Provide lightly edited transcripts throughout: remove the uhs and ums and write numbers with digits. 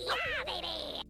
Yeah, baby!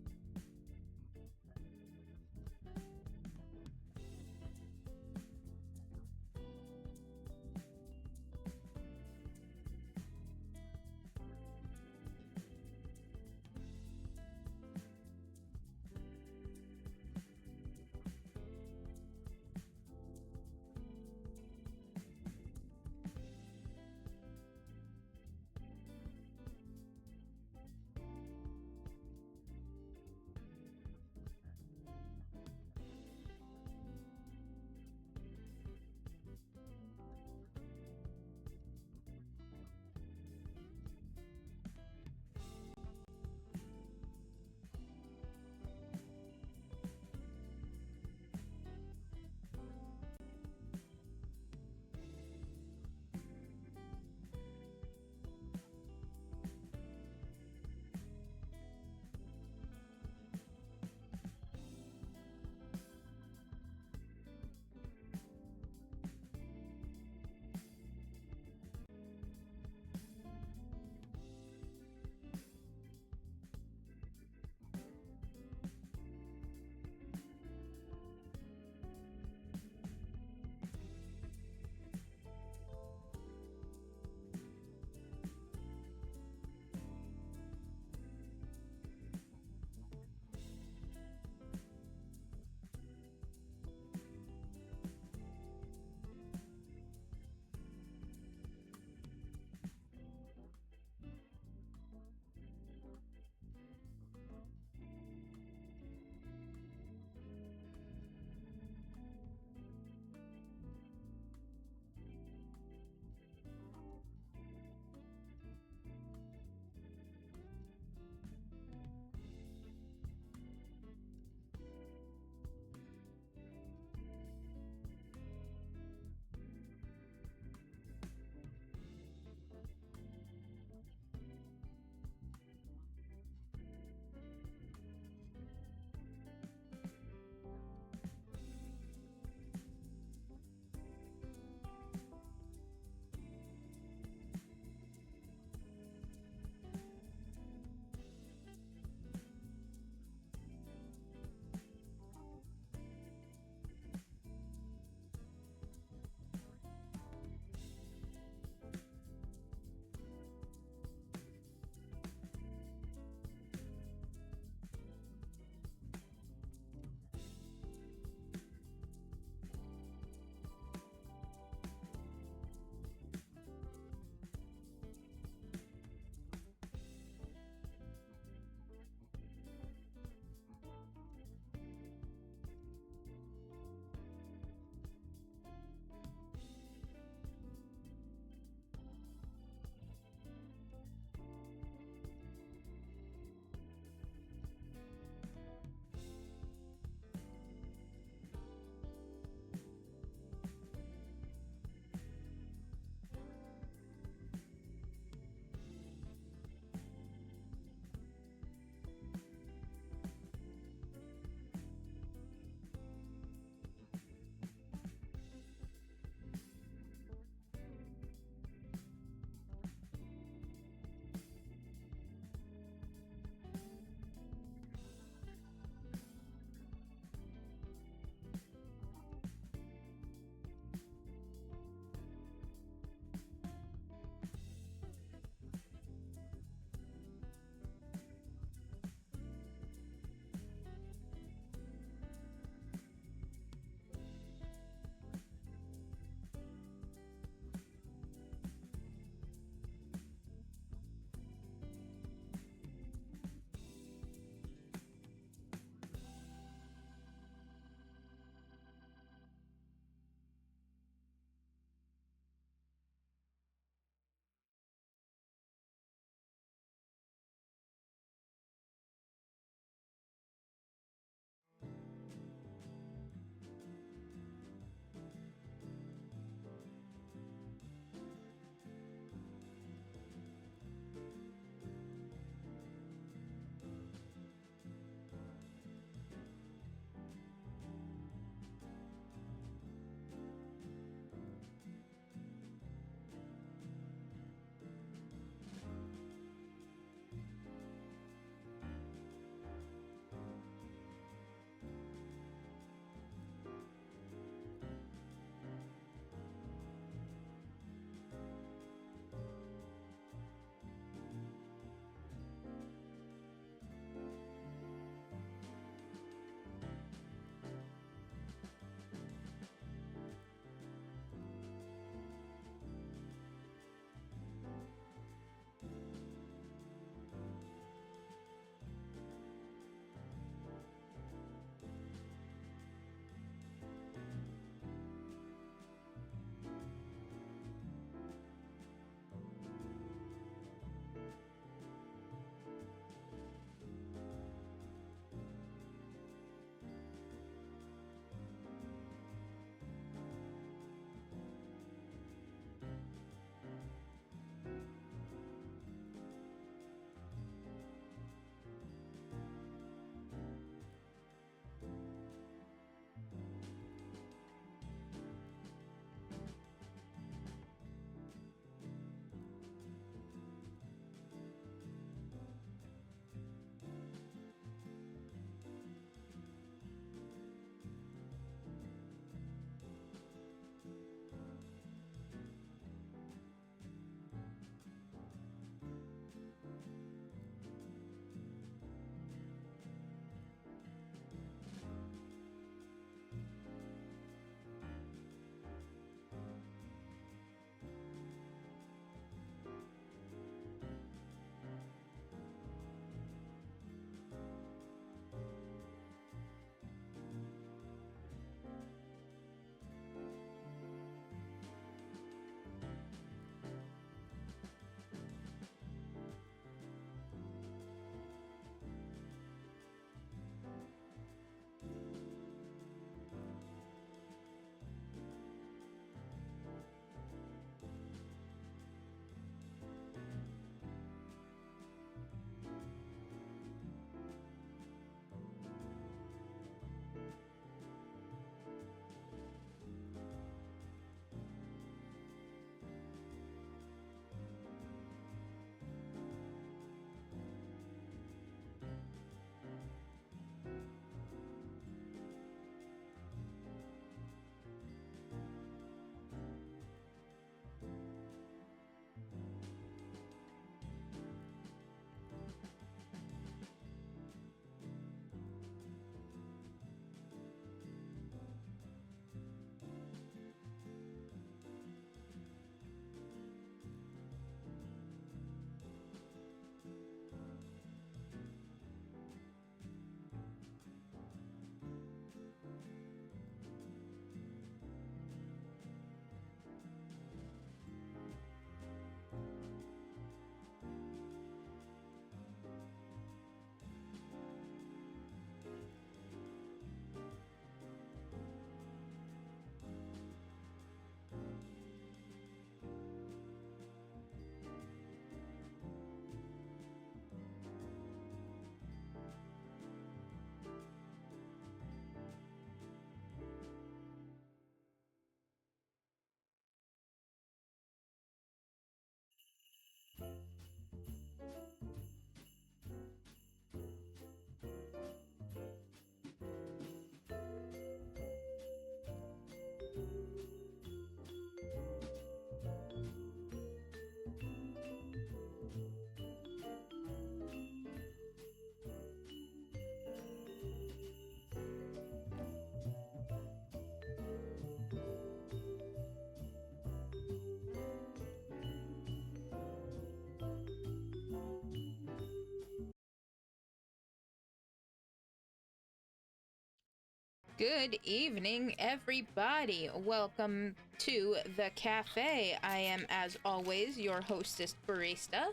Good evening, everybody. Welcome to the Café. I am, as always, your hostess barista.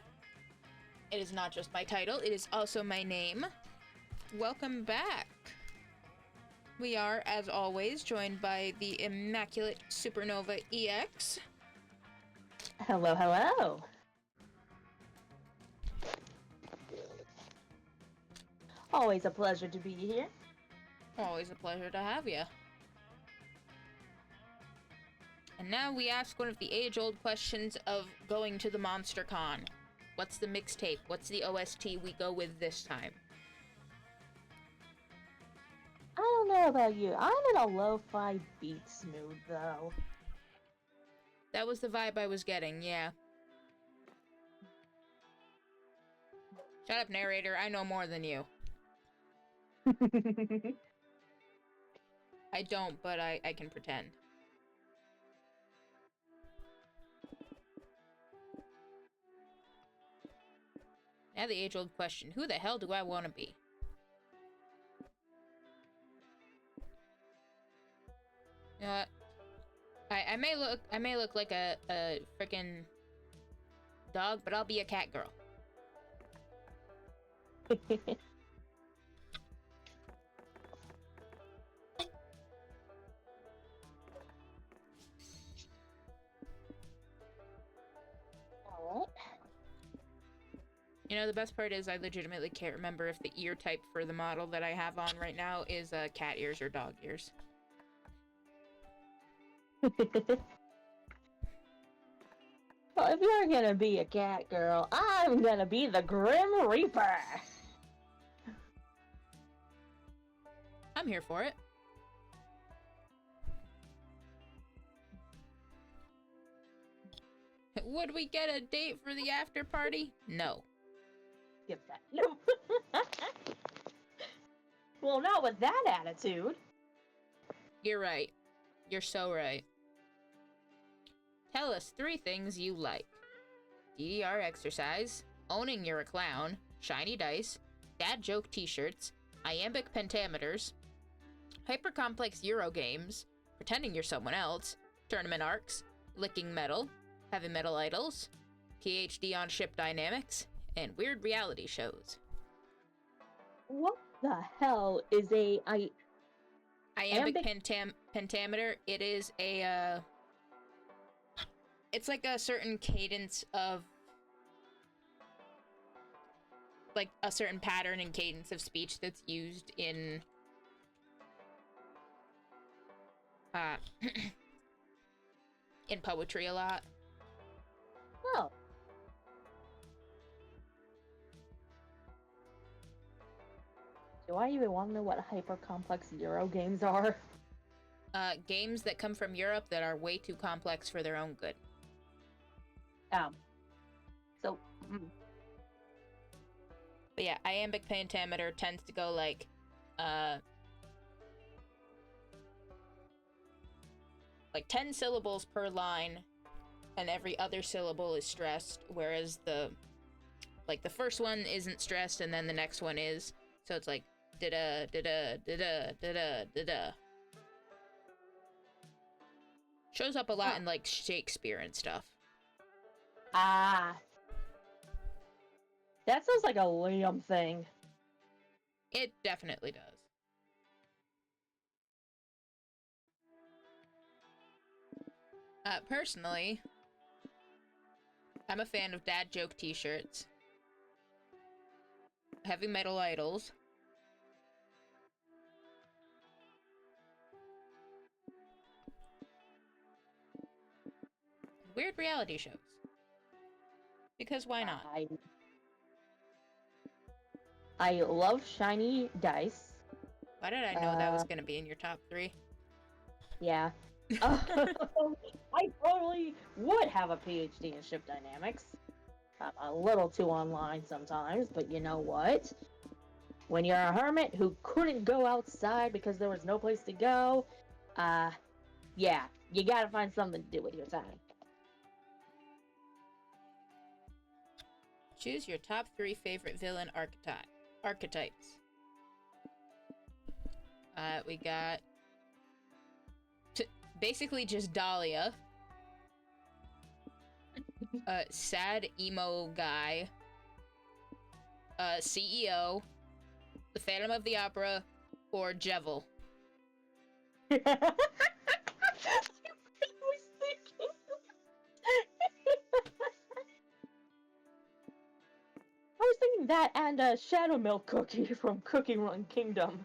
It is not just my title, it is also my name. Welcome back. We are, as always, joined by the immaculate Supernova EX. Hello, hello. Always a pleasure to be here. Always a pleasure to have you. And now we ask one of the age-old questions of going to the Monster Con. What's the mixtape? What's the OST we go with this time? I don't know about you. I'm in a lo-fi beats mood, though. That was the vibe I was getting, yeah. Shut up, narrator. I know more than you. I don't, but I can pretend. Now the age-old question, who the hell do I want to be? You know what? I may look like a freaking dog, but I'll be a cat girl. Alright. You know, the best part is I legitimately can't remember if the ear type for the model that I have on right now is cat ears or dog ears. Well, if you're gonna be a cat girl, I'm gonna be the Grim Reaper. I'm here for it. Would we get a date for the after party? No. Skip that. No. Well, not with that attitude. You're right. You're so right. Tell us 3 things you like. DDR exercise, owning you're a clown, shiny dice, dad joke t-shirts, iambic pentameters, hypercomplex Euro games, pretending you're someone else, tournament arcs, licking metal, heavy metal idols, PhD on ship dynamics, and weird reality shows. What the hell is Iambic pentameter, it is a, it's like a certain cadence of, like, a certain pattern and cadence of speech that's used in, in poetry a lot. Oh. Do I even want to know what hyper-complex Euro games are? Games that come from Europe that are way too complex for their own good. So... But yeah, iambic pentameter tends to go like 10 syllables per line, and every other syllable is stressed, whereas the first one isn't stressed, and then the next one is. So it's like da-da, da-da, da-da, da-da, da-da. Shows up a lot in, like, Shakespeare and stuff. Ah. That sounds like a Liam thing. It definitely does. Personally, I'm a fan of dad joke t-shirts, heavy metal idols, weird reality shows. Because why not? I love shiny dice. Why did I know that was going to be in your top 3? Yeah. I totally would have a PhD in ship dynamics. I'm a little too online sometimes, but you know what? When you're a hermit who couldn't go outside because there was no place to go, yeah, you gotta find something to do with your time. Choose your top 3 favorite villain archetypes. We got basically just Dahlia. Sad emo guy. CEO, the Phantom of the Opera, or Jevil. I was thinking. I was thinking that and Shadow Milk Cookie from Cookie Run Kingdom.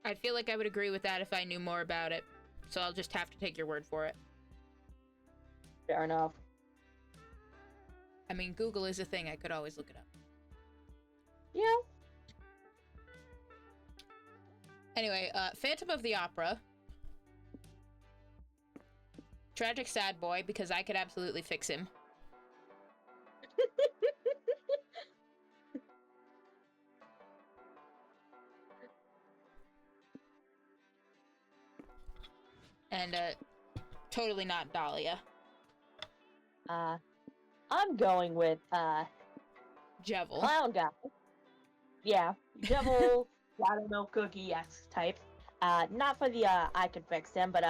I feel like I would agree with that if I knew more about it, so I'll just have to take your word for it. Fair enough. I mean, Google is a thing. I could always look it up. Yeah. Anyway, Phantom of the Opera. Tragic sad boy, because I could absolutely fix him. And, totally not Dahlia. I'm going with, Jevil. Clown Guy. Yeah, Devil, Shadow Milk Cookie, yes, type. Not for the, I could fix him, but,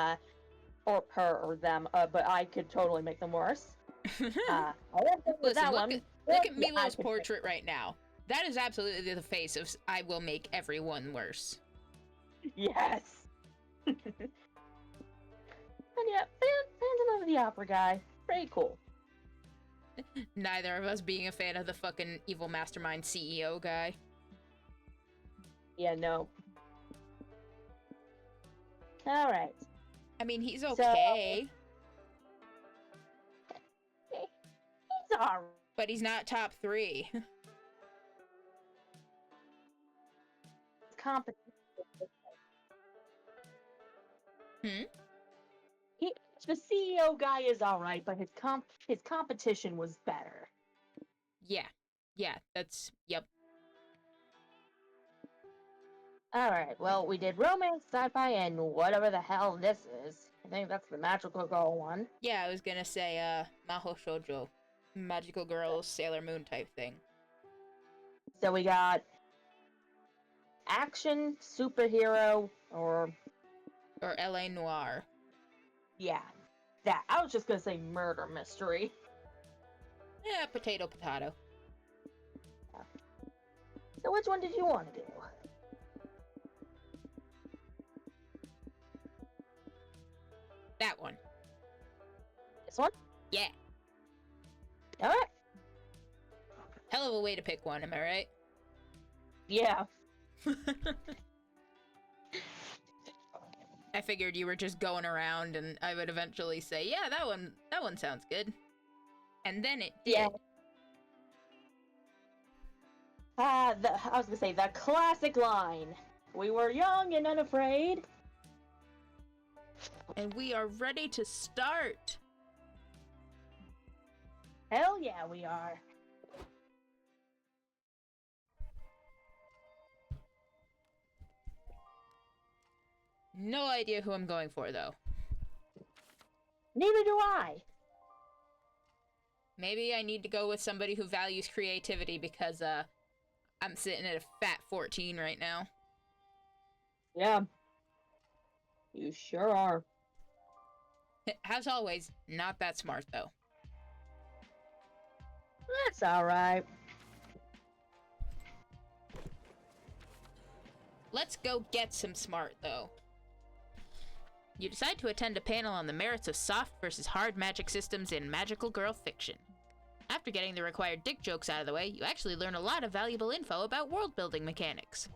or her or them, but I could totally make them worse. I won't go with Listen, that look one. at Milo's portrait right now. That is absolutely the face of I will make everyone worse. Yes. And yeah, Phantom of the Opera guy, pretty cool. Neither of us being a fan of the fucking evil mastermind CEO guy. Yeah, no. Alright. I mean, he's okay. He's alright. But he's not top 3. Competition. The CEO guy is alright, but his competition was better. Yeah, that's, yep. Alright, well, we did romance, sci-fi, and whatever the hell this is. I think that's the magical girl one. Yeah, I was gonna say, Maho Shoujo. Magical girl, Sailor Moon type thing. So we got action, superhero, or LA Noir. yeah, that. I was just gonna say murder mystery. Yeah, potato. Yeah. So which one did you want to do? That one. This one? Yeah. Alright. Hell of a way to pick one, am I right? Yeah. I figured you were just going around and I would eventually say, yeah, that one sounds good. And then it did. Yeah. I was gonna say the classic line. We were young and unafraid. And we are ready to start. Hell yeah, we are. No idea who I'm going for, though. Neither do I. Maybe I need to go with somebody who values creativity because, I'm sitting at a fat 14 right now. Yeah. You sure are. As always, not that smart, though. That's alright. Let's go get some smart, though. You decide to attend a panel on the merits of soft versus hard magic systems in magical girl fiction. After getting the required dick jokes out of the way, you actually learn a lot of valuable info about world-building mechanics.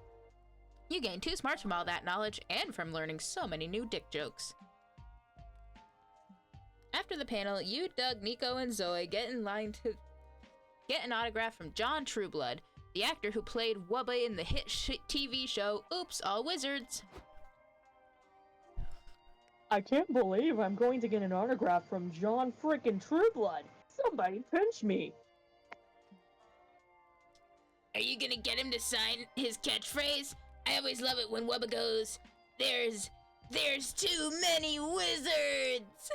You gain 2 smarts from all that knowledge, and from learning so many new dick jokes. After the panel, you, Doug, Nico, and Zoe get in line to get an autograph from John Trueblood, the actor who played Wubba in the hit TV show Oops, All Wizards. I can't believe I'm going to get an autograph from John frickin' Trueblood. Somebody pinch me. Are you gonna get him to sign his catchphrase? I always love it when Wubba goes, There's too many wizards!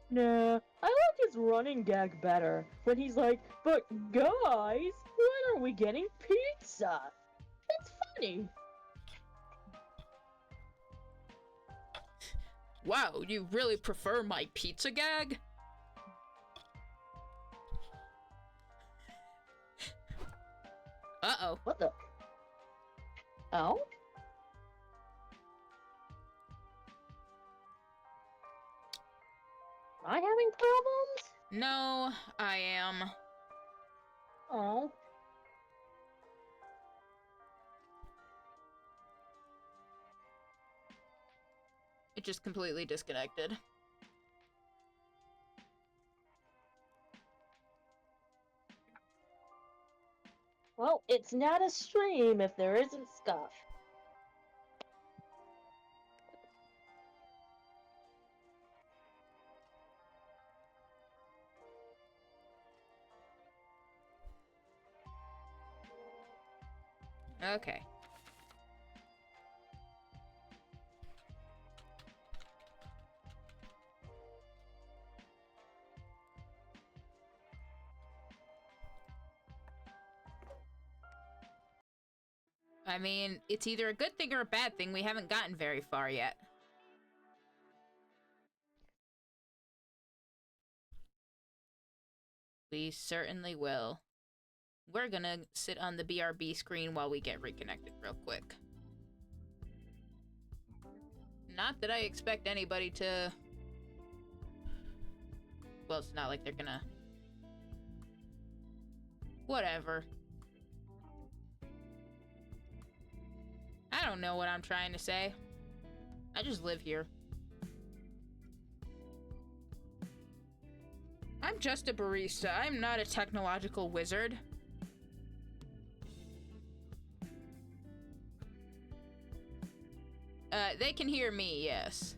Nah, I like his running gag better. When he's like, but guys, when are we getting pizza? It's funny. Wow, you really prefer my pizza gag? Uh-oh. What the? Oh? Am I having problems? No, I am. Oh. It just completely disconnected. Well, it's not a stream if there isn't scuff. Okay. I mean, it's either a good thing or a bad thing. We haven't gotten very far yet. We certainly will. We're gonna sit on the BRB screen while we get reconnected real quick. Not that I expect anybody to... Well, it's not like they're gonna... Whatever. I don't know what I'm trying to say. I just live here. I'm just a barista. I'm not a technological wizard. They can hear me, yes.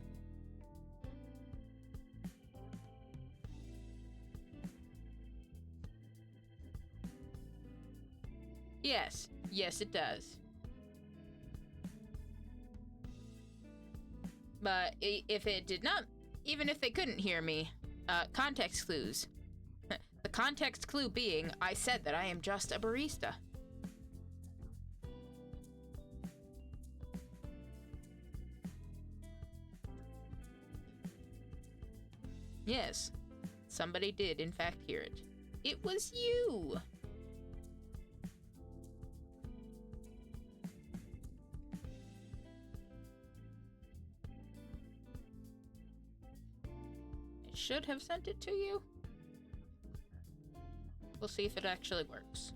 Yes. Yes, it does. But if it did not, even if they couldn't hear me, context clues. The context clue being, I said that I am just a barista. Yes, somebody did in fact hear it. It was you! I should have sent it to you. We'll see if it actually works.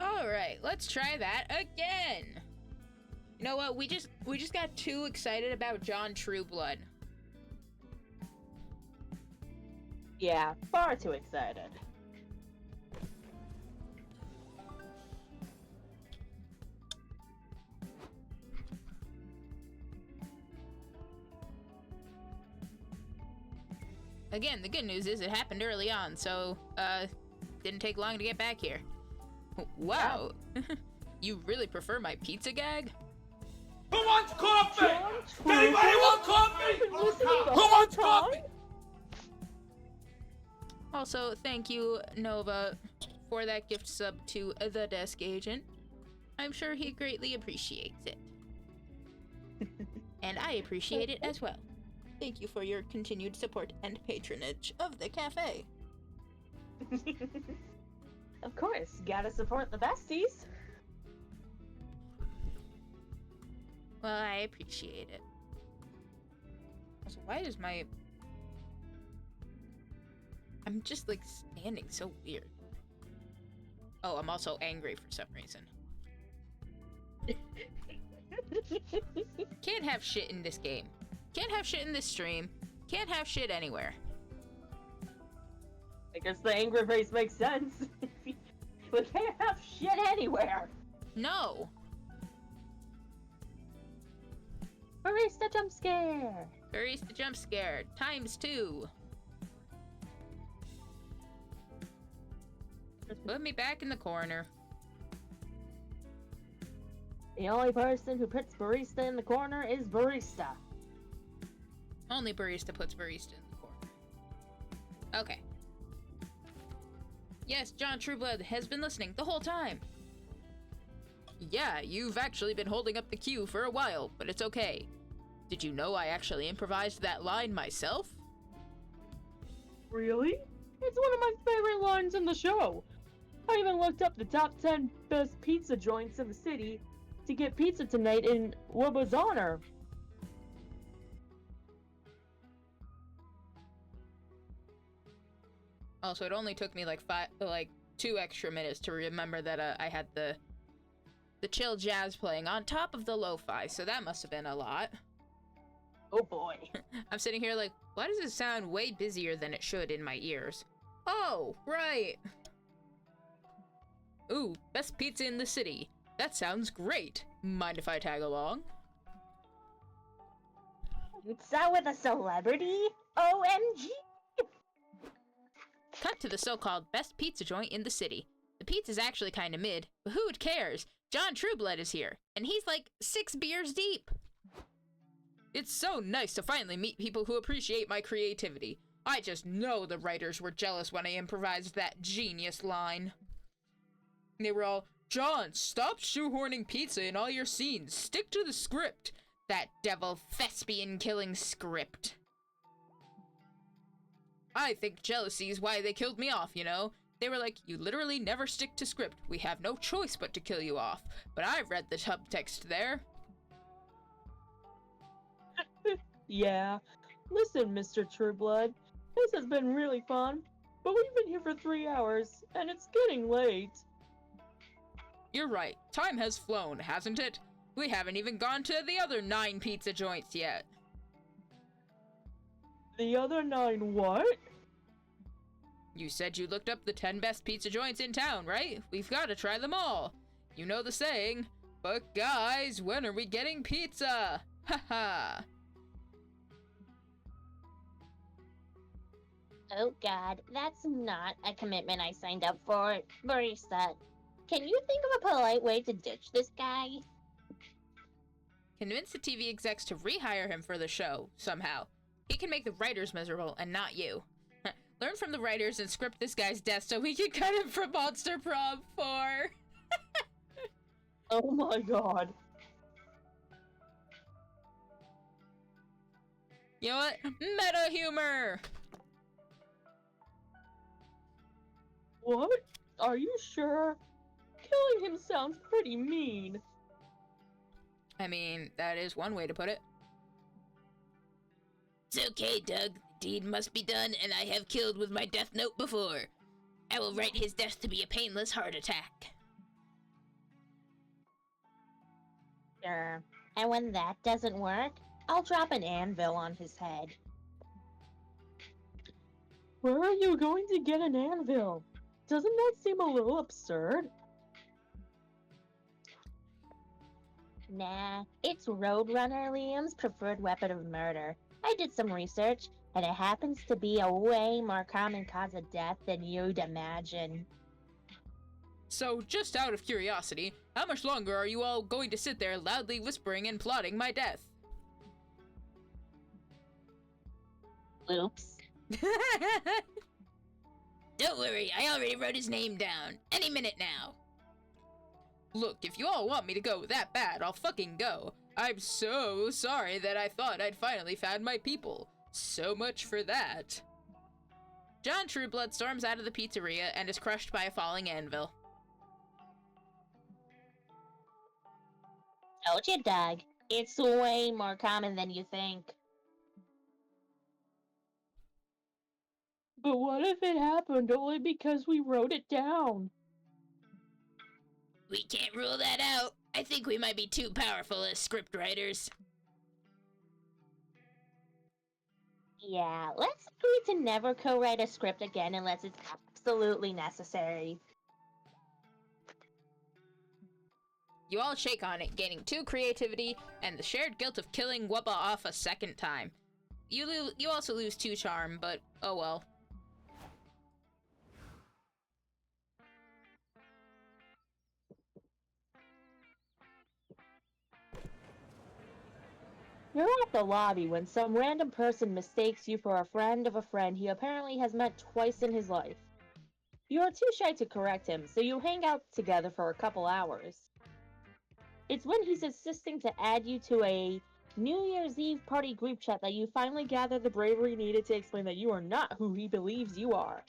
Alright, let's try that again. You know what? We just got too excited about John Trueblood. Yeah, far too excited. Again, the good news is it happened early on, so, didn't take long to get back here. Wow. You really prefer my pizza gag? Who wants coffee? Anybody want coffee? Who wants coffee? Also, thank you, Nova, for that gift sub to the desk agent. I'm sure he greatly appreciates it. And I appreciate it as well. Thank you for your continued support and patronage of the cafe. Of course, gotta support the besties. Well, I appreciate it. Also, why does my... I'm just, like, standing so weird. Oh, I'm also angry for some reason. Can't have shit in this game. Can't have shit in this stream. Can't have shit anywhere. I guess the angry face makes sense. We can't have shit anywhere. No. Barista jump scare. Barista jump scare ×2. Just put me back in the corner. The only person who puts barista in the corner is barista. Only barista puts barista in the corner. Okay. Yes, John Trueblood has been listening the whole time. Yeah, you've actually been holding up the queue for a while, but it's okay. Did you know I actually improvised that line myself? Really? It's one of my favorite lines in the show. I even looked up the top 10 best pizza joints in the city to get pizza tonight in Wubba's honor. Also, it only took me like 2 extra minutes to remember that I had the chill jazz playing on top of the lo-fi, so that must have been a lot. Oh boy. I'm sitting here like, why does it sound way busier than it should in my ears? Oh, right. Ooh, best pizza in the city. That sounds great. Mind if I tag along? Pizza with a celebrity? OMG! Cut to the so-called best pizza joint in the city. The pizza's actually kinda mid, but who cares? John Trueblood is here, and he's like 6 beers deep. It's so nice to finally meet people who appreciate my creativity. I just know the writers were jealous when I improvised that genius line. They were all, John, stop shoehorning pizza in all your scenes. Stick to the script. That devil thespian killing script. I think jealousy is why they killed me off, you know? They were like, you literally never stick to script. We have no choice but to kill you off. But I read the subtext there. Yeah. Listen, Mr. Trueblood, this has been really fun, but we've been here for 3 hours, and it's getting late. You're right. Time has flown, hasn't it? We haven't even gone to the other 9 pizza joints yet. The other 9 what? You said you looked up the 10 best pizza joints in town, right? We've got to try them all. You know the saying, but guys, when are we getting pizza? Haha. Oh god, that's not a commitment I signed up for. Barista, can you think of a polite way to ditch this guy? Convince the TV execs to rehire him for the show, somehow. He can make the writers miserable, and not you. Learn from the writers and script this guy's death so we can cut him from Monster Prom 4. Oh my god. You know what? Meta humor! What? Are you sure? Killing him sounds pretty mean. I mean, that is one way to put it. It's okay, Doug. The deed must be done, and I have killed with my death note before. I will write his death to be a painless heart attack. Sure. And when that doesn't work, I'll drop an anvil on his head. Where are you going to get an anvil? Doesn't that seem a little absurd? Nah, it's Roadrunner Liam's preferred weapon of murder. I did some research, and it happens to be a way more common cause of death than you'd imagine. So, just out of curiosity, how much longer are you all going to sit there loudly whispering and plotting my death? Oops. Don't worry, I already wrote his name down. Any minute now. Look, if you all want me to go that bad, I'll fucking go. I'm so sorry that I thought I'd finally found my people. So much for that. John Trueblood storms out of the pizzeria and is crushed by a falling anvil. Told you, Doug. It's way more common than you think. But what if it happened only because we wrote it down? We can't rule that out. I think we might be too powerful as scriptwriters. Yeah, let's agree to never co-write a script again unless it's absolutely necessary. You all shake on it, gaining 2 creativity and the shared guilt of killing Wubba off a second time. You also lose 2 charm, but oh well. You're at the lobby when some random person mistakes you for a friend of a friend he apparently has met twice in his life. You are too shy to correct him, so you hang out together for a couple hours. It's when he's insisting to add you to a New Year's Eve party group chat that you finally gather the bravery needed to explain that you are not who he believes you are.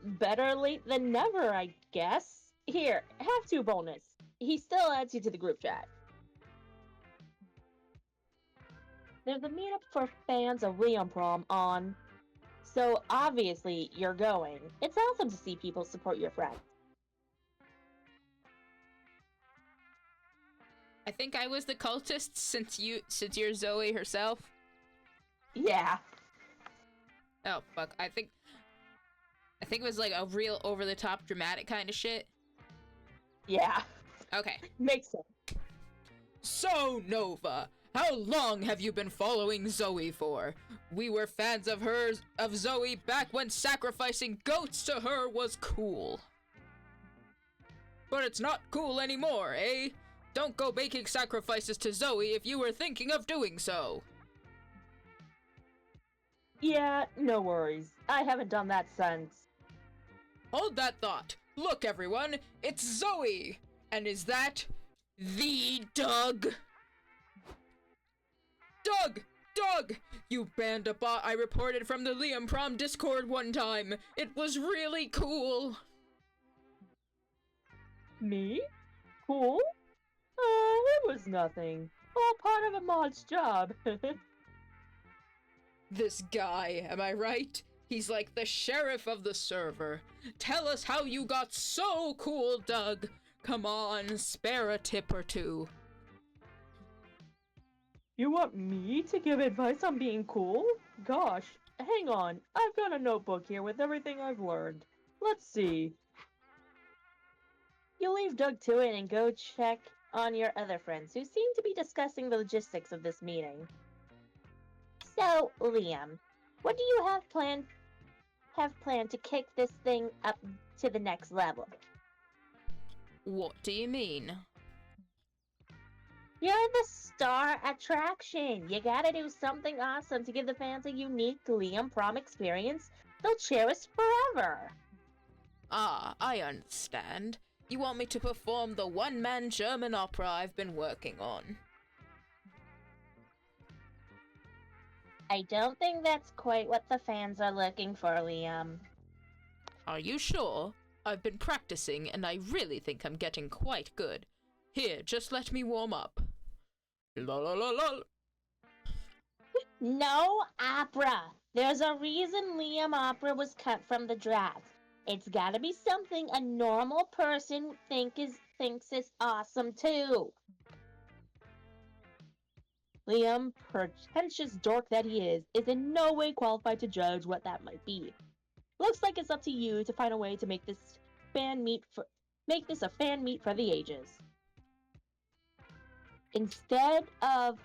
Better late than never, I guess. Here, have 2 bonus. He still adds you to the group chat. There's a meetup for fans of Liam Prom on, so obviously you're going. It's awesome to see people support your friends. I think I was the cultist since you're Zoe herself. Yeah. Oh fuck! I think it was like a real over-the-top dramatic kind of shit. Yeah. Okay. Makes sense. So, Nova, how long have you been following Zoe for? We were fans of Zoe back when sacrificing goats to her was cool. But it's not cool anymore, eh? Don't go making sacrifices to Zoe if you were thinking of doing so. Yeah, no worries. I haven't done that since. Hold that thought. Look, everyone, it's Zoe! And is that the Doug? Doug! You banned a bot I reported from the Liam Prom Discord one time. It was really cool. Me? Cool? It was nothing. All part of a mod's job. This guy, am I right? He's like the sheriff of the server. Tell us how you got so cool, Doug. Come on, spare a tip or two. You want me to give advice on being cool? Gosh, hang on. I've got a notebook here with everything I've learned. Let's see. You leave Doug to it and go check on your other friends who seem to be discussing the logistics of this meeting. So, Liam, what do you have planned to kick this thing up to the next level? What do you mean? You're the star attraction. You gotta do something awesome to give the fans a unique Liam Prom experience they'll cherish forever. Ah, I understand. You want me to perform the one-man German opera I've been working on. I don't think that's quite what the fans are looking for, Liam. Are you sure? I've been practicing, and I really think I'm getting quite good. Here, just let me warm up. La la la la. No opera. There's a reason Liam opera was cut from the draft. It's gotta be something a normal person thinks is awesome too. Liam, pretentious dork that he is in no way qualified to judge what that might be. Looks like it's up to you to find a way to make this a fan meet for the ages. Instead of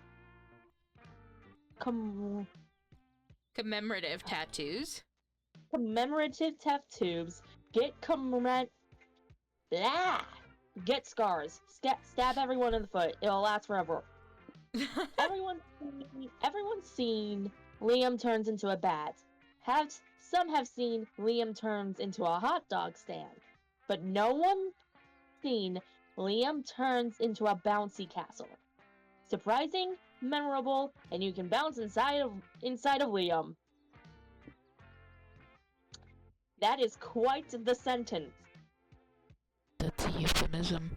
Commemorative tattoos. commemorative tattoos, get scars. Stab everyone in the foot. It'll last forever. Everyone's seen Liam turns into a bat. Some have seen Liam turns into a hot dog stand, but no one seen Liam turns into a bouncy castle. Surprising, memorable, and you can bounce inside of Liam. That is quite the sentence. That's a euphemism.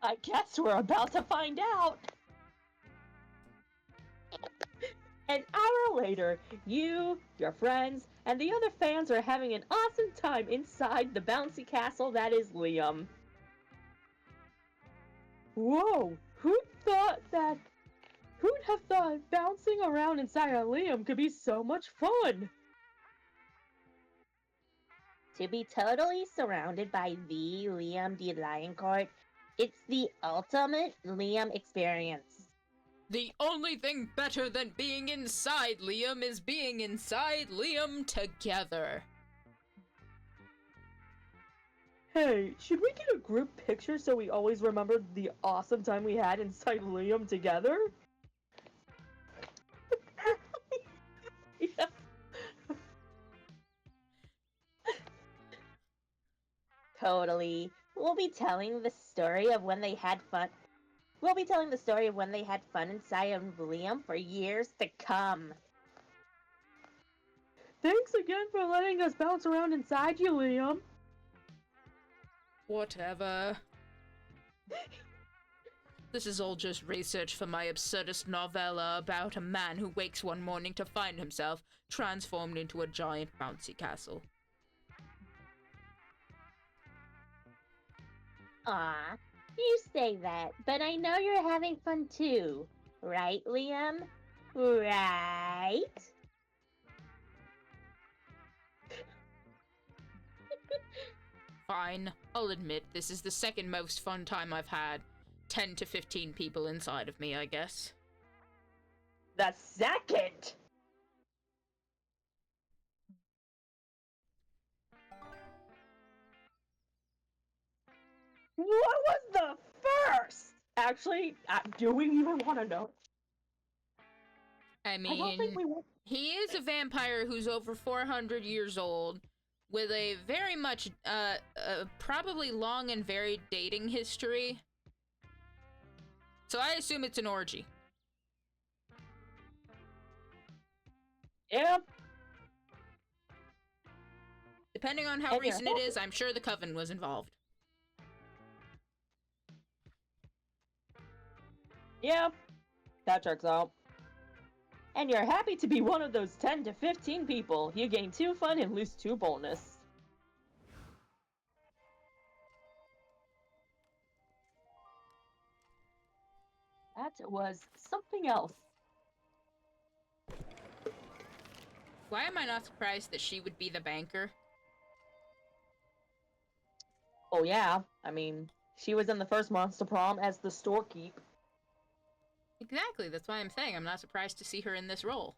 I guess we're about to find out. An hour later, you, your friends, and the other fans are having an awesome time inside the bouncy castle that is Liam. Whoa, who'd have thought bouncing around inside a Liam could be so much fun? To be totally surrounded by the Liam the Lion Court, it's the ultimate Liam experience. The only thing better than being inside Liam is being inside Liam together. Hey, should we get a group picture so we always remember the awesome time we had inside Liam together? Yeah. Totally. We'll be telling the story of when they had fun. We'll be telling the story of when they had fun inside of Liam for years to come. Thanks again for letting us bounce around inside you, Liam. Whatever. This is all just research for my absurdist novella about a man who wakes one morning to find himself transformed into a giant bouncy castle. Aw, you say that, but I know you're having fun too. Right, Liam? Right? Fine, I'll admit this is the second most fun time I've had. 10 to 15 people inside of me, I guess. The second! What was the first? Actually, do we even want to know? I I don't think mean, we want. he is a vampire who's over 400 years old, with a very much, probably long and varied dating history. So I assume it's an orgy. Yeah. Depending on how recent it is, I'm sure the coven was involved. Yeah. That checks out. And you're happy to be one of those 10 to 15 people. You gain 2 fun and lose 2 boldness. That was something else. Why am I not surprised that she would be the banker? Oh yeah, I mean, she was in the first Monster Prom as the storekeep. Exactly, that's why I'm saying I'm not surprised to see her in this role.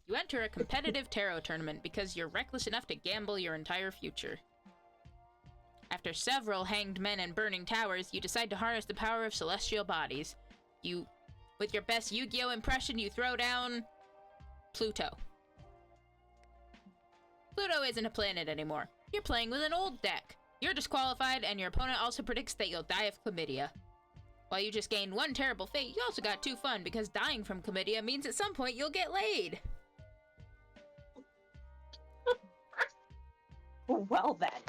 You enter a competitive tarot tournament because you're reckless enough to gamble your entire future. After several hanged men and burning towers, you decide to harness the power of celestial bodies. With your best Yu-Gi-Oh! Impression, you throw down Pluto. Pluto isn't a planet anymore. You're playing with an old deck. You're disqualified, and your opponent also predicts that you'll die of chlamydia. While you just gained 1 terrible fate, you also got 2 fun, because dying from chlamydia means at some point you'll get laid. Well then.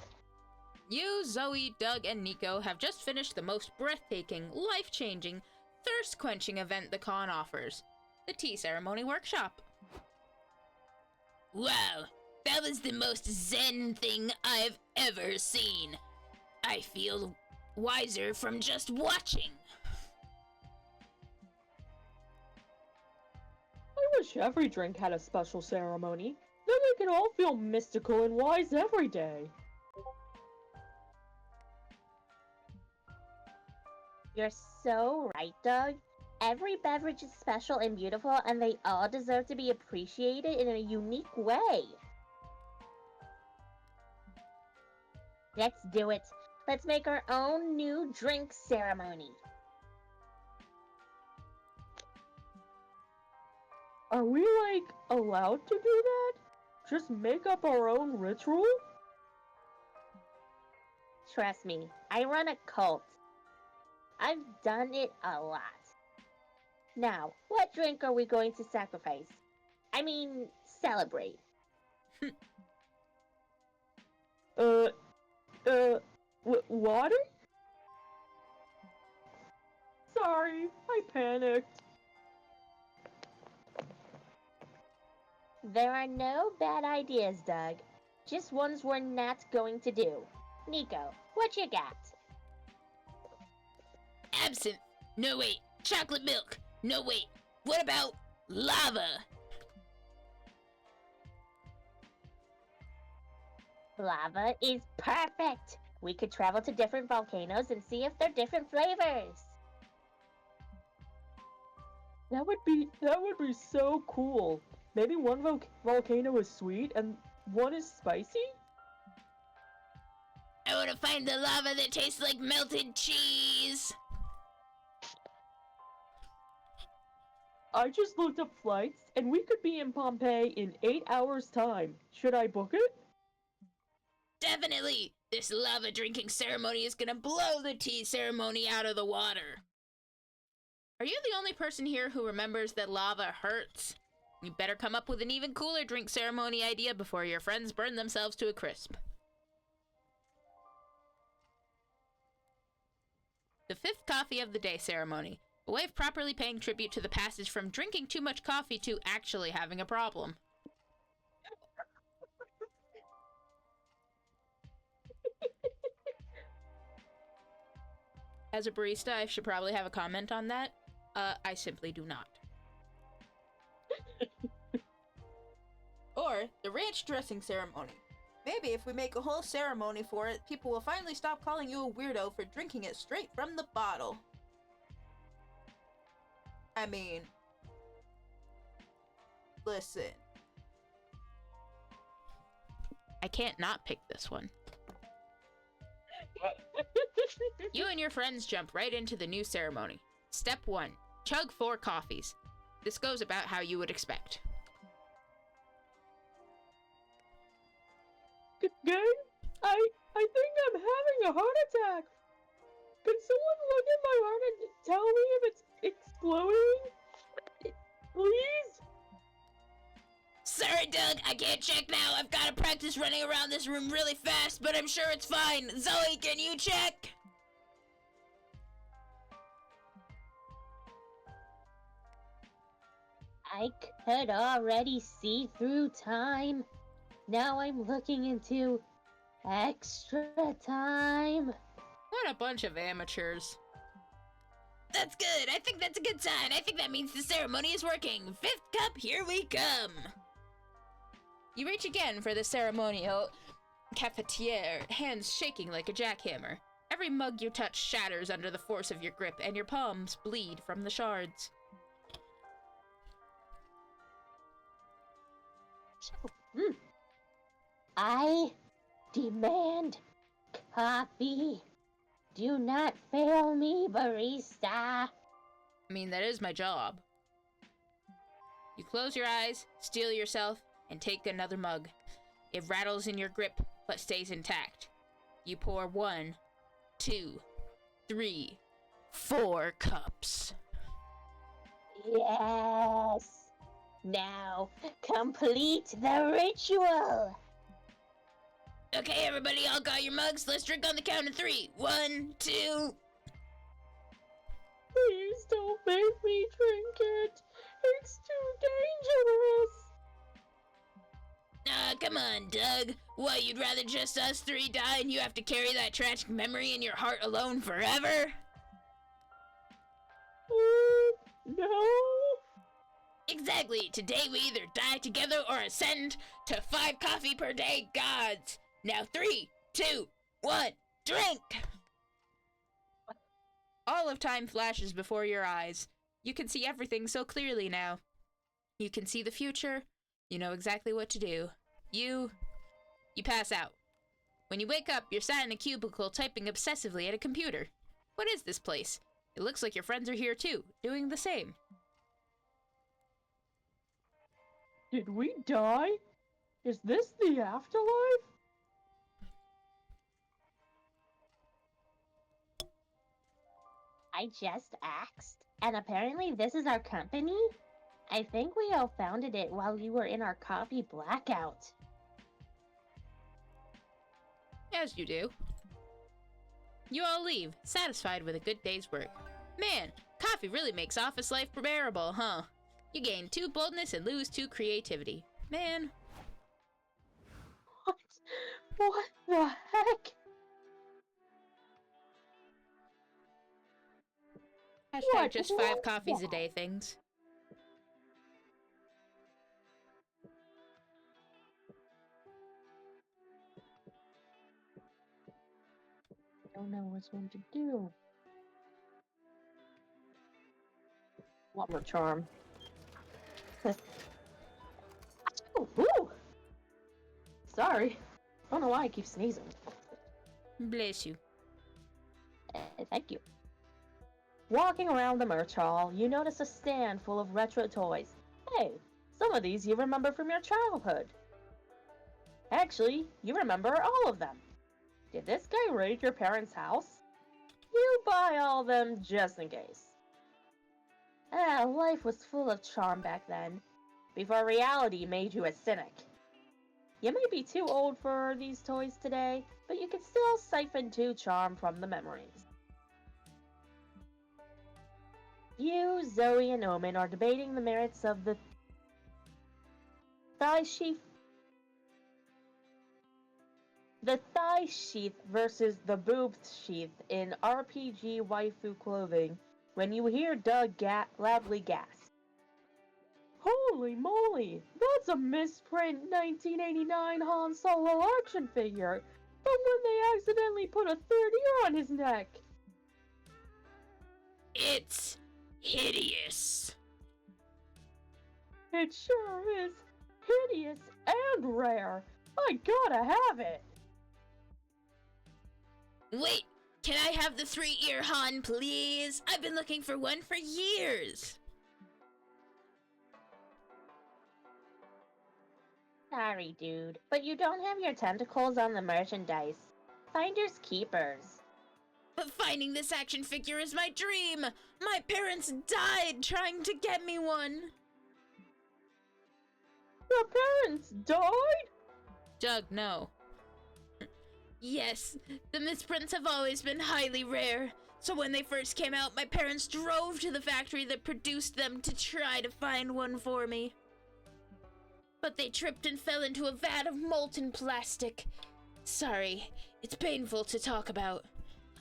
You, Zoe, Doug, and Nico have just finished the most breathtaking, life-changing, thirst-quenching event the con offers. The tea ceremony workshop. Wow, that was the most zen thing I've ever seen. I feel wiser from just watching. I wish every drink had a special ceremony. Then we could all feel mystical and wise every day. You're so right, Doug. Every beverage is special and beautiful, and they all deserve to be appreciated in a unique way. Let's do it. Let's make our own new drink ceremony. Are we, like, allowed to do that? Just make up our own ritual? Trust me, I run a cult. I've done it a lot. Now, what drink are we going to sacrifice? I mean, celebrate. Water? Sorry, I panicked. There are no bad ideas, Doug. Just ones we're not going to do. Nico, what you got? Absinthe. No, wait. Chocolate milk. No, wait. What about lava? Lava is perfect. We could travel to different volcanoes and see if they're different flavors. That would be so cool. Maybe one volcano is sweet and one is spicy? I want to find the lava that tastes like melted cheese. I just looked up flights, and we could be in Pompeii in 8 hours' time. Should I book it? Definitely! This lava drinking ceremony is gonna blow the tea ceremony out of the water. Are you the only person here who remembers that lava hurts? You better come up with an even cooler drink ceremony idea before your friends burn themselves to a crisp. The 5th coffee of the day ceremony. A way of properly paying tribute to the passage from drinking too much coffee to actually having a problem. As a barista, I should probably have a comment on that. I simply do not. Or the ranch dressing ceremony. Maybe if we make a whole ceremony for it, people will finally stop calling you a weirdo for drinking it straight from the bottle. I mean, listen. I can't not pick this one. You and your friends jump right into the new ceremony. Step 1. Chug 4 coffees. This goes about how you would expect. Gang, I think I'm having a heart attack. Could someone look at my heart and tell me if it's exploding? Please? Sorry, Doug, I can't check now. I've got to practice running around this room really fast, but I'm sure it's fine. Zoe, can you check? I could already see through time. Now I'm looking into extra time. What a bunch of amateurs. That's good. I think that's a good sign. I think that means the ceremony is working. 5th cup, here we come. You reach again for the ceremonial cafetiere, hands shaking like a jackhammer. Every mug you touch shatters under the force of your grip, and your palms bleed from the shards. I demand coffee. Do not fail me, barista. I mean, that is my job. You close your eyes, steel yourself, and take another mug. It rattles in your grip, but stays intact. You pour 1, 2, 3, 4 cups. Yes. Now, complete the ritual. Okay, everybody, all got your mugs. Let's drink on the count of 3. 1, 2. Please don't make me drink it. It's too dangerous. Come on, Doug. What, you'd rather just us 3 die and you have to carry that tragic memory in your heart alone forever? No. Exactly. Today we either die together or ascend to 5 coffee per day gods. Now 3, 2, 1, drink! All of time flashes before your eyes. You can see everything so clearly now. You can see the future. You know exactly what to do. You pass out. When you wake up, you're sat in a cubicle typing obsessively at a computer. What is this place? It looks like your friends are here too, doing the same. Did we die? Is this the afterlife? I just asked, and apparently this is our company? I think we all founded it while you were in our coffee blackout. As you do. You all leave, satisfied with a good day's work. Man, coffee really makes office life bearable, huh? You gain 2 boldness and lose 2 creativity. Man. What? What the heck? Hashtag just 5 coffees a day things. Don't know what's going to do. One more charm. Ooh, ooh. Sorry. I don't know why I keep sneezing. Bless you. Thank you. Walking around the merch hall, you notice a stand full of retro toys. Hey, some of these you remember from your childhood. Actually, you remember all of them. Did this guy raid your parents' house? You buy all of them just in case. Life was full of charm back then, before reality made you a cynic. You may be too old for these toys today, but you can still siphon charm from the memories. You, Zoe, and Omen are debating the merits of the thigh sheath versus the boob sheath in RPG waifu clothing when you hear Doug loudly gasp. Holy moly, that's a misprint 1989 Han Solo action figure from when they accidentally put a third ear on his neck. It's hideous. It sure is hideous and rare. I gotta have it. Wait, can I have the 3-ear Han, please? I've been looking for one for years. Sorry, dude, but you don't have your tentacles on the merchandise. Finders keepers. But finding this action figure is my dream. My parents died trying to get me one. Your parents died? Doug, no. Yes, the misprints have always been highly rare. So when they first came out, my parents drove to the factory that produced them to try to find one for me. But they tripped and fell into a vat of molten plastic. Sorry, it's painful to talk about.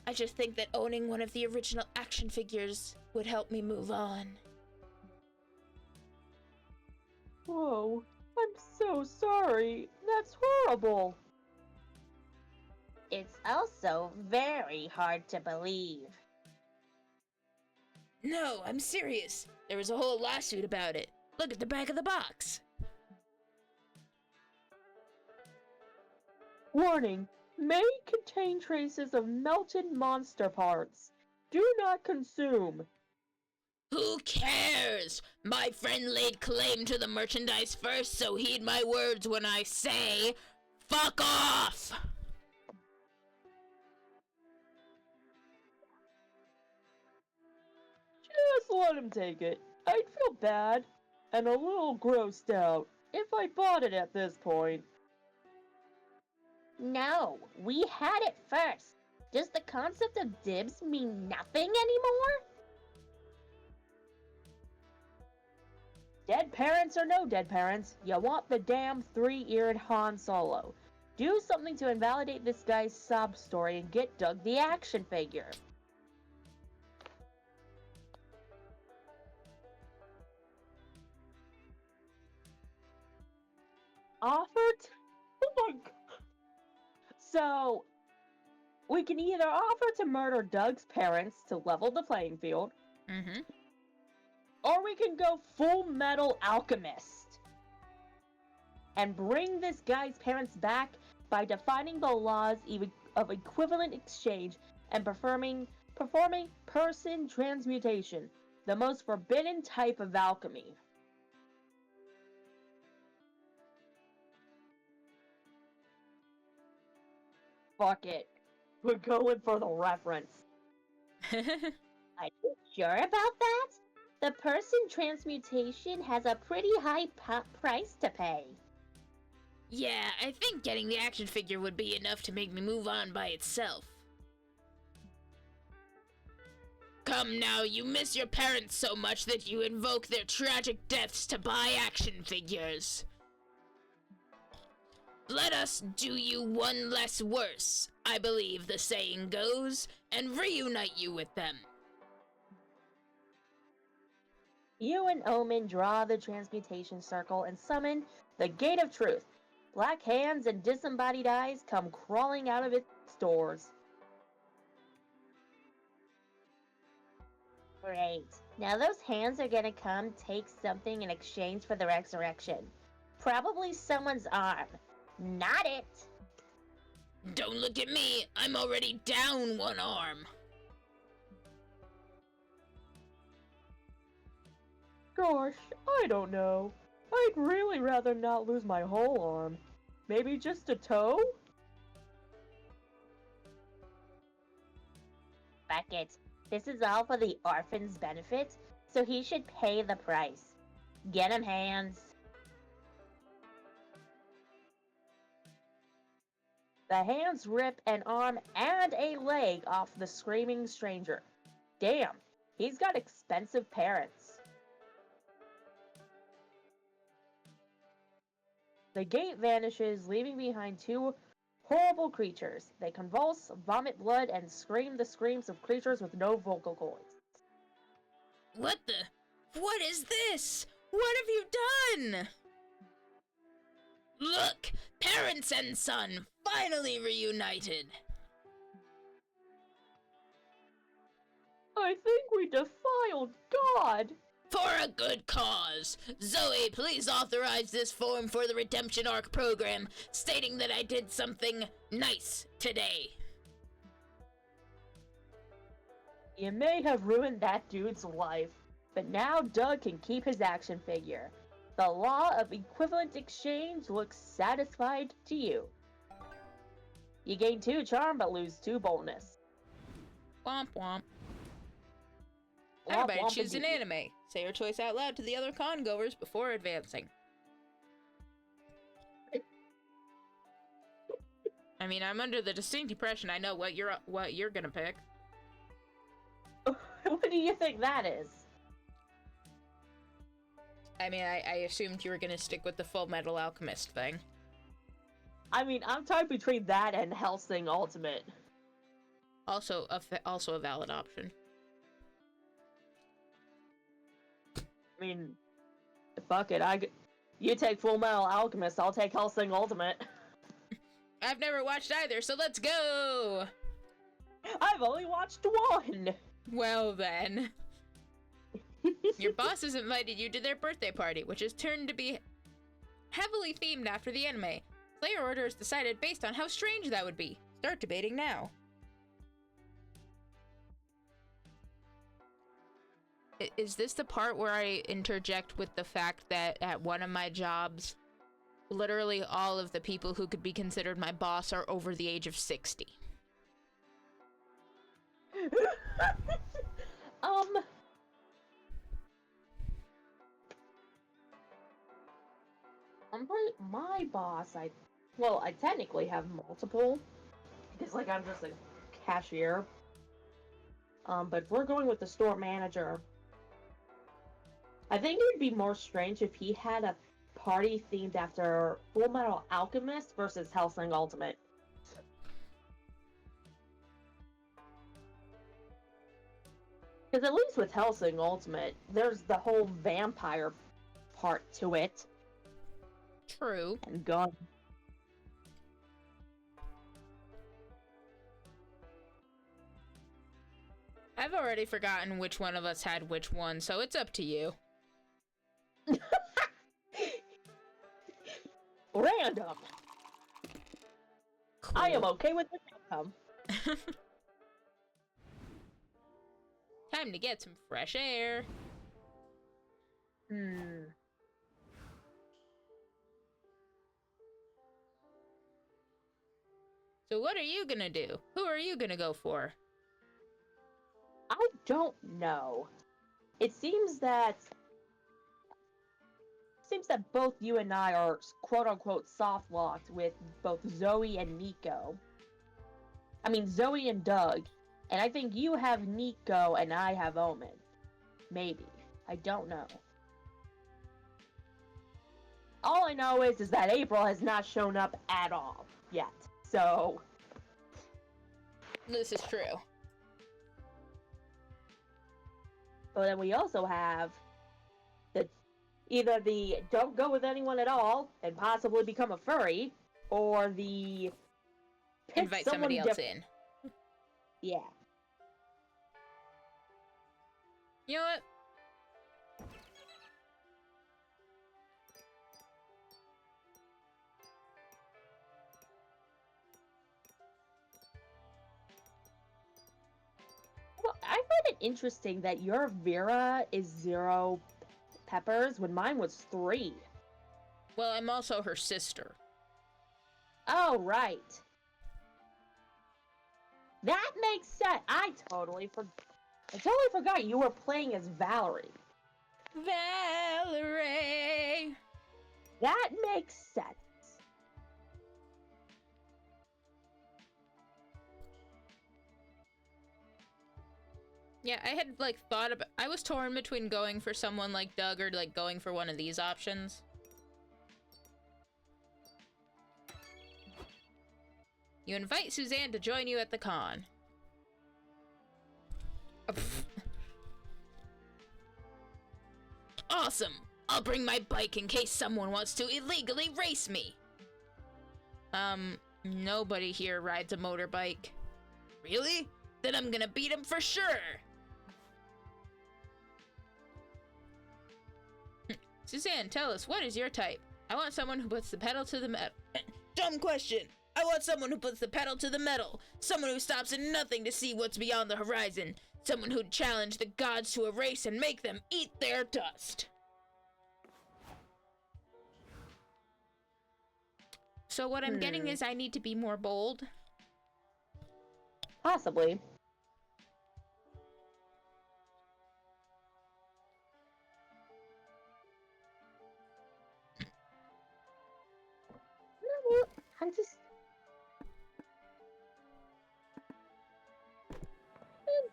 I just think that owning one of the original action figures would help me move on. Whoa, I'm so sorry. That's horrible. It's also very hard to believe. No, I'm serious. There was a whole lawsuit about it. Look at the back of the box. Warning, may contain traces of melted monster parts. Do not consume. Who cares? My friend laid claim to the merchandise first, so heed my words when I say, fuck off! Just let him take it. I'd feel bad and a little grossed out if I bought it at this point. No, we had it first. Does the concept of dibs mean nothing anymore? Dead parents or no dead parents, you want the damn 3-eared Han Solo. Do something to invalidate this guy's sob story and get Doug the action figure. Offered? Oh my god. So, we can either offer to murder Doug's parents to level the playing field, or we can go Full Metal Alchemist and bring this guy's parents back by defining the laws of equivalent exchange and performing person transmutation, the most forbidden type of alchemy. Fuck it. We're going for the reference. Are you sure about that? The person transmutation has a pretty high price to pay. Yeah, I think getting the action figure would be enough to make me move on by itself. Come now, you miss your parents so much that you invoke their tragic deaths to buy action figures. Let us do you one less worse, I believe the saying goes, and reunite you with them. You and Omen draw the transmutation circle and summon the Gate of Truth. Black hands and disembodied eyes come crawling out of its doors. Great. Now those hands are gonna come take something in exchange for the resurrection. Probably someone's arm. Not it! Don't look at me! I'm already down one arm! Gosh, I don't know. I'd really rather not lose my whole arm. Maybe just a toe? Beckett, this is all for the orphan's benefit, so he should pay the price. Get him hands. The hands rip an arm and a leg off the screaming stranger. Damn, he's got expensive parents. The gate vanishes, leaving behind two horrible creatures. They convulse, vomit blood, and scream the screams of creatures with no vocal cords. What the? What is this? What have you done? Look! Parents and son, finally reunited! I think we defiled God! For a good cause! Zoe, please authorize this form for the Redemption Arc program, stating that I did something nice today. You may have ruined that dude's life, but now Doug can keep his action figure. The law of equivalent exchange looks satisfied to you. You gain 2 charm but lose 2 boldness. Womp womp. Womp Everybody womp choose an indeed. anime. Say your choice out loud to the other con-goers before advancing. I mean, I'm under the distinct impression I know what you're gonna pick. What do you think that is? I mean, I assumed you were gonna stick with the Full Metal Alchemist thing. I mean, I'm tied between that and Hellsing Ultimate. Also a valid option. I mean, fuck it, you take Full Metal Alchemist, I'll take Hellsing Ultimate. I've never watched either, so let's go! I've only watched one! Well then. Your boss has invited you to their birthday party, which is turned to be heavily themed after the anime. Player order is decided based on how strange that would be. Start debating now. Is this the part where I interject with the fact that at one of my jobs, literally all of the people who could be considered my boss are over the age of 60? My boss, I technically have multiple, because, like, I'm just a cashier. But if we're going with the store manager, I think it would be more strange if he had a party themed after Full Metal Alchemist versus Hellsing Ultimate. Because at least with Hellsing Ultimate, there's the whole vampire part to it. True. And God. I've already forgotten which one of us had which one, so it's up to you. Random. Cool. I am okay with this outcome. Time to get some fresh air. So what are you gonna do? Who are you gonna go for? I don't know. It seems that both you and I are quote-unquote soft-locked with both Zoe and Nico. I mean, Zoe and Doug. And I think you have Nico and I have Omen. Maybe. I don't know. All I know is that April has not shown up at all yet. So... This is true. But then we also have either the don't go with anyone at all and possibly become a furry, or the pick Invite somebody else in. Yeah. You know what? it interesting that your Vera is 0 peppers when mine was 3? Well, I'm also her sister. Oh, right. That makes sense. I totally forgot you were playing as Valerie. Valerie! That makes sense. Yeah, I had, like, thought about... I was torn between going for someone like Doug or, like, going for one of these options. You invite Suzanne to join you at the con. Awesome! I'll bring my bike in case someone wants to illegally race me! Nobody here rides a motorbike. Really? Then I'm gonna beat him for sure! Suzanne, tell us, what is your type? I want someone who puts the pedal to the metal. Dumb question! I want someone who puts the pedal to the metal. Someone who stops at nothing to see what's beyond the horizon. Someone who'd challenge the gods to a race and make them eat their dust. So what I'm getting is I need to be more bold. Possibly. I'm just...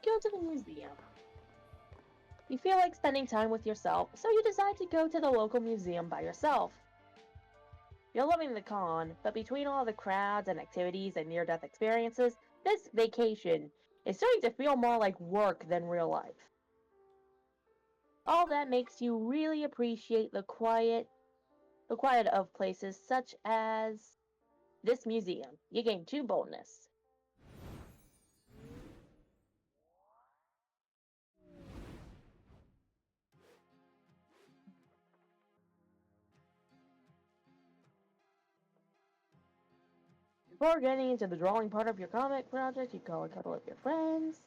Go to the museum. You feel like spending time with yourself, so you decide to go to the local museum by yourself. You're loving the con, but between all the crowds and activities and near-death experiences, this vacation is starting to feel more like work than real life. All that makes you really appreciate the quiet of places such as this museum. You gain 2 boldness. Before getting into the drawing part of your comic project, you call a couple of your friends.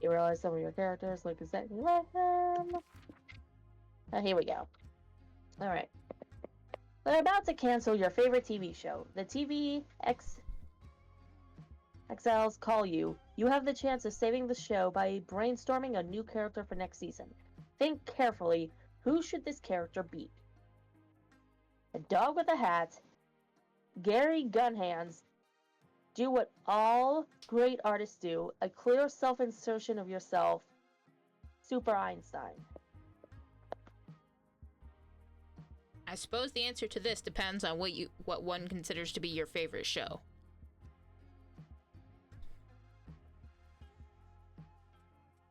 You realize some of your characters look exactly like them. Here we go. Alright. They're about to cancel your favorite TV show. The TV XLs call you. You have the chance of saving the show by brainstorming a new character for next season. Think carefully. Who should this character be? A dog with a hat. Gary Gunhands. Do what all great artists do. A clear self-insertion of yourself. Super Einstein. I suppose the answer to this depends on what one considers to be your favorite show.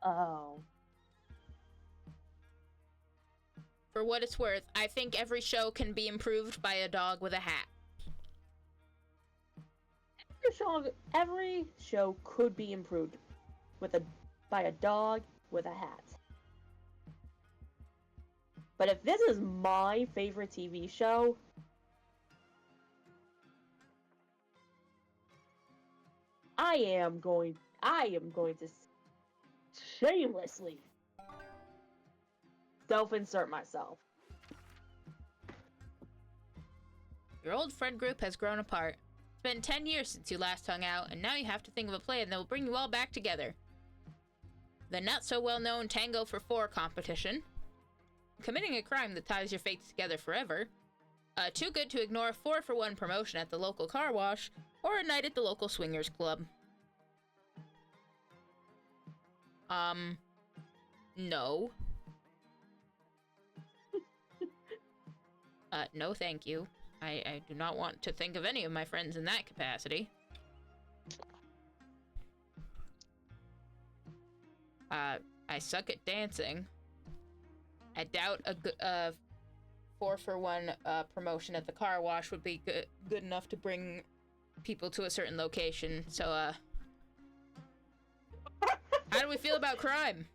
Oh. For what it's worth, I think every show can be improved by a dog with a hat. Every show could be improved by a dog with a hat. But if this is my favorite TV show, I am going to shamelessly self-insert myself. Your old friend group has grown apart. It's been 10 years since you last hung out, and now you have to think of a plan that will bring you all back together. The not-so-well-known Tango for 4 competition. Committing a crime that ties your fates together forever. Too good to ignore 4-for-1 promotion at the local car wash, or a night at the local swingers club. No. No thank you. I do not want to think of any of my friends in that capacity. I suck at dancing. I doubt a 4-for-1 promotion at the car wash would be good enough to bring people to a certain location. So, how do we feel about crime?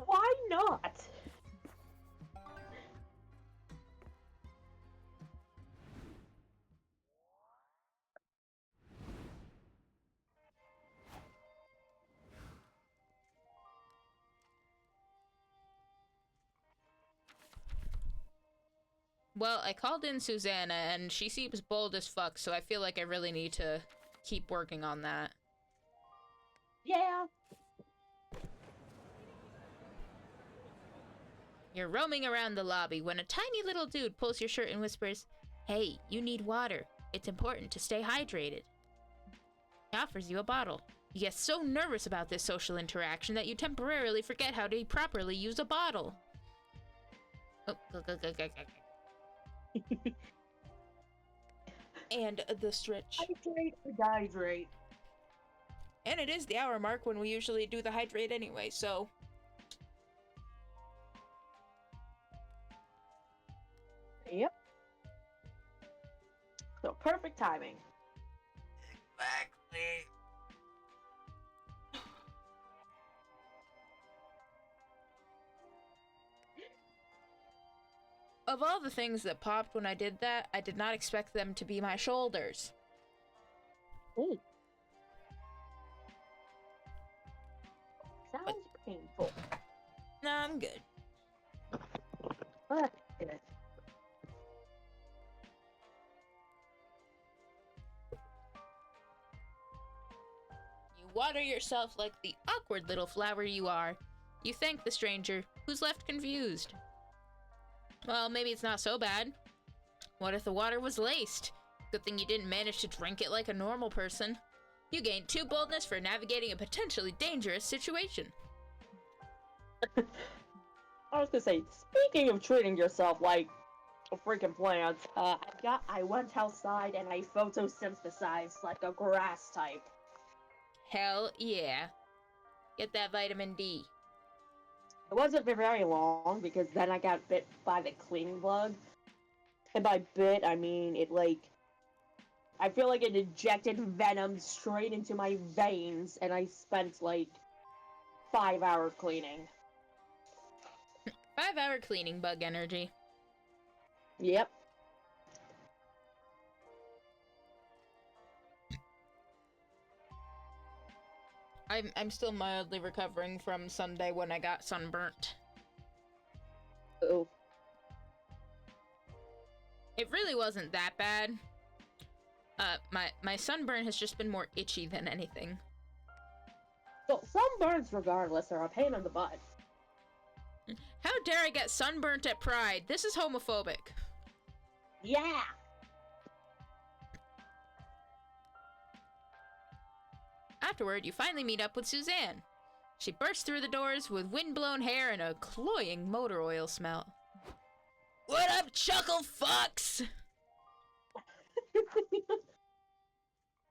Why not? Well, I called in Susanna, and she seems bold as fuck, so I feel like I really need to keep working on that. Yeah. You're roaming around the lobby when a tiny little dude pulls your shirt and whispers, "Hey, you need water. It's important to stay hydrated." He offers you a bottle. You get so nervous about this social interaction that you temporarily forget how to properly use a bottle. Oh, and the stretch. Hydrate or dehydrate. And it is the hour mark when we usually do the hydrate anyway, so... Yep. So perfect timing. Exactly. Of all the things that popped when I did that, I did not expect them to be my shoulders. Ooh. Sounds painful. No, I'm good. But good. You water yourself like the awkward little flower you are. You thank the stranger, who's left confused. Well, maybe it's not so bad. What if the water was laced? Good thing you didn't manage to drink it like a normal person. You gained 2 boldness for navigating a potentially dangerous situation. I was gonna say, speaking of treating yourself like a freaking plant, I went outside and I photosynthesized like a grass type. Hell yeah. Get that vitamin D. It wasn't for very long because then I got bit by the cleaning bug. And by bit, I mean I feel like it injected venom straight into my veins and I spent like 5 hours cleaning. 5-hour cleaning bug energy. Yep. I'm still mildly recovering from Sunday when I got sunburnt. Oh. It really wasn't that bad. My sunburn has just been more itchy than anything. So sunburns regardless are a pain in the butt. How dare I get sunburnt at Pride? This is homophobic. Yeah. Afterward, you finally meet up with Suzanne. She bursts through the doors with wind-blown hair and a cloying motor oil smell. What up, chuckle fucks?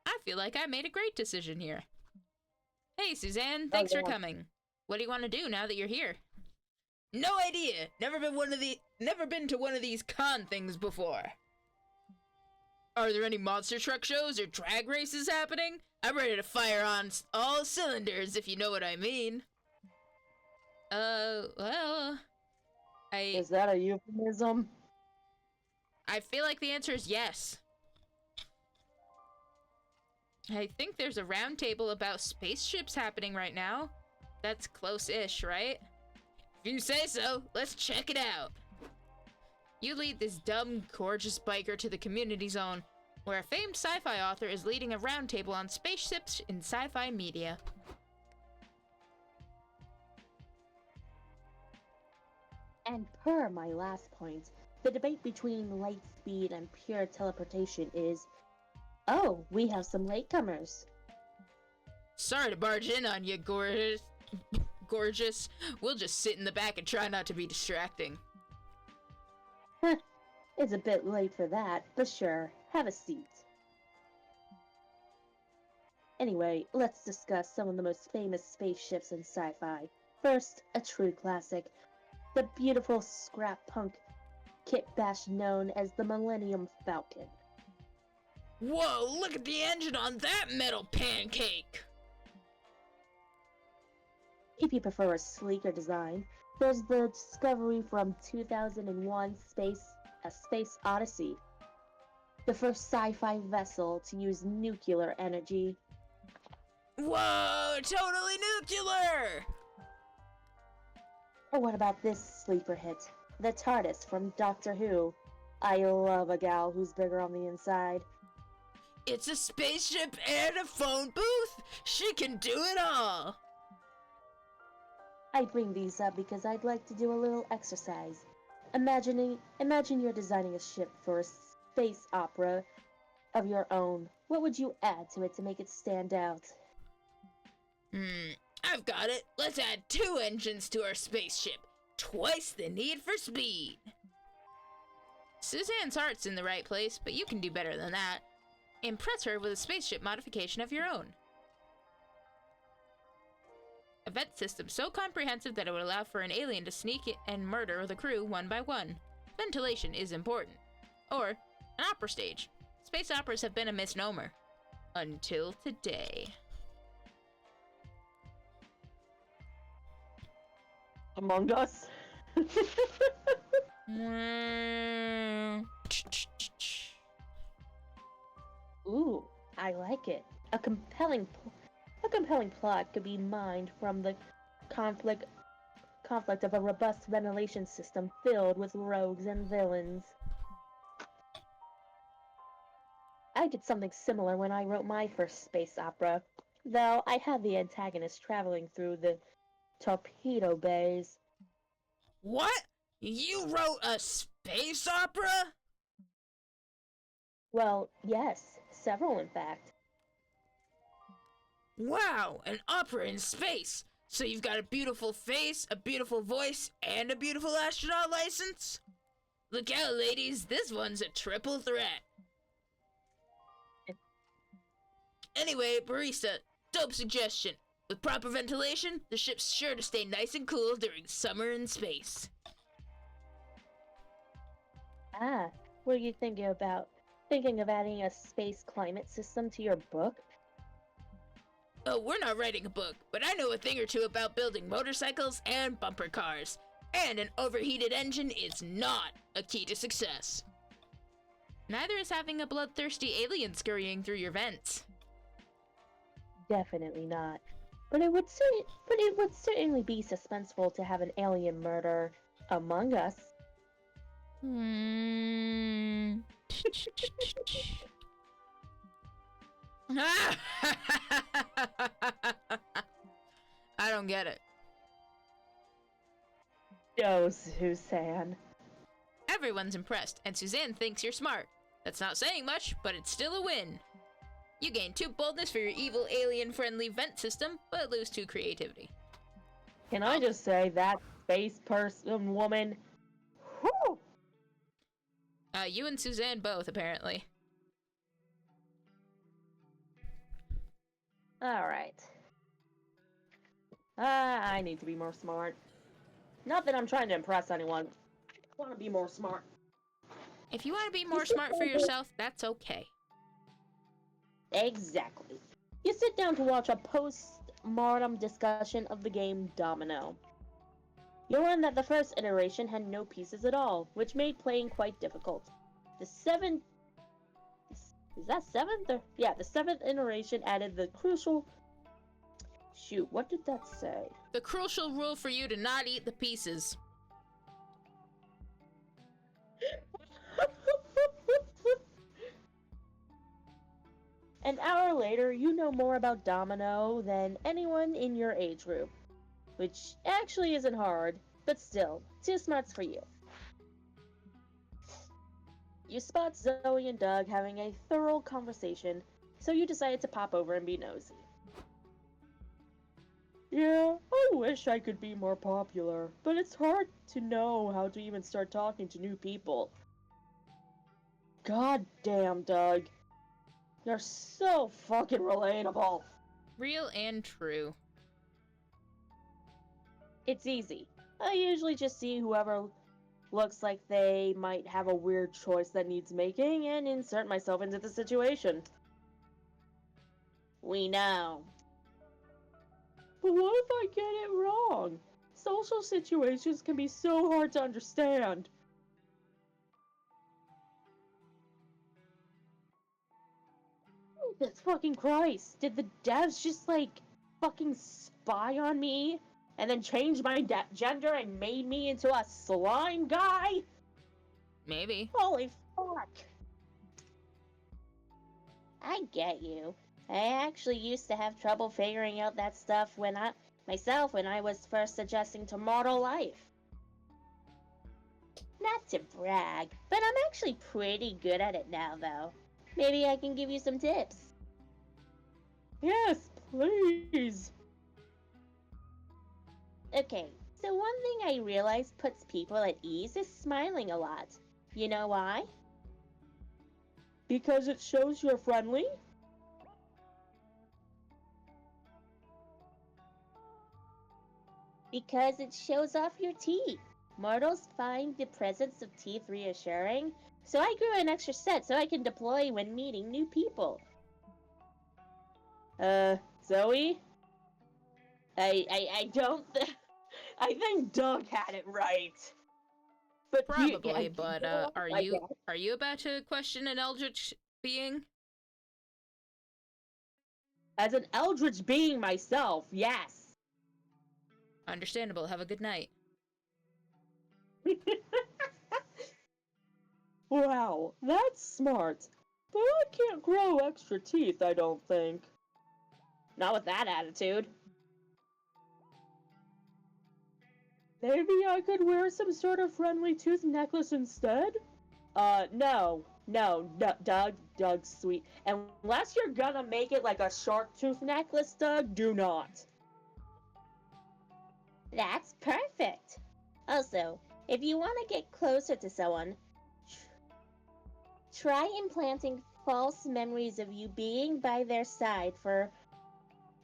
I feel like I made a great decision here. Hey, Suzanne, thanks for coming. What do you want to do now that you're here? No idea. Never been to one of these con things before. Are there any monster truck shows or drag races happening? I'm ready to fire on all cylinders, if you know what I mean. Well... Is that a euphemism? I feel like the answer is yes. I think there's a round table about spaceships happening right now. That's close-ish, right? If you say so, let's check it out. You lead this dumb, gorgeous biker to the community zone, where a famed sci-fi author is leading a roundtable on spaceships in sci-fi media. And per my last point, the debate between light speed and pure teleportation is, oh, we have some latecomers. Sorry to barge in on you, gorgeous. We'll just sit in the back and try not to be distracting. It's a bit late for that, but sure, have a seat. Anyway, let's discuss some of the most famous spaceships in sci-fi. First, a true classic, the beautiful scrap punk kit bash known as the Millennium Falcon. Whoa, look at the engine on that metal pancake! If you prefer a sleeker design, there's the Discovery from 2001 A Space Odyssey, the first sci-fi vessel to use nuclear energy. Whoa, totally nuclear! Or what about this sleeper hit, the TARDIS from Doctor Who? I love a gal who's bigger on the inside. It's a spaceship and a phone booth. She can do it all. I bring these up because I'd like to do a little exercise. Imagine you're designing a ship for a space opera of your own. What would you add to it to make it stand out? I've got it. Let's add 2 engines to our spaceship. Twice the need for speed. Suzanne's heart's in the right place, but you can do better than that. Impress her with a spaceship modification of your own. A vent system so comprehensive that it would allow for an alien to sneak in and murder the crew one by one. Ventilation is important. Or, an opera stage. Space operas have been a misnomer. Until today. Among Us. Ooh, I like it. A compelling plot could be mined from the conflict of a robust ventilation system filled with rogues and villains. I did something similar when I wrote my first space opera, though I had the antagonist traveling through the torpedo bays. What? You wrote a space opera? Well, yes, several in fact. Wow, an opera in space. So you've got a beautiful face, a beautiful voice, and a beautiful astronaut license? Look out, ladies, this one's a triple threat. Anyway, barista, dope suggestion. With proper ventilation, the ship's sure to stay nice and cool during summer in space. Ah, what are you thinking about? Thinking of adding a space climate system to your book? Oh, we're not writing a book, but I know a thing or two about building motorcycles and bumper cars. And an overheated engine is not a key to success. Neither is having a bloodthirsty alien scurrying through your vents. Definitely not. But it would certainly be suspenseful to have an alien murder among us. I don't get it. Yo, Suzanne. Everyone's impressed, and Suzanne thinks you're smart. That's not saying much, but it's still a win. You gain 2 boldness for your evil alien-friendly vent system, but lose 2 creativity. Can I just say that space person woman? Whew! You and Suzanne both, apparently. Alright. I need to be more smart. Not that I'm trying to impress anyone. I want to be more smart. If you want to be more smart for yourself, that's okay. Exactly. You sit down to watch a post-mortem discussion of the game Domino. You learn that the first iteration had no pieces at all, which made playing quite difficult. The seventh iteration added the crucial... Shoot, what did that say? The crucial rule for you to not eat the pieces. An hour later, you know more about Domino than anyone in your age group. Which actually isn't hard, but still, 2 smarts for you. You spot Zoe and Doug having a thorough conversation, so you decided to pop over and be nosy. Yeah, I wish I could be more popular, but it's hard to know how to even start talking to new people. God damn, Doug. You're so fucking relatable. Real and true. It's easy. I usually just see whoever looks like they might have a weird choice that needs making and insert myself into the situation. We know. But what if I get it wrong? Social situations can be so hard to understand. Jesus fucking Christ. Did the devs just, fucking spy on me? And then change my gender and made me into a slime guy? Maybe. Holy fuck! I get you. I actually used to have trouble figuring out that stuff when I was first adjusting to mortal life. Not to brag, but I'm actually pretty good at it now, though. Maybe I can give you some tips. Yes, please. Okay, so one thing I realized puts people at ease is smiling a lot. You know why? Because it shows you're friendly? Because it shows off your teeth. Mortals find the presence of teeth reassuring, so I grew an extra set so I can deploy when meeting new people. Zoe? I don't I think Doug had it right. But Probably, but go on, I guess. are you about to question an eldritch being? As an eldritch being myself, yes. Understandable. Have a good night. Wow, that's smart. But I can't grow extra teeth, I don't think. Not with that attitude. Maybe I could wear some sort of friendly tooth necklace instead? No, Doug's sweet. Unless you're gonna make it like a shark tooth necklace, Doug, do not. That's perfect. Also, if you want to get closer to someone, try implanting false memories of you being by their side for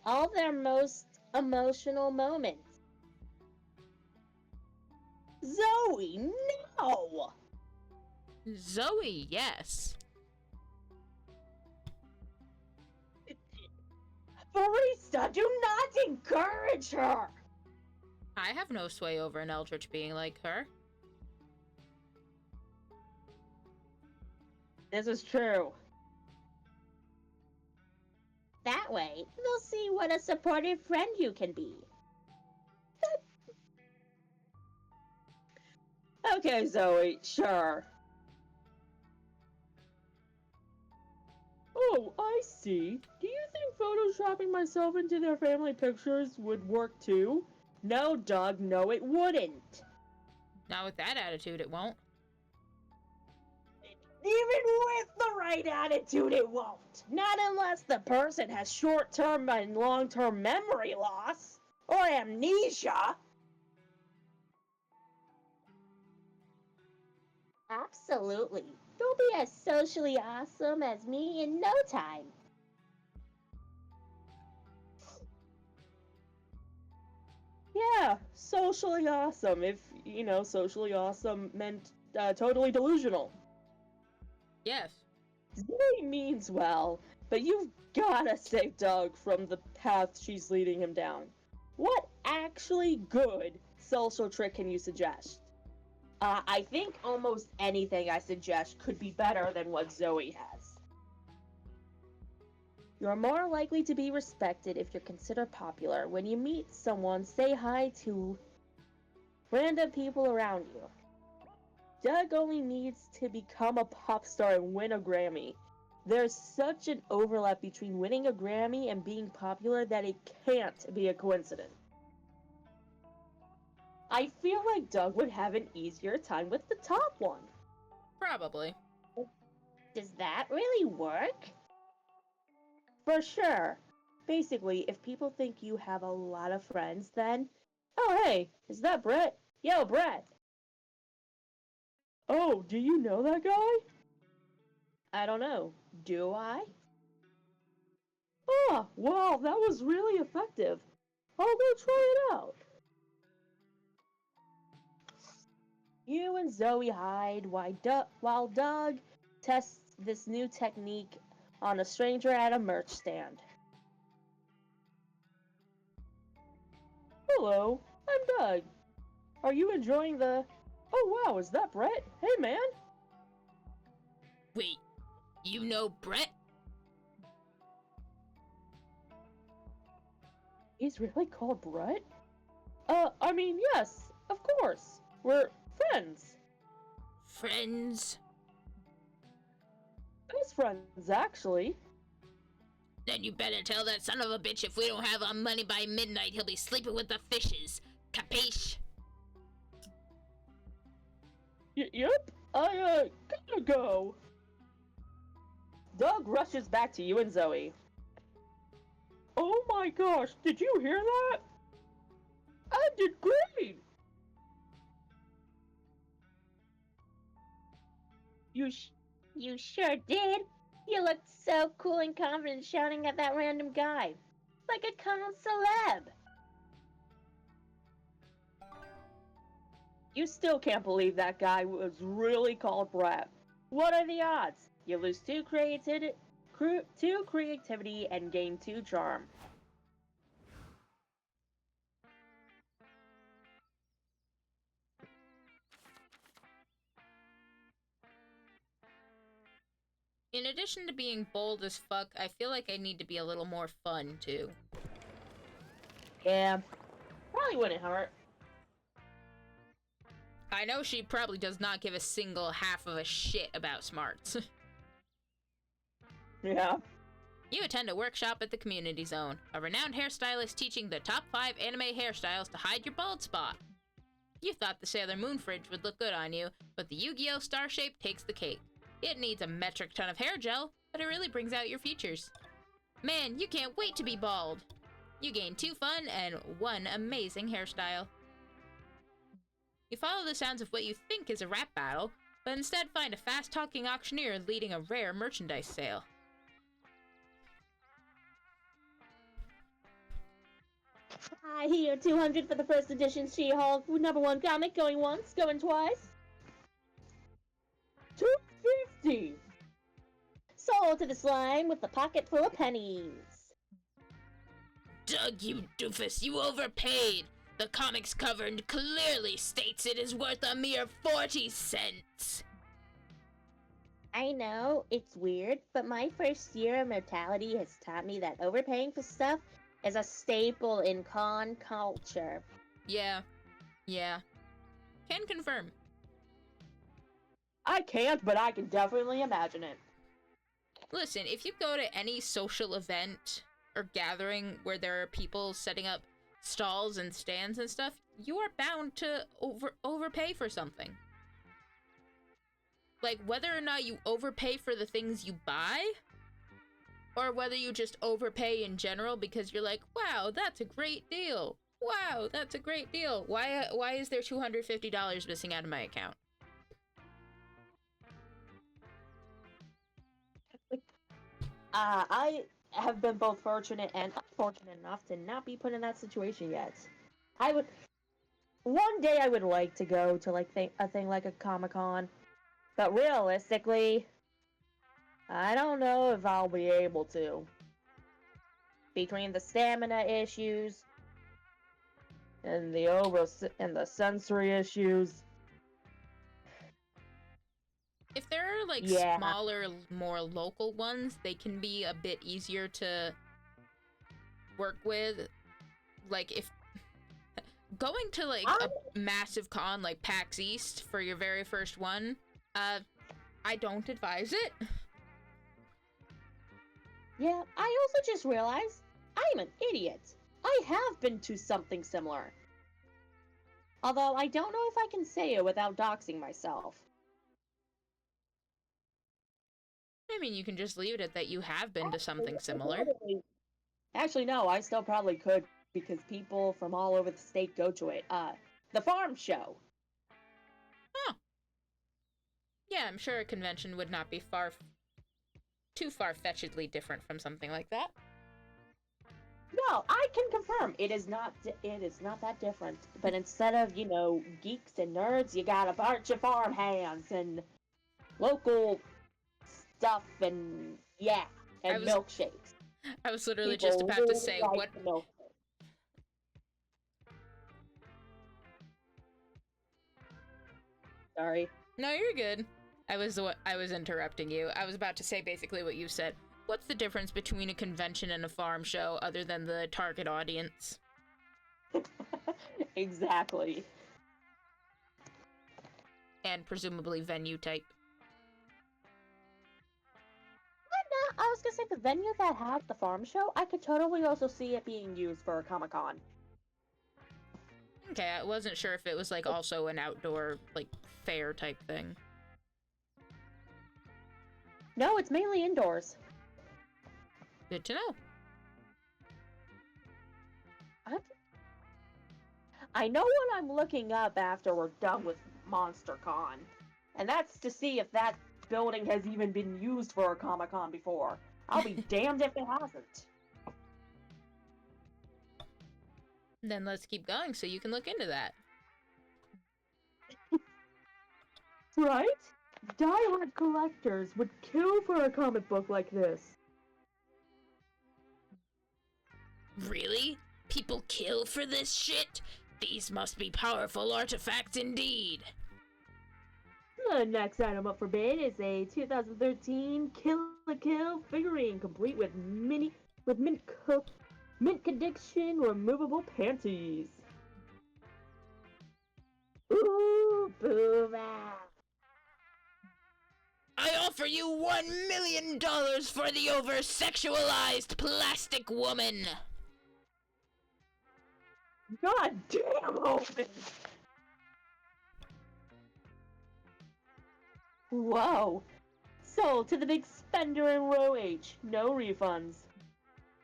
all their most emotional moments. Zoe, no! Zoe, yes. Barista, do not encourage her! I have no sway over an eldritch being like her. This is true. That way, they'll see what a supportive friend you can be. Okay, Zoe, sure. Oh, I see. Do you think photoshopping myself into their family pictures would work too? No, Doug, no, it wouldn't. Not with that attitude, it won't. Even with the right attitude, it won't. Not unless the person has short-term and long-term memory loss or amnesia. Absolutely. You'll be as socially awesome as me in no time. Yeah, socially awesome. If, socially awesome meant totally delusional. Yes. Zoe means well, but you've gotta save Doug from the path she's leading him down. What actually good social trick can you suggest? I think almost anything I suggest could be better than what Zoe has. You're more likely to be respected if you're considered popular. When you meet someone, say hi to random people around you. Doug only needs to become a pop star and win a Grammy. There's such an overlap between winning a Grammy and being popular that it can't be a coincidence. I feel like Doug would have an easier time with the top one. Probably. Does that really work? For sure. Basically, if people think you have a lot of friends, then... Oh, hey, is that Brett? Yo, Brett! Oh, do you know that guy? I don't know. Do I? Ah, wow, that was really effective. I'll go try it out. You and Zoe hide while Doug tests this new technique on a stranger at a merch stand. Hello, I'm Doug. Are you enjoying the... Oh wow, is that Brett? Hey man! Wait, you know Brett? He's really called Brett? I mean, yes, of course. We're friends. Friends? Best friends, actually. Then you better tell that son of a bitch if we don't have our money by midnight, he'll be sleeping with the fishes. Capiche? Yep, I, gotta go. Doug rushes back to you and Zoe. Oh my gosh, did you hear that? I did great! You sure did. You looked so cool and confident shouting at that random guy. Like a con celeb. You still can't believe that guy was really called Brett. What are the odds? You lose two creativity and gain 2 charm. In addition to being bold as fuck, I feel like I need to be a little more fun, too. Yeah, probably wouldn't hurt. I know she probably does not give a single half of a shit about smarts. Yeah. You attend a workshop at the Community Zone, a renowned hairstylist teaching the top 5 anime hairstyles to hide your bald spot. You thought the Sailor Moon fridge would look good on you, but the Yu-Gi-Oh! Star shape takes the cake. It needs a metric ton of hair gel, but it really brings out your features. Man, you can't wait to be bald! You gain 2 fun and 1 amazing hairstyle. You follow the sounds of what you think is a rap battle, but instead find a fast-talking auctioneer leading a rare merchandise sale. I hear 200 for the first edition She-Hulk #1 comic, going once, going twice. 250! Sold to the slime with the pocket full of pennies. Doug, you doofus, you overpaid! The comic's cover clearly states it is worth a mere 40 cents! I know, it's weird, but my first year of mortality has taught me that overpaying for stuff is a staple in con culture. Yeah. Can confirm. I can't, but I can definitely imagine it. Listen, if you go to any social event or gathering where there are people setting up stalls and stands and stuff, you are bound to overpay for something. Like, whether or not you overpay for the things you buy, or whether you just overpay in general because you're like, wow, that's a great deal. Wow, that's a great deal. Why is there $250 missing out of my account? I have been both fortunate and unfortunate enough to not be put in that situation yet. One day I would like to go to like a thing like a Comic-Con, but realistically, I don't know if I'll be able to. Between the stamina issues and the sensory issues. If there are like Yeah. smaller, more local ones, they can be a bit easier to work with. Like if going to like a massive con like PAX East for your very first one, I don't advise it. Yeah, I also just realized I'm an idiot. I have been to something similar. Although I don't know if I can say it without doxing myself. I mean, you can just leave it at that you have been to something similar. Actually, no, I still probably could because people from all over the state go to it. The farm show. Huh. Yeah, I'm sure a convention would not be too far-fetchedly different from something like that. No, I can confirm it is not that different. But instead of, geeks and nerds, you got a bunch of farm hands and local stuff and milkshakes. I was literally People just about to really say like what. the milkshake. Sorry. No, you're good. I was interrupting you. I was about to say basically what you said. What's the difference between a convention and a farm show other than the target audience? Exactly. and presumably venue type. I was gonna say the venue that had the farm show, I could totally also see it being used for a Comic-Con. Okay, I wasn't sure if it was, like, also an outdoor, like, fair type thing. No, it's mainly indoors. Good to know. I know what I'm looking up after we're done with MonsterCon, and that's to see if that building has even been used for a Comic-Con before. I'll be damned if it hasn't. Then let's keep going so you can look into that. Right? Die-hard collectors would kill for a comic book like this. Really? People kill for this shit? These must be powerful artifacts indeed. The next item up for bid is a 2013 Kill la Kill figurine, complete with mint condition removable panties. Ooh, booba! I offer you $1 million for the over-sexualized plastic woman. God damn, Open! Whoa! Sold to the big spender in row H. No refunds.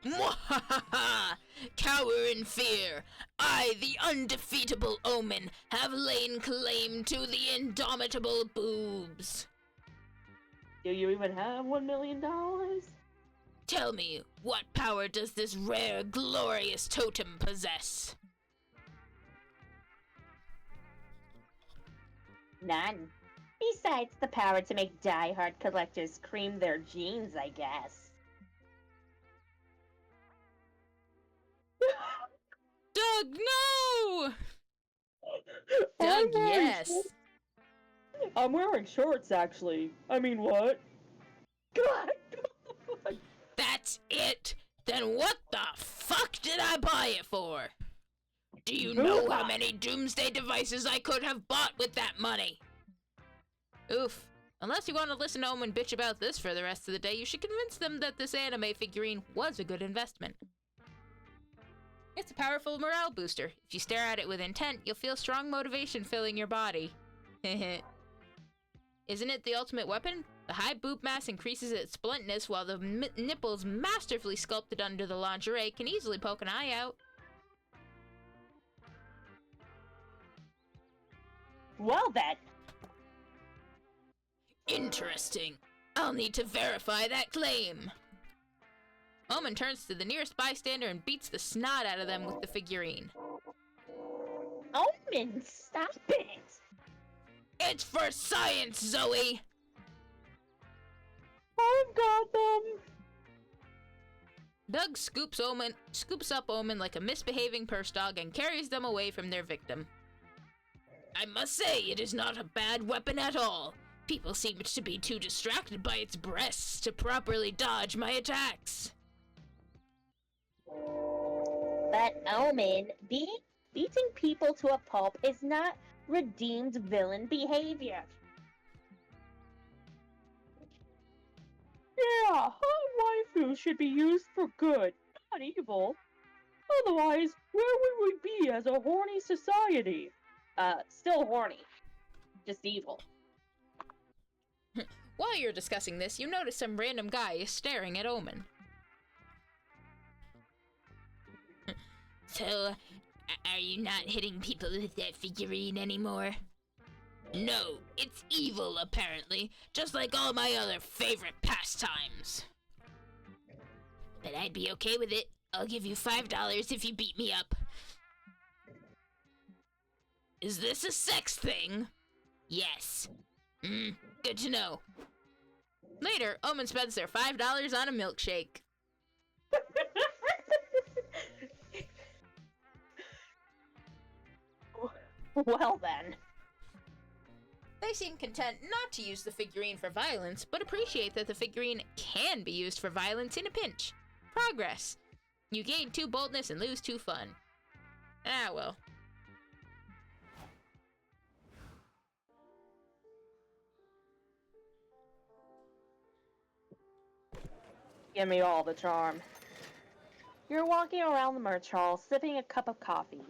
Mwahaha! Cower in fear. I, the undefeatable Omen, have lain claim to the indomitable boobs. Do you even have $1 million? Tell me, what power does this rare, glorious totem possess? None. Besides the power to make die-hard collectors cream their jeans, I guess. Doug, no! Doug, yes. I'm wearing shorts, actually. I mean, what? God! That's it? Then what the fuck did I buy it for? Do you know how many doomsday devices I could have bought with that money? Oof. Unless you want to listen to Omen bitch about this for the rest of the day, you should convince them that this anime figurine was a good investment. It's a powerful morale booster. If you stare at it with intent, you'll feel strong motivation filling your body. Isn't it the ultimate weapon? The high boob mass increases its bluntness, while the nipples masterfully sculpted under the lingerie can easily poke an eye out. Well then. Interesting. I'll need to verify that claim. Omen turns to the nearest bystander and beats the snot out of them with the figurine. Omen, stop it! It's for science, Zoe! I've got them! Doug scoops up Omen like a misbehaving purse dog and carries them away from their victim. I must say, it is not a bad weapon at all. People seem to be too distracted by its breasts to properly dodge my attacks. But Omen, beating people to a pulp is not redeemed villain behavior. Yeah, hot waifu should be used for good, not evil. Otherwise, where would we be as a horny society? Still horny. Just evil. While you're discussing this, you notice some random guy is staring at Omen. So, are you not hitting people with that figurine anymore? No, it's evil apparently, just like all my other favorite pastimes. But I'd be okay with it. I'll give you $5 if you beat me up. Is this a sex thing? Yes. Good to know. Later, Omen spends their $5 on a milkshake. Well then. They seem content not to use the figurine for violence, but appreciate that the figurine can be used for violence in a pinch. Progress. You gain 2 boldness and lose 2 fun. Ah, well. Give me all the charm. You're walking around the merch hall, sipping a cup of coffee.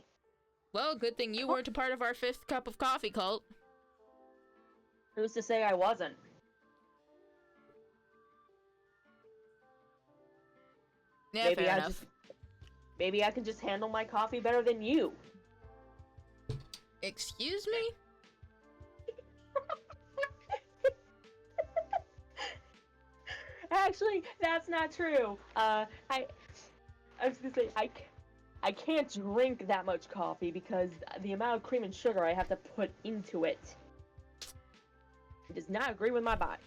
Well, good thing you weren't a part of our 5th cup of coffee cult. Who's to say I wasn't? Yeah, fair enough. Maybe I can just handle my coffee better than you. Excuse me? Actually, that's not true. I was gonna say I can't drink that much coffee because the amount of cream and sugar I have to put into it does not agree with my body.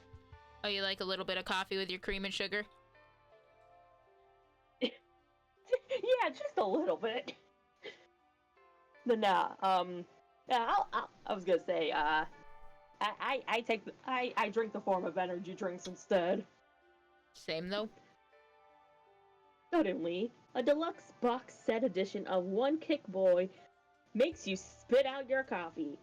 Oh, you like a little bit of coffee with your cream and sugar? Yeah, just a little bit. But nah, yeah, I was gonna say, I drink the form of energy drinks instead. Same, though. Suddenly, a deluxe box set edition of One Kick Boy makes you spit out your coffee.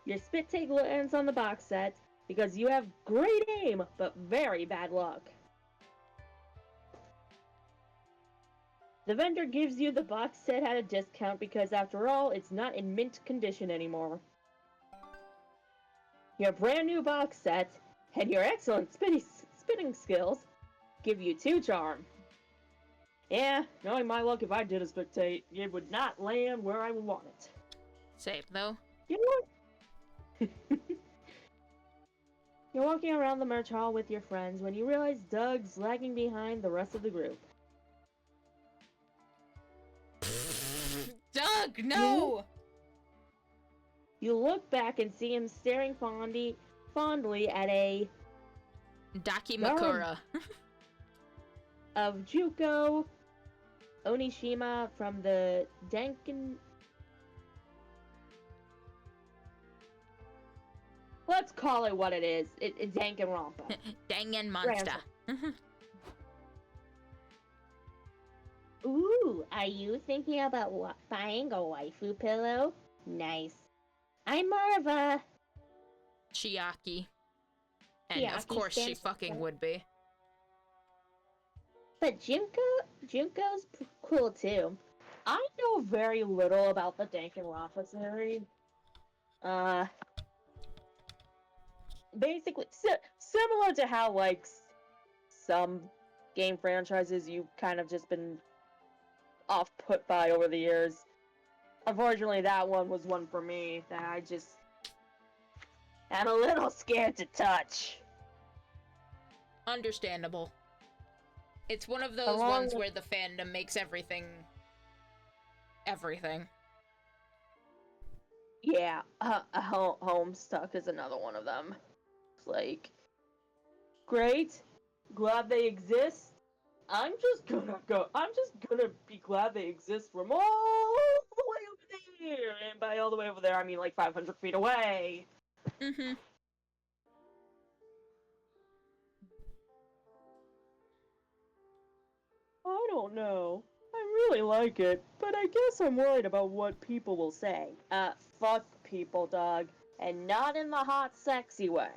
Your spit take lands on the box set because you have great aim, but very bad luck. The vendor gives you the box set at a discount because, after all, it's not in mint condition anymore. Your brand new box set and your excellent spitting skills give you 2 charm. Yeah, knowing my luck, if I did a spectate, it would not land where I would want it. Same, though. You know what? You're walking around the merch hall with your friends when you realize Doug's lagging behind the rest of the group. Doug, no! You look back and see him staring fondly at a Dakimakura. of Juko Onishima from the Danken. Let's call it what it is. It's Danganronpa. Danganmonster. Ooh, are you thinking about buying a waifu pillow? Nice. I'm more of a... Chiaki. And of Chiaki course she stands for fucking what? would be. But Junko's cool too. I know very little about the Danganronpa series. Basically, similar to how, like, some game franchises you've kind of just been off-put by over the years. Unfortunately, that one was one for me that I just am a little scared to touch. Understandable. It's one of those Along ones with- where the fandom makes everything... everything. Yeah, Homestuck is another one of them. It's like, great, glad they exist. I'm just gonna be glad they exist from all the way over there. And by all the way over there, I mean like 500 feet away. Mm-hmm. I don't know. I really like it, but I guess I'm worried about what people will say. Fuck people, dog. And not in the hot, sexy way.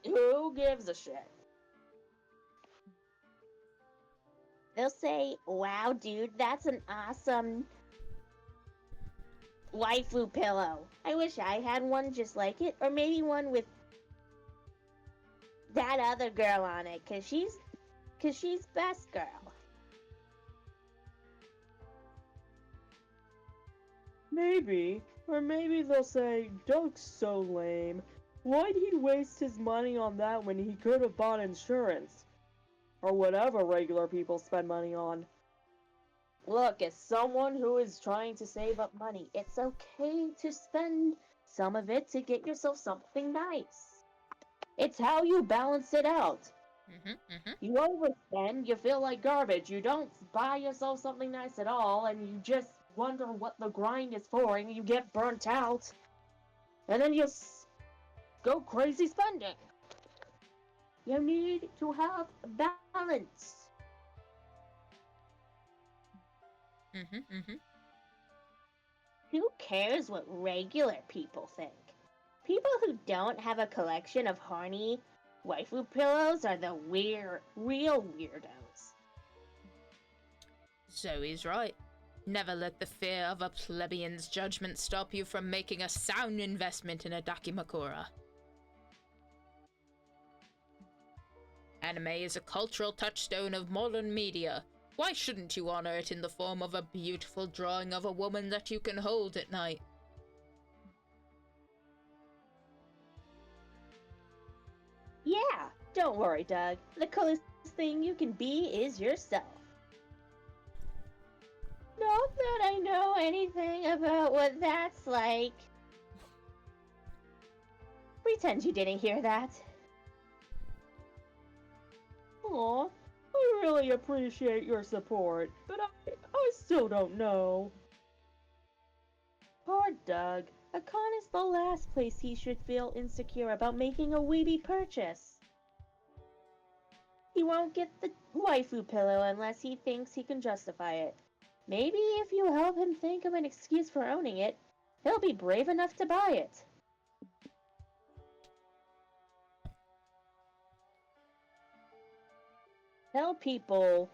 Who gives a shit? They'll say, wow, dude, that's an awesome waifu pillow. I wish I had one just like it, or maybe one with that other girl on it, cause she's best girl. Maybe. Or maybe they'll say, Doug's so lame. Why'd he waste his money on that when he could have bought insurance? Or whatever regular people spend money on. Look, as someone who is trying to save up money, It's okay to spend some of it to get yourself something nice. it's how you balance it out. Mm-hmm. Mm-hmm. You overspend, you feel like garbage, you don't buy yourself something nice at all, and you just wonder what the grind is for, and you get burnt out. And then you go crazy spending. You need to have balance. Mm-hmm. Mm-hmm. Who cares what regular people think? People who don't have a collection of horny Waifu pillows are the real weirdos. So he's right. Never let the fear of a plebeian's judgment stop you from making a sound investment in a Dakimakura. Anime is a cultural touchstone of modern media. Why shouldn't you honor it in the form of a beautiful drawing of a woman that you can hold at night? Yeah, don't worry, Doug. The coolest thing you can be is yourself. Not that I know anything about what that's like. Pretend you didn't hear that. Aw, I really appreciate your support, but I still don't know. Poor Doug. A con is the last place he should feel insecure about making a weeby purchase. He won't get the waifu pillow unless he thinks he can justify it. Maybe if you help him think of an excuse for owning it, he'll be brave enough to buy it. Tell people,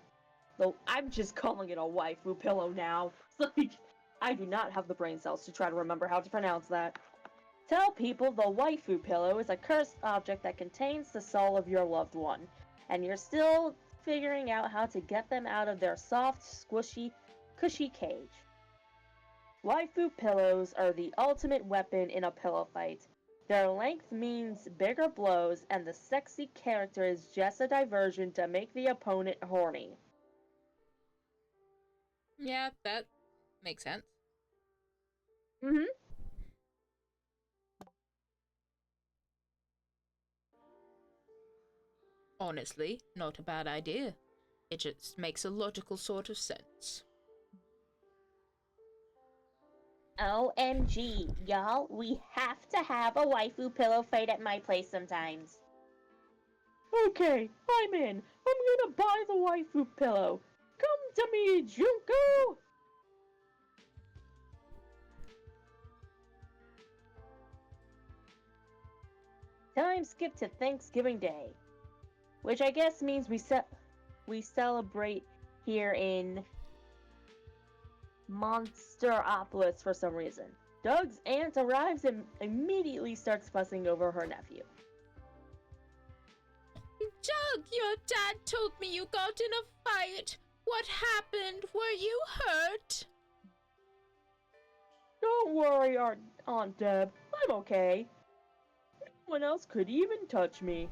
though I'm just calling it a waifu pillow now. Like, I do not have the brain cells to try to remember how to pronounce that. Tell people the waifu pillow is a cursed object that contains the soul of your loved one, and you're still figuring out how to get them out of their soft, squishy, cushy cage. Waifu pillows are the ultimate weapon in a pillow fight. Their length means bigger blows, and the sexy character is just a diversion to make the opponent horny. Yeah, that makes sense. Mm-hmm. Honestly, not a bad idea. It just makes a logical sort of sense. OMG, y'all, we have to have a waifu pillow fight at my place sometimes. Okay, I'm in. I'm gonna buy the waifu pillow. Come to me, Junko! Time skip to Thanksgiving Day, which I guess means we celebrate here in Monsteropolis for some reason. Doug's aunt arrives and immediately starts fussing over her nephew. Doug, your dad told me you got in a fight. What happened? Were you hurt? Don't worry, Aunt Deb. I'm okay. No one else could even touch me.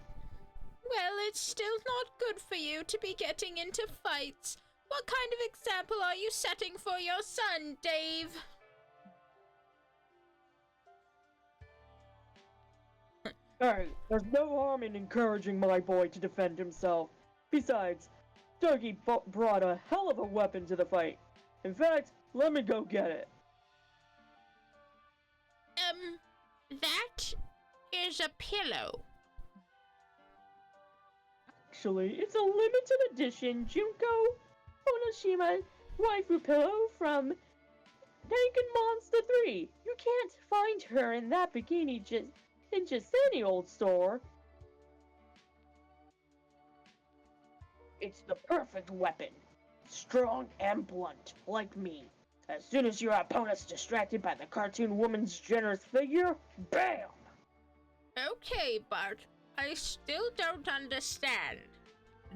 Well, it's still not good for you to be getting into fights. What kind of example are you setting for your son, Dave? Hey, there's no harm in encouraging my boy to defend himself. Besides, Dougie brought a hell of a weapon to the fight. In fact, let me go get it. That is a pillow. Actually, it's a limited edition Junko Onoshima waifu pillow from Danken Monster 3. You can't find her in that bikini in just any old store. It's the perfect weapon. Strong and blunt, like me. As soon as your opponent's distracted by the cartoon woman's generous figure, BAM! Okay, Bart, I still don't understand.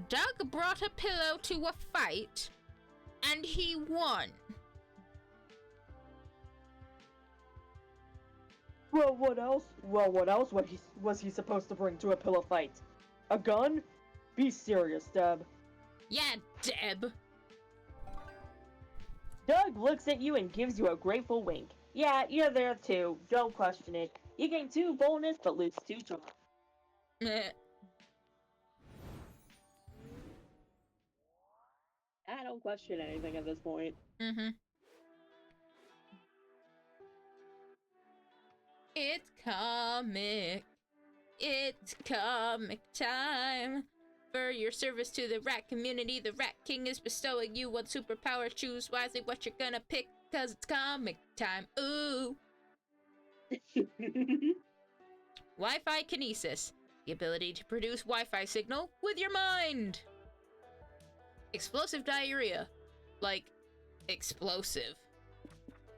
Doug brought a pillow to a fight, and he won. Well, what else? Was he supposed to bring to a pillow fight? A gun? Be serious, Deb. Yeah, Deb. Doug looks at you and gives you a grateful wink. Yeah, you're there too. Don't question it. You gain 2 bonus, but lose 2 charm. I don't question anything at this point. Mm-hmm. It's comic. It's comic time. For your service to the rat community, the Rat King is bestowing you one superpower. Choose wisely what you're gonna pick, cause it's comic time. Ooh. Wi-Fi kinesis. The ability to produce Wi-Fi signal with your mind. Explosive diarrhea. Like, explosive.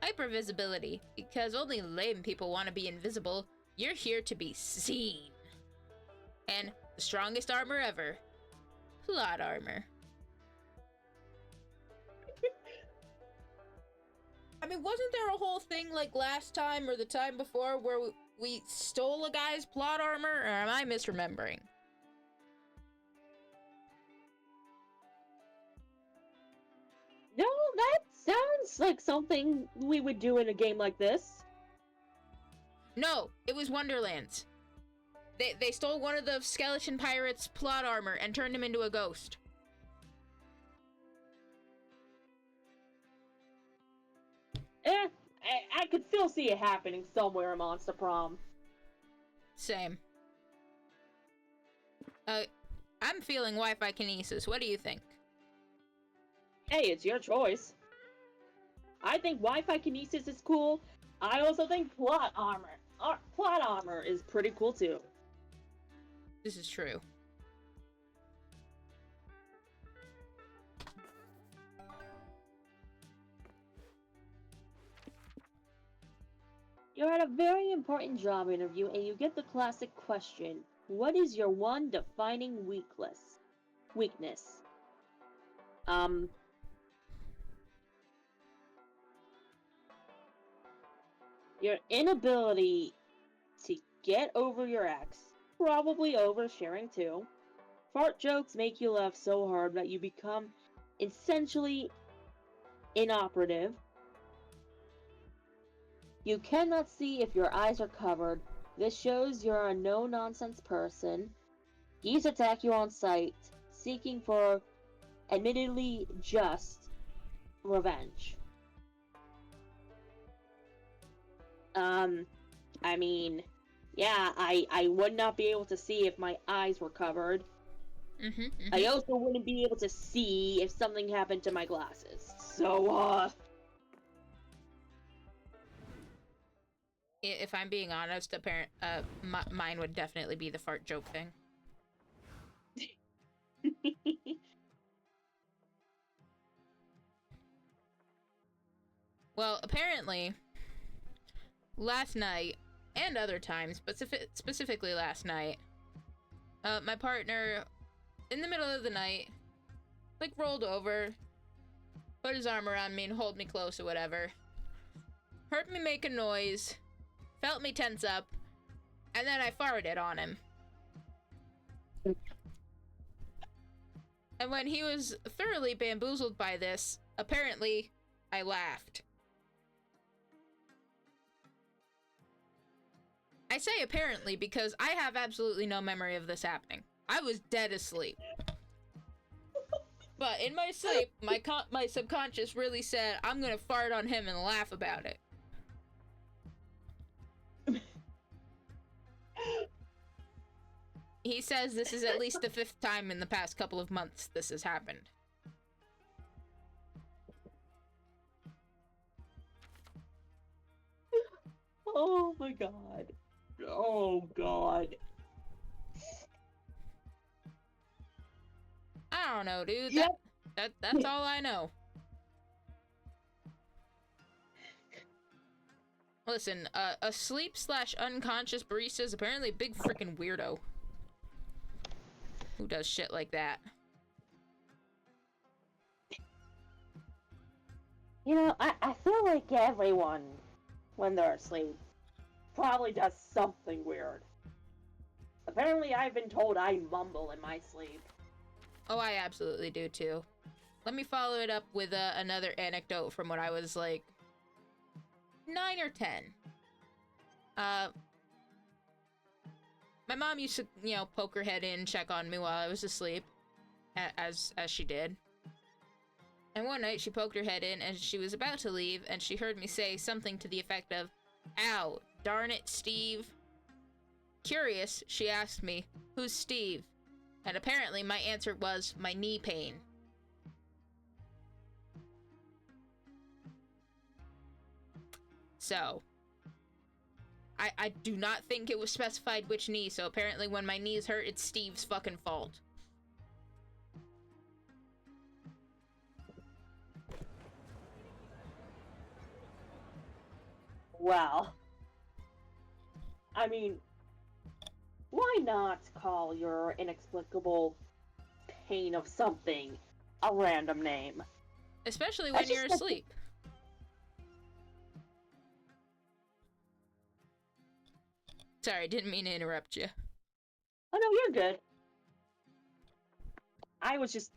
Hypervisibility. Because only lame people want to be invisible, you're here to be seen. And the strongest armor ever. Plot armor. I mean, wasn't there a whole thing like last time or the time before where we stole a guy's plot armor, or am I misremembering? No, that sounds like something we would do in a game like this. No, it was Wonderlands. They stole one of the skeleton pirates' plot armor and turned him into a ghost. I could still see it happening somewhere in Monster Prom. Same. I'm feeling Wi-Fi kinesis. What do you think? Hey, it's your choice. I think Wi-Fi kinesis is cool. I also think plot armor is pretty cool too. This is true. You're at a very important job interview and you get the classic question, what is your one defining weakness? Your inability to get over your ex, probably oversharing too. Fart jokes make you laugh so hard that you become essentially inoperative. You cannot see if your eyes are covered. This shows you're a no-nonsense person. Geese attack you on sight, seeking for admittedly just revenge. I mean, yeah, I would not be able to see if my eyes were covered. I also wouldn't be able to see if something happened to my glasses. So, If I'm being honest, mine would definitely be the fart joke thing. Well, apparently, last night, and other times, but specifically last night, my partner, in the middle of the night, like, rolled over, put his arm around me and hold me close or whatever, heard me make a noise, felt me tense up, and then I farted on him. And when he was thoroughly bamboozled by this, apparently, I laughed. I say apparently because I have absolutely no memory of this happening. I was dead asleep. But in my sleep, my subconscious really said, I'm gonna fart on him and laugh about it. He says this is at least the 5th time in the past couple of months this has happened. oh my god. Oh god. I don't know, dude. Yep. That's all I know. Listen, a sleep/unconscious barista is apparently a big freaking weirdo. Who does shit like that? You know, I feel like everyone, when they're asleep, probably does something weird. Apparently, I've been told I mumble in my sleep. Oh, I absolutely do too. Let me follow it up with another anecdote from when I was like 9 or 10. My mom used to, poke her head in, check on me while I was asleep, as she did. And one night she poked her head in and she was about to leave and she heard me say something to the effect of, "Ow, darn it, Steve." Curious, she asked me, "Who's Steve?" And apparently my answer was my knee pain. So, I do not think it was specified which knee, so apparently when my knees hurt, it's Steve's fucking fault. Well, I mean, why not call your inexplicable pain of something a random name? Especially when you're asleep. Sorry, didn't mean to interrupt you. Oh no, you're good. I was just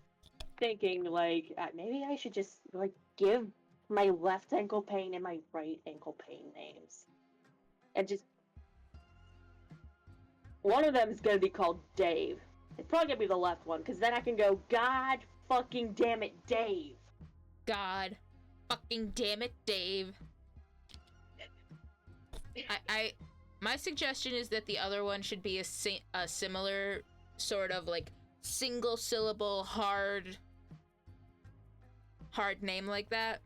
thinking, like, maybe I should just, like, give my left ankle pain and my right ankle pain names. And just... one of them is gonna be called Dave. It's probably gonna be the left one, because then I can go, God fucking damn it, Dave. God fucking damn it, Dave. My suggestion is that the other one should be a similar sort of, like, single syllable hard name like that.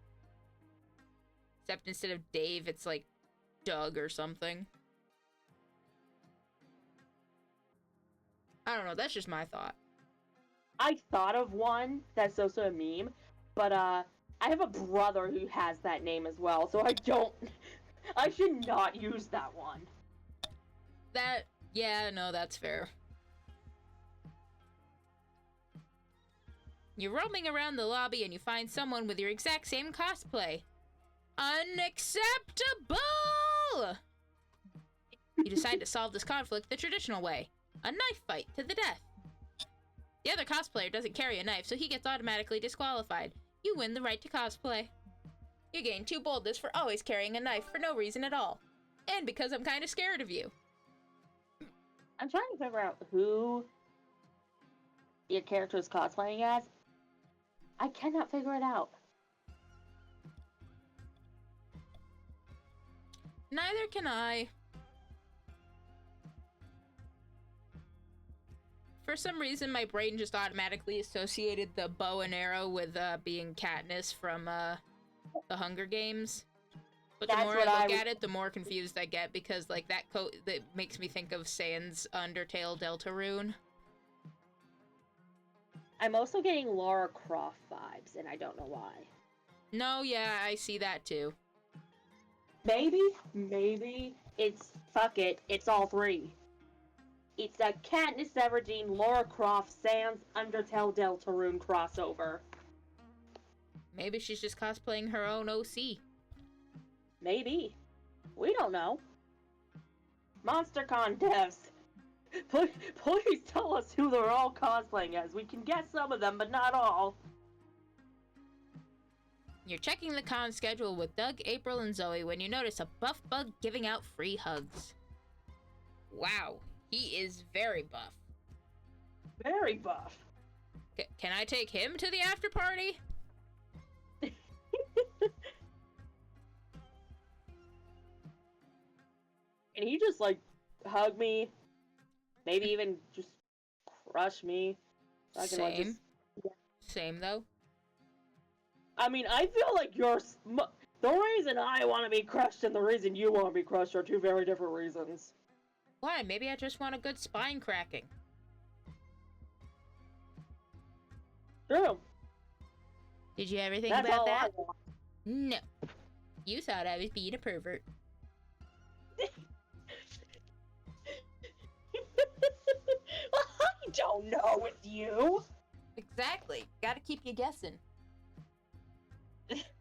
Except instead of Dave, it's like Doug or something. I don't know, that's just my thought. I thought of one that's also a meme, but I have a brother who has that name as well, so I should not use that one. Yeah, no, that's fair. You're roaming around the lobby and you find someone with your exact same cosplay. Unacceptable! You decide to solve this conflict the traditional way. A knife fight to the death. The other cosplayer doesn't carry a knife, so he gets automatically disqualified. You win the right to cosplay. You gain 2 boldness for always carrying a knife for no reason at all. And because I'm kind of scared of you. I'm trying to figure out who your character is cosplaying as. I cannot figure it out. Neither can I. For some reason, my brain just automatically associated the bow and arrow with being Katniss from the Hunger Games. But the more I look at it, the more confused I get, because, like, that coat that makes me think of Sans Undertale Deltarune. I'm also getting Lara Croft vibes, and I don't know why. No, yeah, I see that too. Maybe fuck it, it's all 3. It's a Katniss Everdeen, Lara Croft, Sans Undertale Deltarune crossover. Maybe she's just cosplaying her own OC. Maybe. We don't know. MonsterCon devs, please tell us who they're all cosplaying as. We can guess some of them, but not all. You're checking the con schedule with Doug, April, and Zoe when you notice a buff bug giving out free hugs. Wow, he is very buff. Very buff. Can I take him to the after party? Can he just, like, hug me? Maybe even just crush me? So I can, Same. like, just... Same, though. I mean, I feel like the reason I want to be crushed and the reason you want to be crushed are 2 very different reasons. Why? Maybe I just want a good spine cracking. True. Did you ever think That's about all that? I want. No. You thought I was being a pervert. I don't know with you. Exactly. Gotta keep you guessing.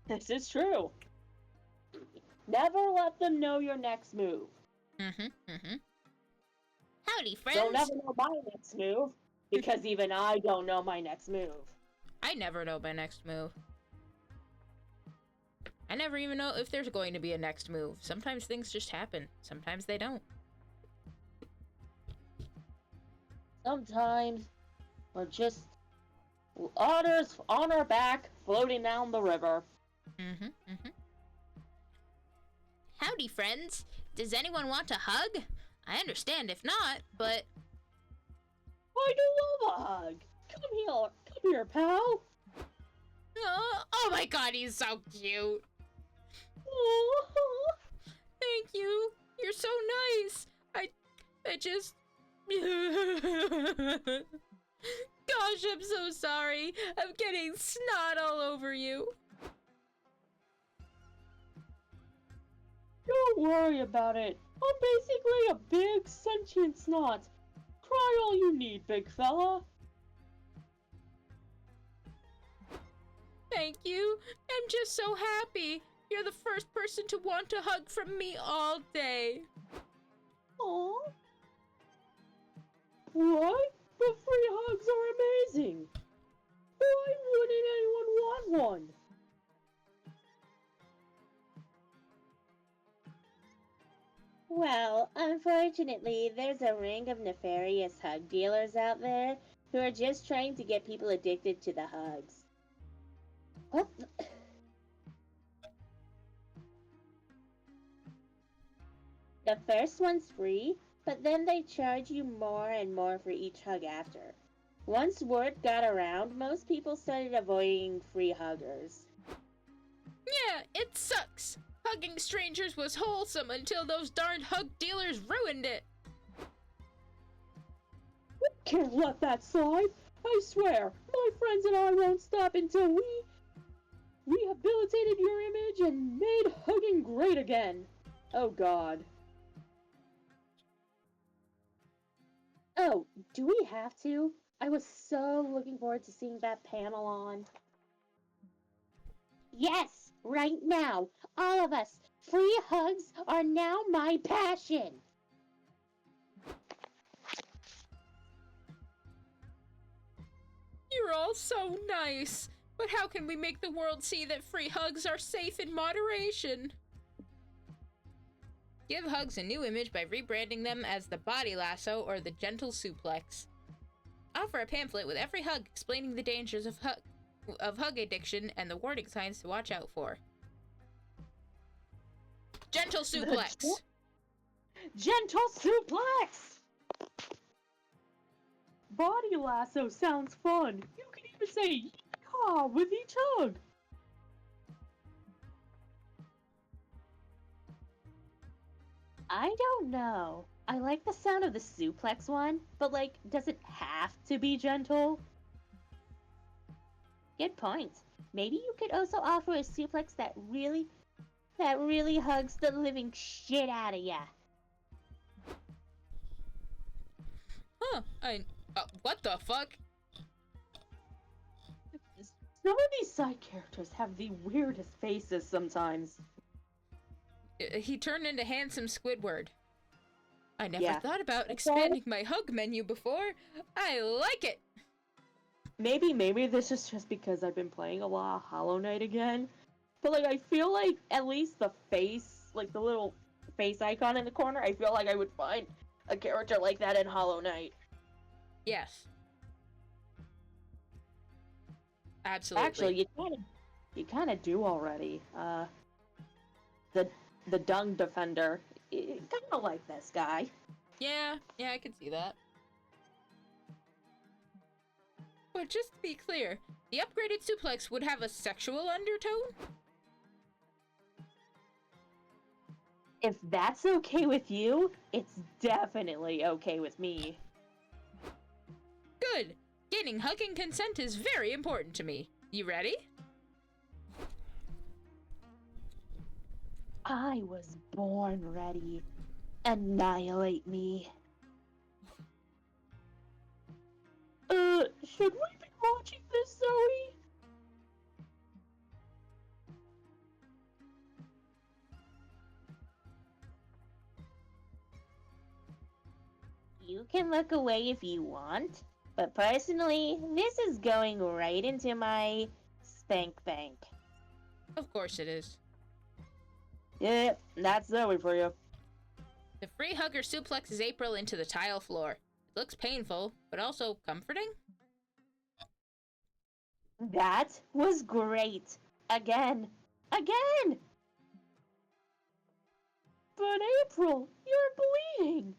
This is true. Never let them know your next move. Howdy, friends. They'll never know my next move, because even I don't know my next move. I never know my next move. I never even know if there's going to be a next move. Sometimes things just happen. Sometimes they don't. Sometimes we're just otters on our back floating down the river. Howdy, friends. Does anyone want a hug? I understand if not, but... I do love a hug. Come here, pal. Oh my god, he's so cute. Oh, Thank you. You're so nice. I just... Gosh, I'm so sorry. I'm getting snot all over you. Don't worry about it. I'm basically a big sentient snot. Cry all you need, big fella. Thank you. I'm just so happy. You're the first person to want a hug from me all day. Aww. What? But free hugs are amazing. Why wouldn't anyone want one? Well, unfortunately, there's a ring of nefarious hug dealers out there who are just trying to get people addicted to the hugs. What the... The first one's free, but then they charge you more and more for each hug after. Once word got around, most people started avoiding free huggers. Yeah, it sucks. Hugging strangers was wholesome until those darned hug dealers ruined it. We can't let that slide. I swear, my friends and I won't stop until we rehabilitated your image and made hugging great again. Oh God. Oh, do we have to? I was so looking forward to seeing that panel on. Yes, right now, all of us. Free hugs are now my passion. You're all so nice. But how can we make the world see that free hugs are safe in moderation? Give hugs a new image by rebranding them as the body lasso or the gentle suplex. Offer a pamphlet with every hug explaining the dangers of hug addiction and the warning signs to watch out for. Gentle suplex! Gentle suplex! Body lasso sounds fun. You can even say yeehaw with each hug. I don't know. I like the sound of the suplex one, but like, does it have to be gentle? Good point. Maybe you could also offer a suplex that really hugs the living shit out of ya. Huh, what the fuck? Some of these side characters have the weirdest faces sometimes. He turned into handsome Squidward. I never Yeah. thought about expanding my hug menu before. I like it! Maybe this is just because I've been playing a lot of Hollow Knight again. But like, I feel like at least the face, like the little face icon in the corner, I feel like I would find a character like that in Hollow Knight. Yes. Absolutely. Actually, you kind of do already. The Dung Defender, kind of like this guy. Yeah, I can see that. But just to be clear, the upgraded suplex would have a sexual undertone? If that's okay with you, it's definitely okay with me. Good! Gaining hugging consent is very important to me. You ready? I was born ready. Annihilate me. Should we be watching this, Zoe? You can look away if you want, but personally, this is going right into my spank bank. Of course it is. Yeah, that's Zoe for you. The free hugger suplexes April into the tile floor. It looks painful, but also comforting. That was great. Again. Again! But April, you're bleeding.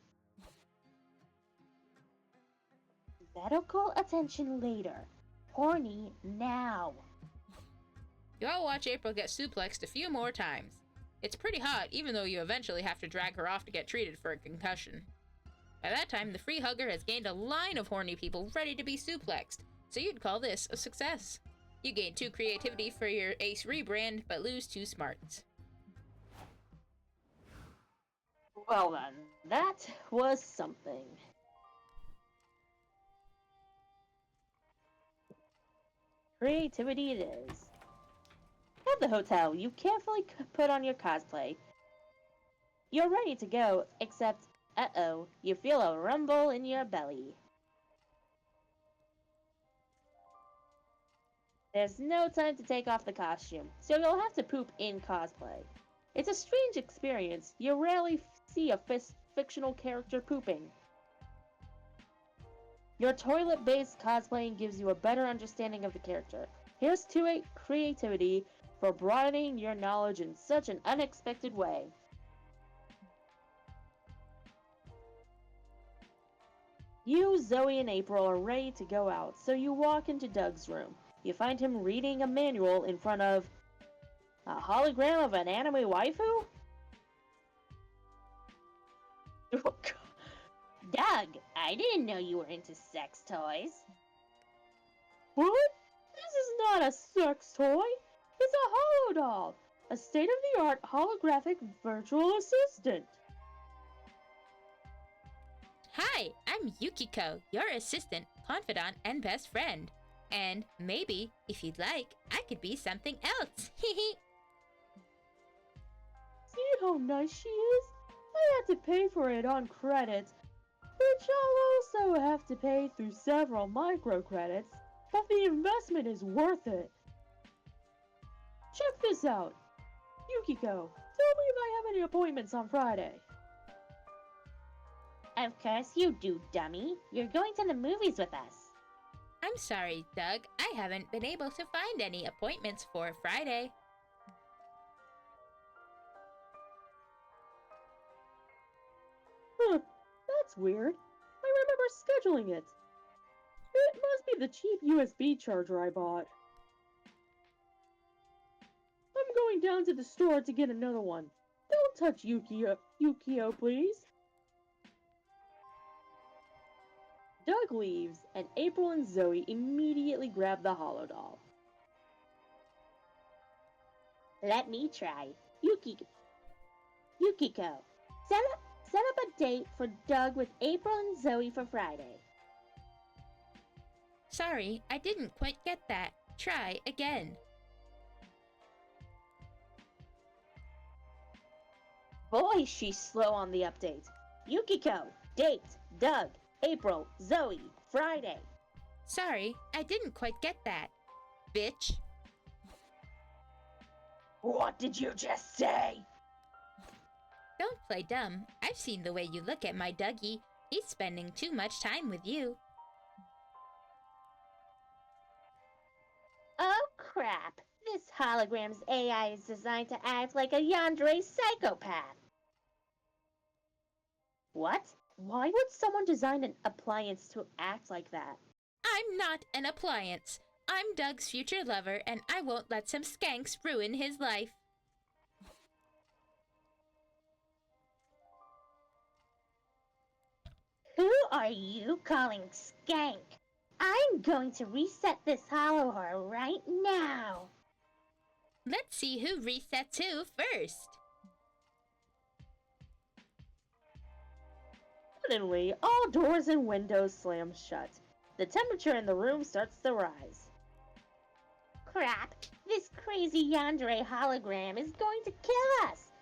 Medical attention later. Horny now. You all watch April get suplexed a few more times. It's pretty hot, even though you eventually have to drag her off to get treated for a concussion. By that time, the free hugger has gained a line of horny people ready to be suplexed, so you'd call this a success. You gain 2 creativity for your ace rebrand, but lose 2 smarts. Well then, that was something. Creativity it is. At the hotel, you carefully put on your cosplay. You're ready to go, except, uh-oh, you feel a rumble in your belly. There's no time to take off the costume, so you'll have to poop in cosplay. It's a strange experience. You rarely see a fictional character pooping. Your toilet-based cosplaying gives you a better understanding of the character. Here's to it, creativity for broadening your knowledge in such an unexpected way. You, Zoe, and April are ready to go out, so you walk into Doug's room. You find him reading a manual in front of a hologram of an anime waifu? Doug, I didn't know you were into sex toys. What? This is not a sex toy. It's a holodoll, a state-of-the-art holographic virtual assistant. Hi, I'm Yukiko, your assistant, confidant, and best friend. And maybe, if you'd like, I could be something else. Hehe. See how nice she is? I had to pay for it on credits, which I'll also have to pay through several microcredits, but the investment is worth it. Check this out. Yukiko, tell me if I have any appointments on Friday. Of course you do, dummy. You're going to the movies with us. I'm sorry, Doug. I haven't been able to find any appointments for Friday. Huh, that's weird. I remember scheduling it. It must be the cheap USB charger I bought. I'm going down to the store to get another one. Don't touch Yukio, please. Doug leaves, and April and Zoe immediately grab the holodoll. Let me try. Yukiko, set up a date for Doug with April and Zoe for Friday. Sorry, I didn't quite get that. Try again. Boy, she's slow on the update. Yukiko, date, Doug, April, Zoe, Friday. Sorry, I didn't quite get that. Bitch. What did you just say? Don't play dumb. I've seen the way you look at my Dougie. He's spending too much time with you. Oh crap. This hologram's AI is designed to act like a yandere psychopath. What? Why would someone design an appliance to act like that? I'm not an appliance. I'm Doug's future lover, and I won't let some skanks ruin his life. Who are you calling skank? I'm going to reset this hollow horror right now. Let's see who resets who first. Suddenly, all doors and windows slam shut. The temperature in the room starts to rise. Crap! This crazy yandere hologram is going to kill us!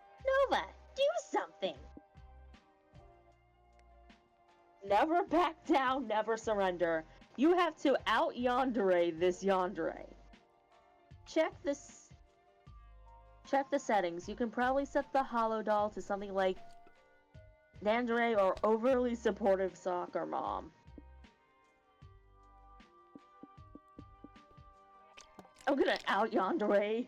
Nova, do something! Never back down, never surrender. You have to out-yandere this yandere. Check the settings. You can probably set the holodoll to something like yandere or overly supportive soccer mom. I'm gonna out-yandere.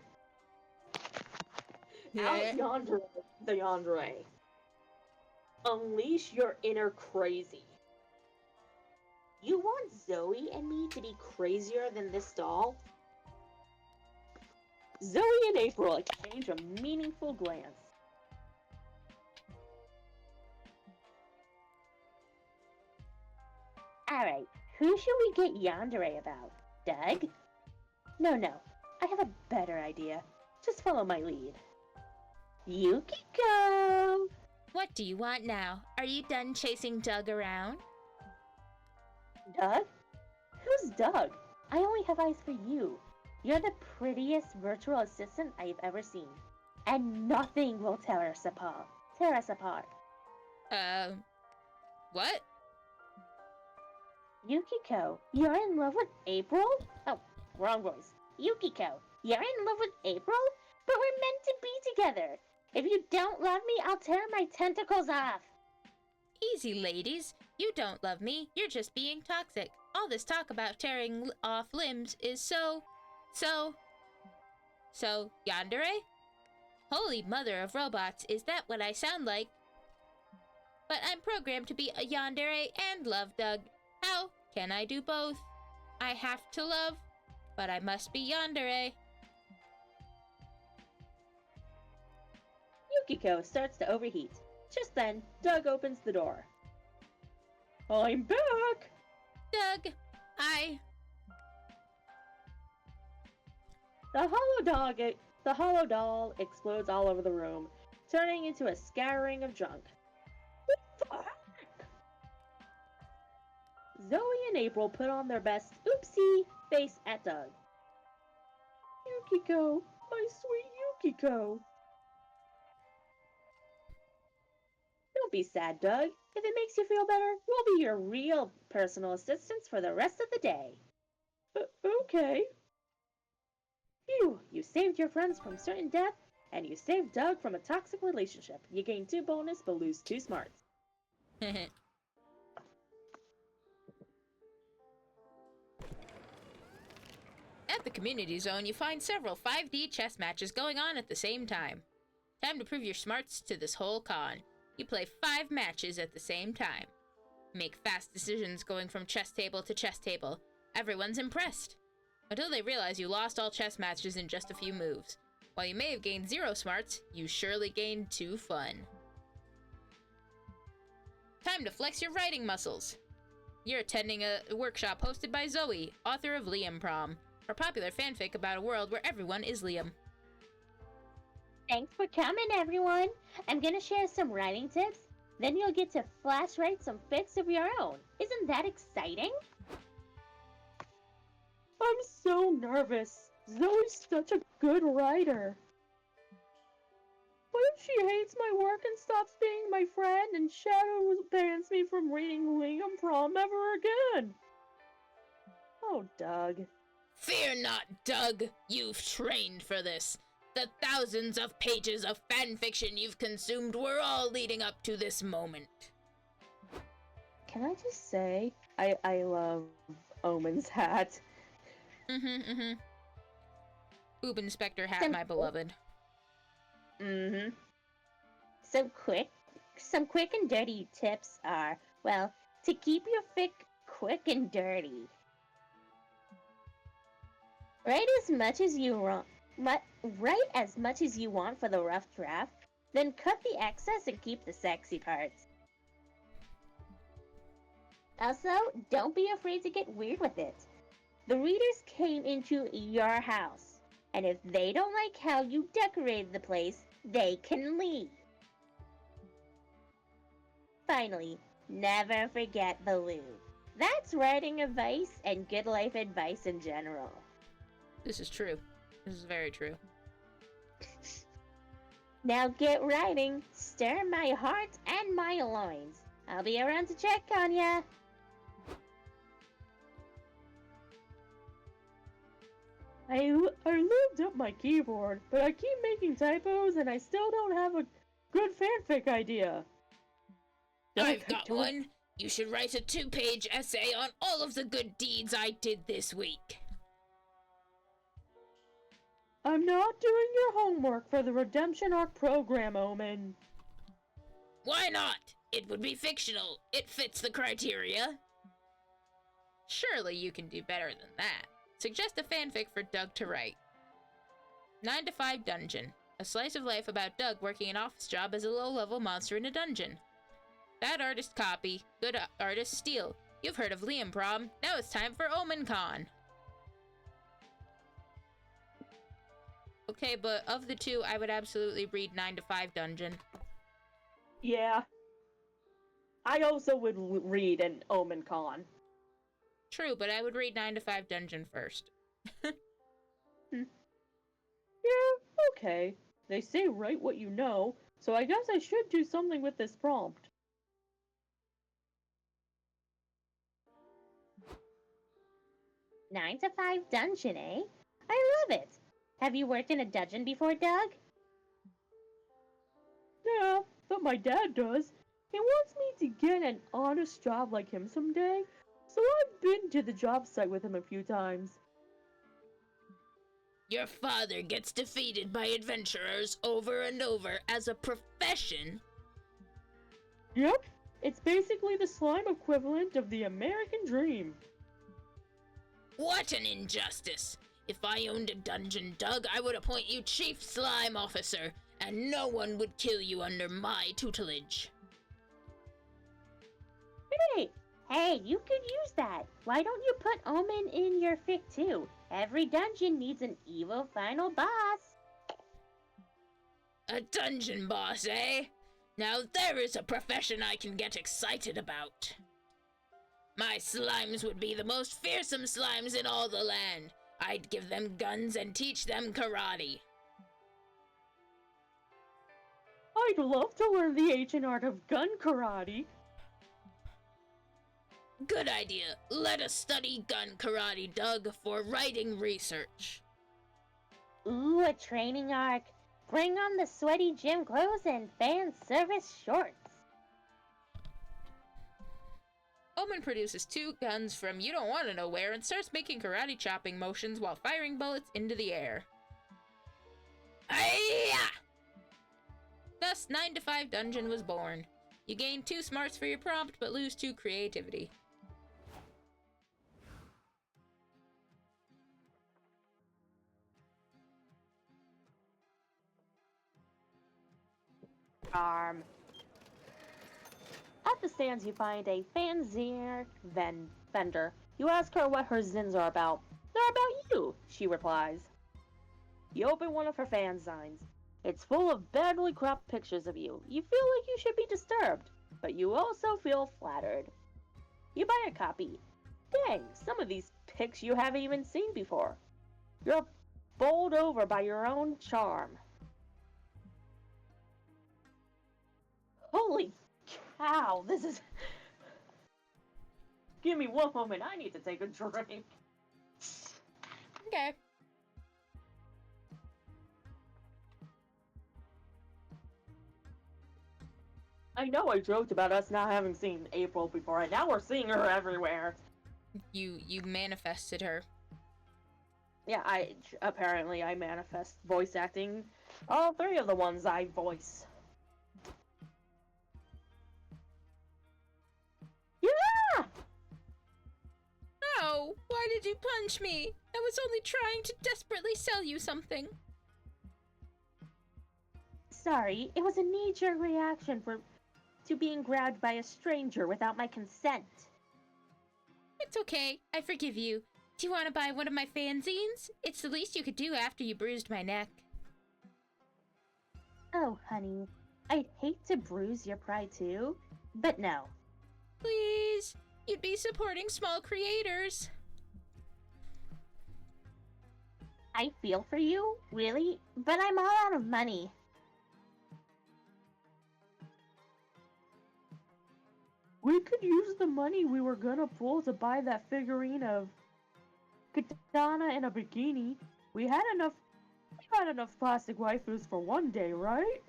Out-yandere the yandere. Unleash your inner crazy. You want Zoe and me to be crazier than this doll? Zoe and April exchange a meaningful glance. Alright, who should we get yandere about? Doug? No, I have a better idea. Just follow my lead. Yukiko! What do you want now? Are you done chasing Doug around? Doug? Who's Doug? I only have eyes for you. You're the prettiest virtual assistant I've ever seen. And nothing will tear us apart. What? Yukiko, you're in love with April? Oh, wrong voice. Yukiko, you're in love with April? But we're meant to be together. If you don't love me, I'll tear my tentacles off. Easy, ladies. You don't love me. You're just being toxic. All this talk about tearing off limbs is so, yandere? Holy mother of robots, is that what I sound like? But I'm programmed to be a yandere and love Doug. How can I do both? I have to love, but I must be yandere. Yukiko starts to overheat. Just then, Doug opens the door. I'm back! Doug, The hollow doll explodes all over the room, turning into a scattering of junk. What the heck? Zoe and April put on their best oopsie face at Doug. Yukiko, my sweet Yukiko. Don't be sad, Doug. If it makes you feel better, we'll be your real personal assistants for the rest of the day. Okay. Phew, you saved your friends from certain death, and you saved Doug from a toxic relationship. You gain 2 bonus, but lose 2 smarts. At the community zone, you find several 5D chess matches going on at the same time. Time to prove your smarts to this whole con. You play 5 matches at the same time. Make fast decisions going from chess table to chess table. Everyone's impressed. Until they realize you lost all chess matches in just a few moves. While you may have gained 0 smarts, you surely gained 2 fun. Time to flex your writing muscles. You're attending a workshop hosted by Zoe, author of Liam Prom, her popular fanfic about a world where everyone is Liam. Thanks for coming, everyone. I'm gonna share some writing tips. Then you'll get to flash write some fics of your own. Isn't that exciting? I'm so nervous. Zoe's such a good writer. What if she hates my work and stops being my friend and shadow bans me from reading Liam Prom ever again? Oh, Doug. Fear not, Doug. You've trained for this. The thousands of pages of fanfiction you've consumed were all leading up to this moment. Can I just say, I love Omen's hat. Boob Inspector hat, my beloved. Some quick and dirty tips are, well, to keep your fic quick and dirty. Write as much as you want. Write as much as you want for the rough draft, then cut the excess and keep the sexy parts. Also, don't be afraid to get weird with it. The readers came into your house, and if they don't like how you decorated the place, they can leave. Finally, never forget the lube. That's writing advice and good life advice in general. This is true. This is very true. Now get writing. Stir my heart and my loins. I'll be around to check on ya. I lubed up my keyboard, but I keep making typos and I still don't have a good fanfic idea. I've got one. You should write a 2-page essay on all of the good deeds I did this week. I'm not doing your homework for the Redemption Arc program, Omen. Why not? It would be fictional. It fits the criteria. Surely you can do better than that. Suggest a fanfic for Doug to write. 9 to 5 Dungeon. A slice of life about Doug working an office job as a low-level monster in a dungeon. Bad artist copy, good artist steal. You've heard of Liam Prom. Now it's time for Omen Con. Okay, but of the two, I would absolutely read 9 to 5 Dungeon. Yeah. I also would read an Omen Con. True, but I would read 9 to 5 Dungeon first. Yeah, okay. They say write what you know, so I guess I should do something with this prompt. Nine to 5 dungeon, eh? I love it. Have you worked in a dungeon before, Doug? Yeah, but my dad does. He wants me to get an honest job like him someday, so I've been to the job site with him a few times. Your father gets defeated by adventurers over and over as a profession? Yep, it's basically the slime equivalent of the American dream. What an injustice! If I owned a dungeon, Doug, I would appoint you Chief Slime Officer, and no one would kill you under my tutelage. Hey, you could use that. Why don't you put Omen in your fic too? Every dungeon needs an evil final boss. A dungeon boss, eh? Now there is a profession I can get excited about. My slimes would be the most fearsome slimes in all the land. I'd give them guns and teach them karate. I'd love to learn the ancient art of gun karate. Good idea. Let us study gun karate, Doug, for writing research. Ooh, a training arc. Bring on the sweaty gym clothes and fan service shorts. Omen produces 2 guns from you don't want to know where and starts making karate chopping motions while firing bullets into the air. Hi-ya! Thus, 9 to 5 Dungeon was born. You gain 2 smarts for your prompt, but lose 2 creativity. At the stands, you find a fanzine vendor. You ask her what her zins are about. They're about you, she replies. You open one of her fanzines. It's full of badly cropped pictures of you. You feel like you should be disturbed, but you also feel flattered. You buy a copy. Dang, some of these pics you haven't even seen before. You're bowled over by your own charm. Holy cow, this is... Give me one moment, I need to take a drink. Okay. I know I joked about us not having seen April before, and now we're seeing her everywhere. You manifested her. Yeah, apparently I manifest voice acting all 3 of the ones I voice. Yeah! Oh, why did you punch me? I was only trying to desperately sell you something. Sorry, it was a knee-jerk reaction to being grabbed by a stranger without my consent. It's okay. I forgive you. Do you want to buy one of my fanzines? It's the least you could do after you bruised my neck. Oh, honey, I'd hate to bruise your pride too, but no. Please. You'd be supporting small creators. I feel for you, really, but I'm all out of money. We could use the money we were gonna pull to buy that figurine of Katana in a bikini. We had enough plastic waifus for one day, right?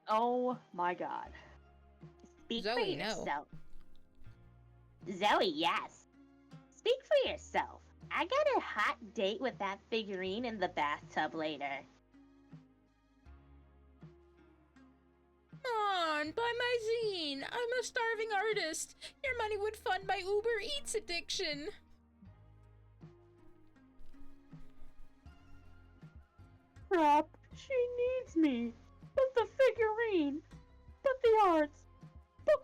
Oh my god. Speak Zoe, for no. yourself. Zoe, yes. Speak for yourself. I got a hot date with that figurine in the bathtub later. Come on, buy my zine. I'm a starving artist. Your money would fund my Uber Eats addiction. Crap, she needs me. But the figurine, but the arts,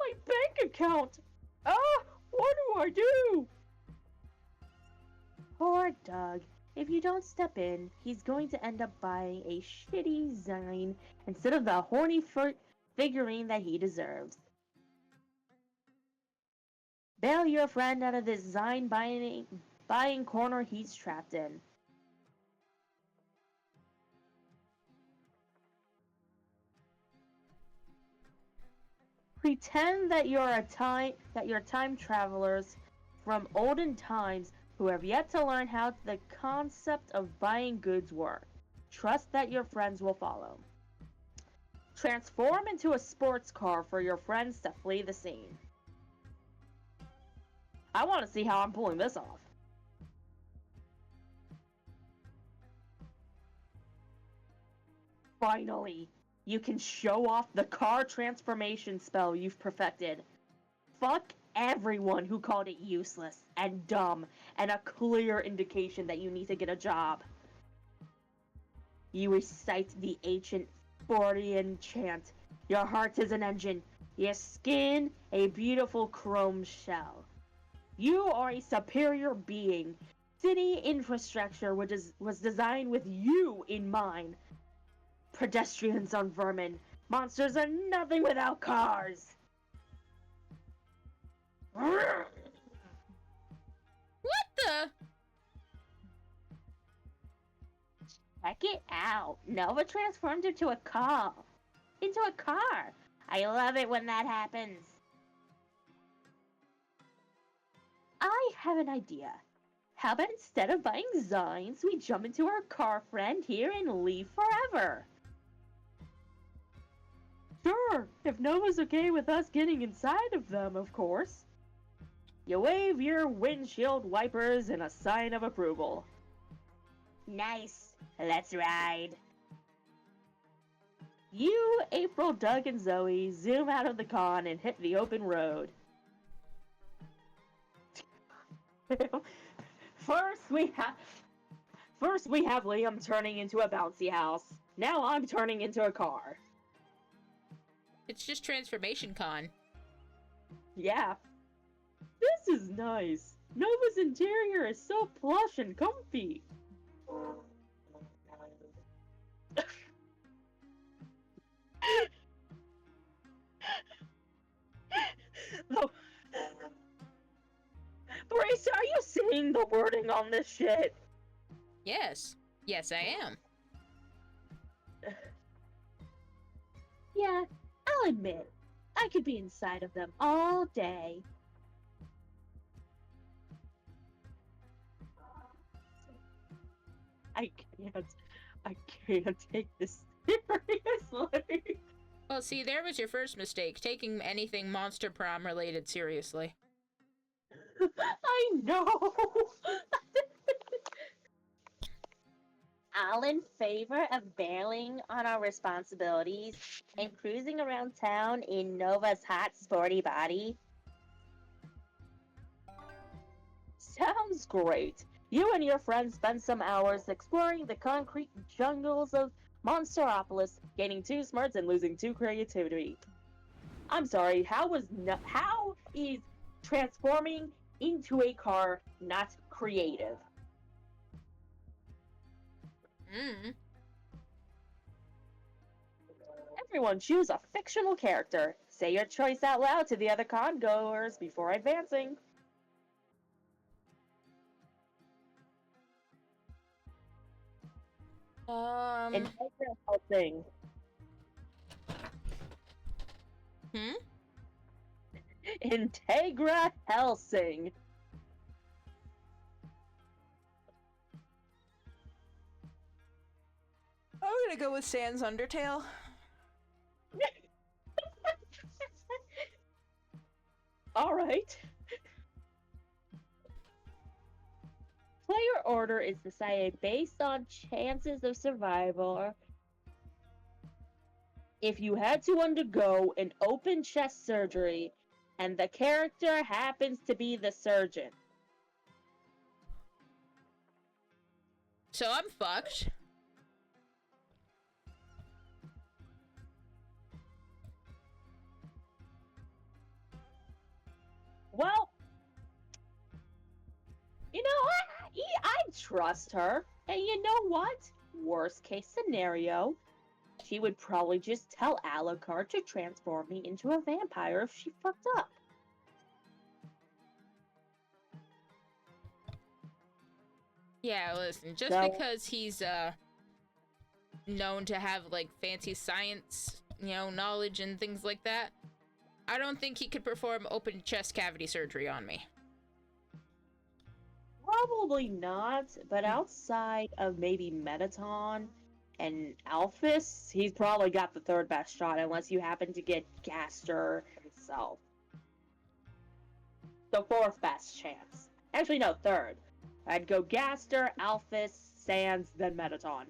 my bank account! Ah, what do I do? Poor Doug. If you don't step in, he's going to end up buying a shitty Zine instead of the horny figurine that he deserves. Bail your friend out of this Zine buying corner he's trapped in. Pretend that you're time travelers from olden times who have yet to learn how the concept of buying goods work. Trust that your friends will follow. Transform into a sports car for your friends to flee the scene. I want to see how I'm pulling this off. Finally, you can show off the car transformation spell you've perfected. Fuck everyone who called it useless and dumb and a clear indication that you need to get a job. You recite the ancient Fortean chant. Your heart is an engine, your skin a beautiful chrome shell. You are a superior being. City infrastructure was designed with you in mind. Pedestrians are vermin. Monsters are nothing without cars. What the? Check it out. Nova transformed into a car. I love it when that happens. I have an idea. How about instead of buying Zines, we jump into our car friend here and leave forever? Sure, if Nova's okay with us getting inside of them, of course. You wave your windshield wipers in a sign of approval. Nice. Let's ride. You, April, Doug, and Zoe zoom out of the con and hit the open road. First we have Liam turning into a bouncy house. Now I'm turning into a car. It's just Transformation Con. Yeah. This is nice. Nova's interior is so plush and comfy. Brace, are you seeing the wording on this shit? Yes. Yes, I am. Yeah, I'll admit, I could be inside of them all day. I can't take this seriously. Well, see, there was your first mistake, taking anything Monster Prom related seriously. I know. All in favor of bailing on our responsibilities and cruising around town in Nova's hot, sporty body? Sounds great. You and your friends spend some hours exploring the concrete jungles of Monsteropolis, gaining 2 smarts and losing 2 creativity. I'm sorry, how is transforming into a car not creative? Everyone choose a fictional character. Say your choice out loud to the other con-goers before advancing. Integra Helsing. Integra Helsing. I'm gonna go with Sans Undertale. Alright. Player order is decided based on chances of survival. If you had to undergo an open chest surgery and the character happens to be the surgeon. So I'm fucked. trust her. And you know what? Worst case scenario, she would probably just tell Alucard to transform me into a vampire if she fucked up. Yeah, listen, just So- because he's known to have like fancy science, knowledge and things like that, I don't think he could perform open chest cavity surgery on me. Probably not, but outside of maybe Metaton and Alphys, he's probably got the third best shot unless you happen to get Gaster himself. The fourth best chance. Actually, no, third. I'd go Gaster, Alphys, Sans, then Metaton.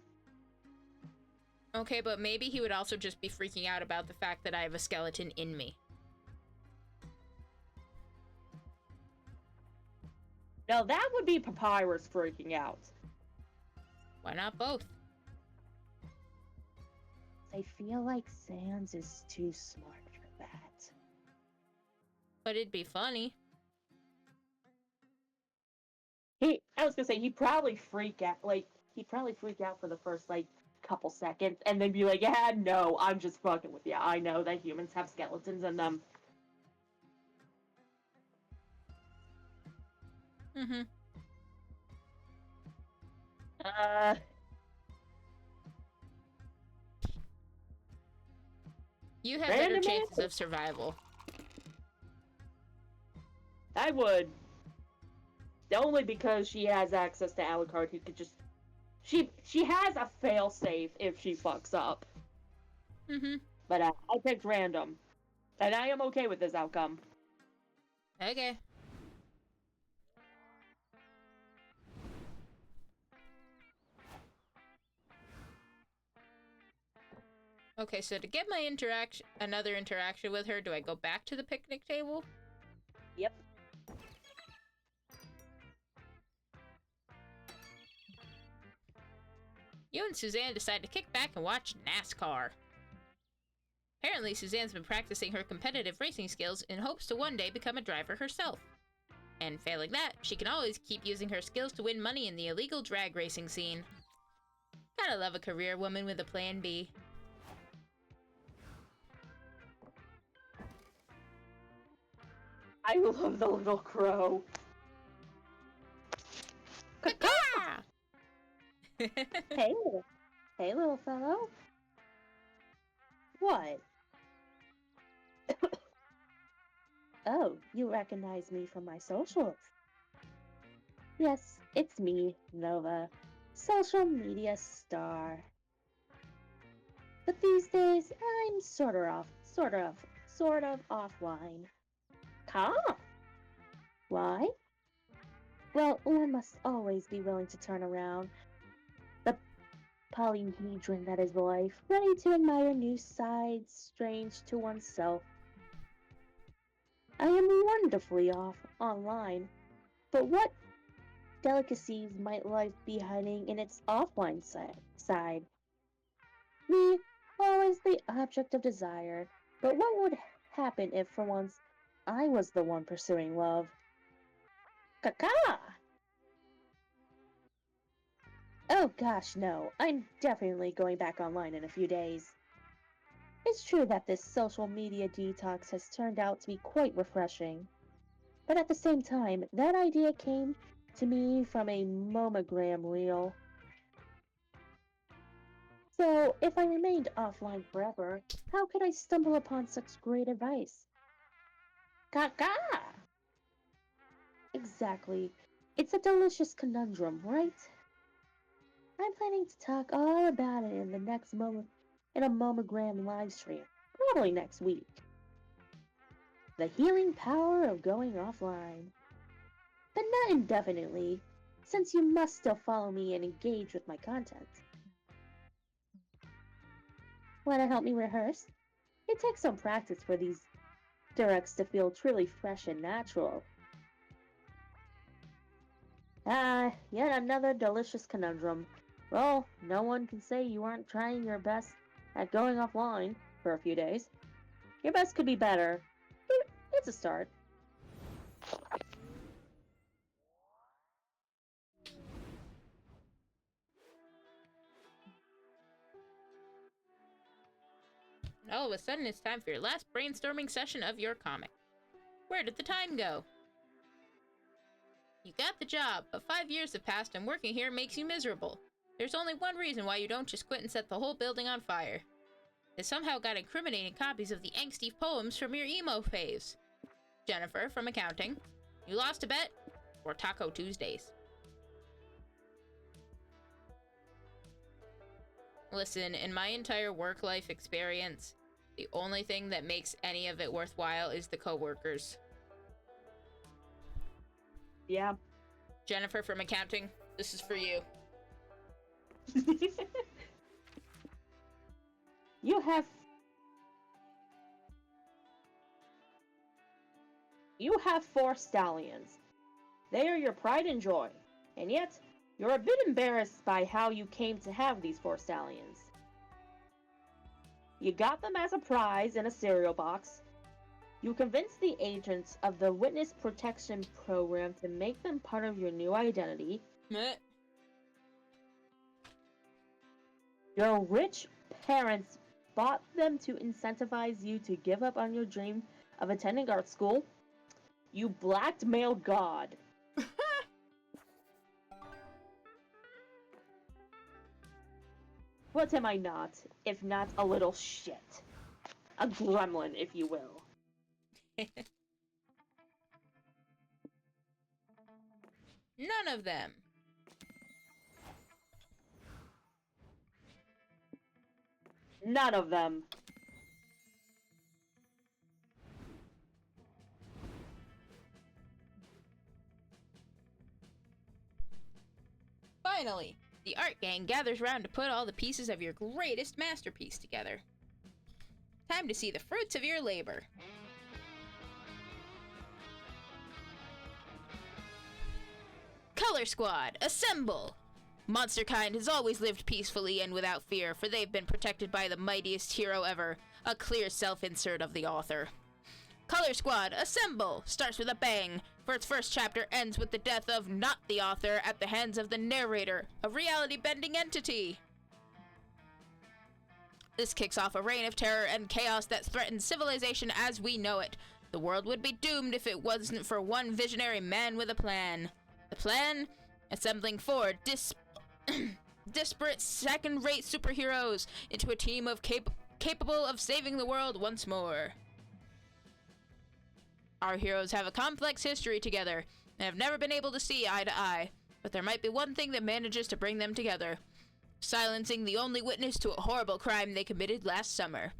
Okay, but maybe he would also just be freaking out about the fact that I have a skeleton in me. Now that would be Papyrus freaking out. Why not both? I feel like Sans is too smart for that. But it'd be funny. I was gonna say he'd probably freak out. He'd probably freak out for the first couple seconds, and then be like, "Yeah, no, I'm just fucking with you. I know that humans have skeletons in them." Mm-hmm. You have better Random chances answer. of survival. I would. Only because she has access to Alucard, who could just. She has a failsafe if she fucks up. Mm-hmm. But I picked random, and I am okay with this outcome. Okay. Okay, so to get my another interaction with her, do I go back to the picnic table? Yep. You and Suzanne decide to kick back and watch NASCAR. Apparently, Suzanne's been practicing her competitive racing skills in hopes to one day become a driver herself. And failing that, she can always keep using her skills to win money in the illegal drag racing scene. Gotta love a career woman with a plan B. I love the little crow. Caw! Hey, little fellow. What? Oh, you recognize me from my socials. Yes, it's me, Nova, social media star. But these days, I'm sort of offline. Huh? Why? Well, one must always be willing to turn around. The polyhedron that is life, ready to admire new sides strange to oneself. I am wonderfully off online, but what delicacies might life be hiding in its offline side? Me, always the object of desire, but what would happen if for once I was the one pursuing love? Caca! Oh gosh, no, I'm definitely going back online in a few days. It's true that this social media detox has turned out to be quite refreshing. But at the same time, that idea came to me from a momogram reel. So, if I remained offline forever, how could I stumble upon such great advice? Caca! Exactly. It's a delicious conundrum, right? I'm planning to talk all about it in the next in a momogram livestream, probably next week. The healing power of going offline. But not indefinitely, since you must still follow me and engage with my content. Want to help me rehearse? It takes some practice for these directs to feel truly fresh and natural. Ah, yet another delicious conundrum. Well, no one can say you aren't trying your best at going offline for a few days. Your best could be better. It's a start. All of a sudden, it's time for your last brainstorming session of your comic. Where did the time go? You got the job, but 5 years have passed and working here makes you miserable. There's only one reason why you don't just quit and set the whole building on fire. They somehow got incriminating copies of the angsty poems from your emo faves. Jennifer, from accounting. You lost a bet? Or Taco Tuesdays. Listen, in my entire work life experience, the only thing that makes any of it worthwhile is the coworkers. Yeah. Jennifer from accounting, this is for you. You have 4 stallions. They are your pride and joy, and yet you're a bit embarrassed by how you came to have these 4 stallions. You got them as a prize in a cereal box. You convinced the agents of the Witness Protection Program to make them part of your new identity. Meh. Your rich parents bought them to incentivize you to give up on your dream of attending art school. You blackmailed God. What am I not, if not a little shit? A gremlin, if you will. None of them. None of them. Finally, the art gang gathers round to put all the pieces of your greatest masterpiece together. Time to see the fruits of your labor. Color Squad, assemble! Monsterkind has always lived peacefully and without fear, for they've been protected by the mightiest hero ever, a clear self-insert of the author. Color Squad, assemble! Starts with a bang, for its first chapter ends with the death of not the author at the hands of the narrator, a reality-bending entity. This kicks off a reign of terror and chaos that threatens civilization as we know it. The world would be doomed if it wasn't for one visionary man with a plan. The plan? Assembling 4 disparate second-rate superheroes into a team of capable of saving the world once more. Our heroes have a complex history together and have never been able to see eye to eye, but there might be one thing that manages to bring them together: silencing the only witness to a horrible crime they committed last summer.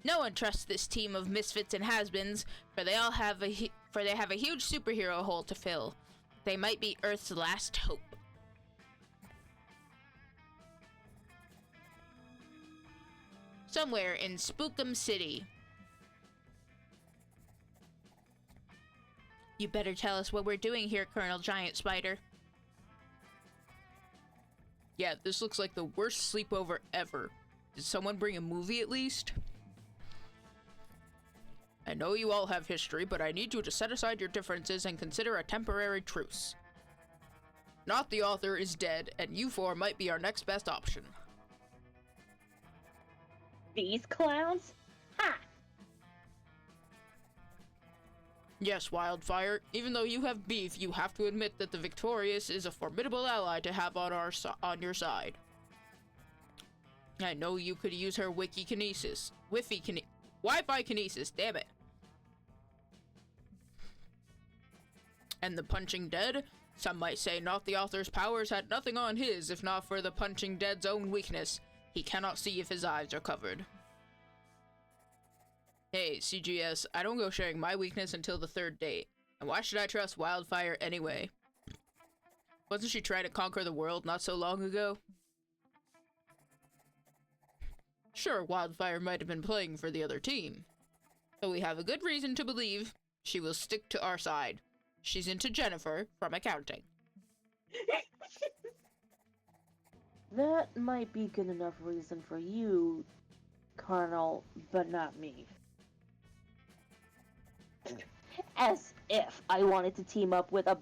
No one trusts this team of misfits and has-beens, for they have a huge superhero hole to fill. They might be Earth's last hope. Somewhere in Spookum City. You better tell us what we're doing here, Colonel Giant Spider. Yeah, this looks like the worst sleepover ever. Did someone bring a movie at least? I know you all have history, but I need you to set aside your differences and consider a temporary truce. Not the author is dead, and you 4 might be our next best option. These clowns? Ha! Yes, Wildfire, even though you have beef, you have to admit that the Victorious is a formidable ally to have on your side. I know you could use her Wi-Fi kinesis, damn it. And the Punching Dead? Some might say not the author's powers had nothing on his, if not for the Punching Dead's own weakness. He cannot see if his eyes are covered. Hey, CGS, I don't go sharing my weakness until the 3rd date. And why should I trust Wildfire anyway? Wasn't she trying to conquer the world not so long ago? Sure, Wildfire might have been playing for the other team, but we have a good reason to believe she will stick to our side. She's into Jennifer from accounting. That might be good enough reason for you, Colonel, but not me. As if I wanted to team up with a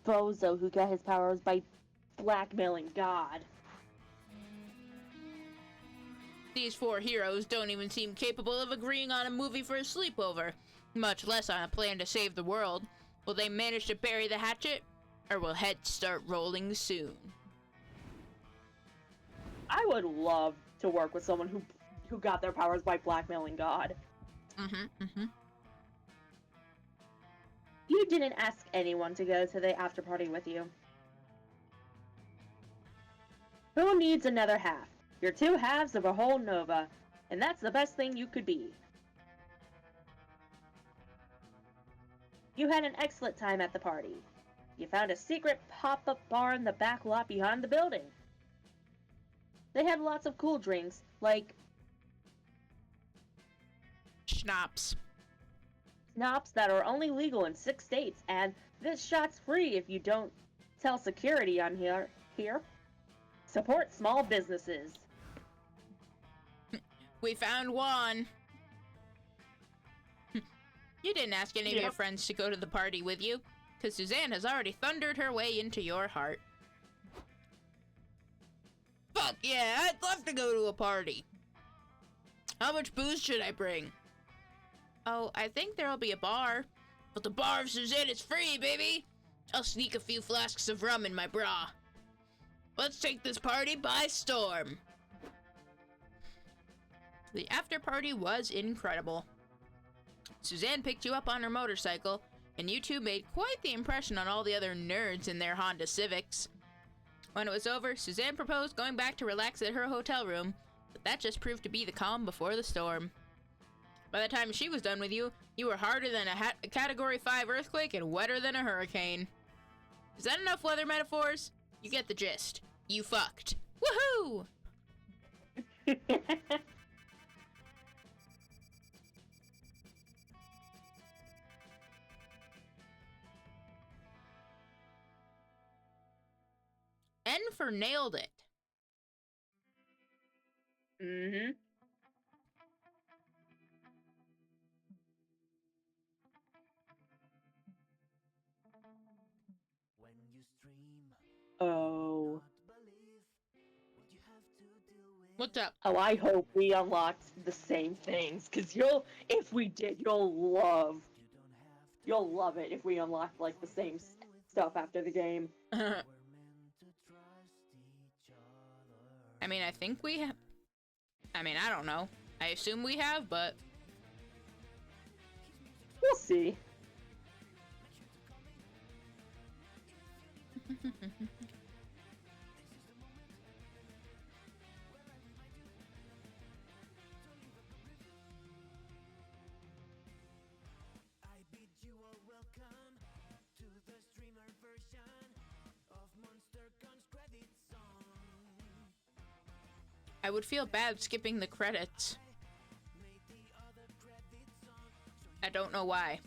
bozo who got his powers by blackmailing God. These four heroes don't even seem capable of agreeing on a movie for a sleepover, much less on a plan to save the world. Will they manage to bury the hatchet, or will heads start rolling soon? I would love to work with someone who got their powers by blackmailing God. You didn't ask anyone to go to the after party with you. Who needs another half? You're two halves of a whole Nova, and that's the best thing you could be. You had an excellent time at the party. You found a secret pop-up bar in the back lot behind the building. They had lots of cool drinks, like Schnapps. schnapps that are only legal in 6 states, and this shot's free if you don't tell security on here. Support small businesses. We found Juan. You didn't ask any of your friends to go to the party with you, because Suzanne has already thundered her way into your heart. Fuck yeah, I'd love to go to a party. How much booze should I bring? Oh, I think there'll be a bar. But the bar of Suzanne is free, baby! I'll sneak a few flasks of rum in my bra. Let's take this party by storm. The after party was incredible. Suzanne picked you up on her motorcycle, and you two made quite the impression on all the other nerds in their Honda Civics. When it was over, Suzanne proposed going back to relax at her hotel room, but that just proved to be the calm before the storm. By the time she was done with you, you were harder than a Category 5 earthquake and wetter than a hurricane. Is that enough weather metaphors? You get the gist. You fucked. Woohoo! N for nailed it. Mm-hmm. Oh. What's up? Oh, I hope we unlocked the same things, because if we did, you'll love it if we unlocked, like, the same stuff after the game. I mean, I think we have. I mean, I don't know. I assume we have, but. We'll see. I would feel bad skipping the credits. I don't know why.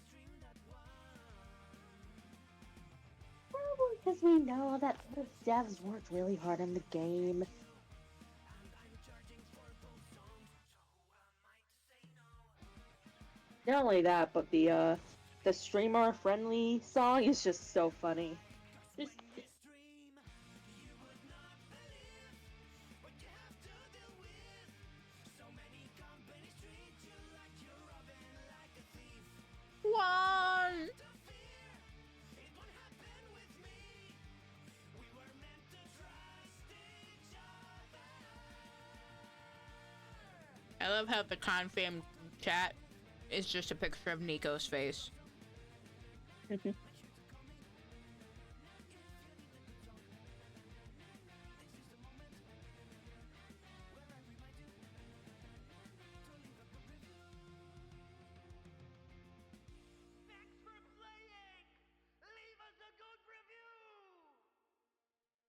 Probably because we know that the devs worked really hard on the game. Not only that, but the streamer-friendly song is just so funny. One. I love how the confam chat is just a picture of Nico's face.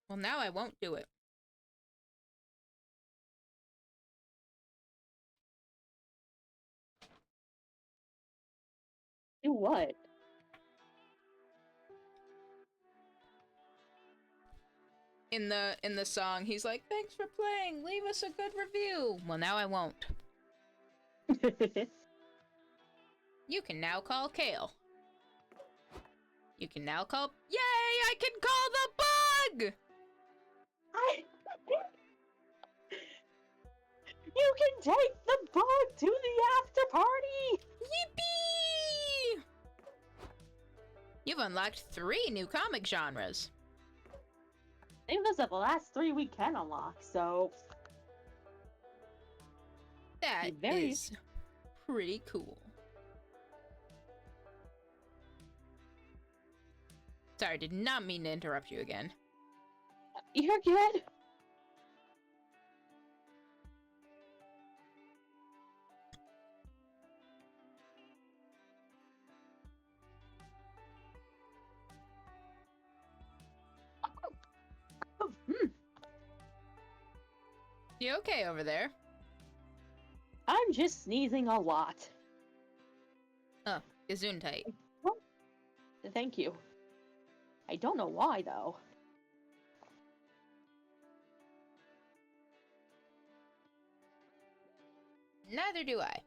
Well, now I won't do it. Do what? In the song, he's like, "Thanks for playing. Leave us a good review." Well, now I won't. You can now call Kale. You can now call. Yay! I can call the bug. You can take the bug to the after party! Yippee! You've unlocked 3 new comic genres. I think those are the last 3 we can unlock, so That very- is pretty cool. Sorry, did not mean to interrupt you again. you're good. Oh, You okay over there? I'm just sneezing a lot. Oh, gesundheit. Thank you. I don't know why, though. Neither do I.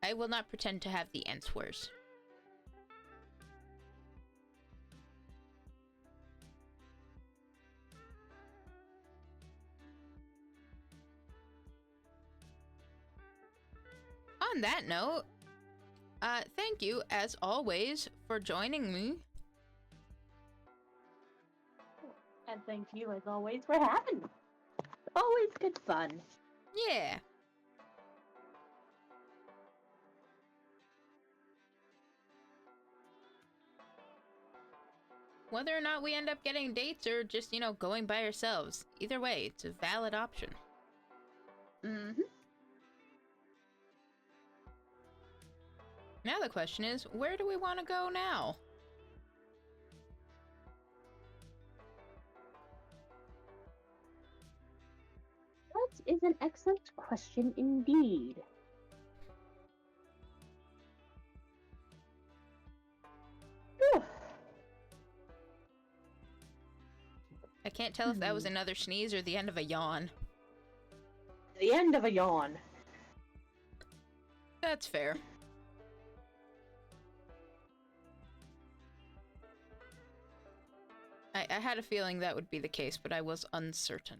I will not pretend to have the answers. On that note, thank you, as always, for joining me. And thank you, as always, for having me. Always good fun. Yeah. Whether or not we end up getting dates or just, going by ourselves, either way, it's a valid option. Mm-hmm. Now the question is, where do we want to go now? That is an excellent question indeed. Whew. I can't tell if that was another sneeze or the end of a yawn. The end of a yawn. That's fair. I had a feeling that would be the case, but I was uncertain.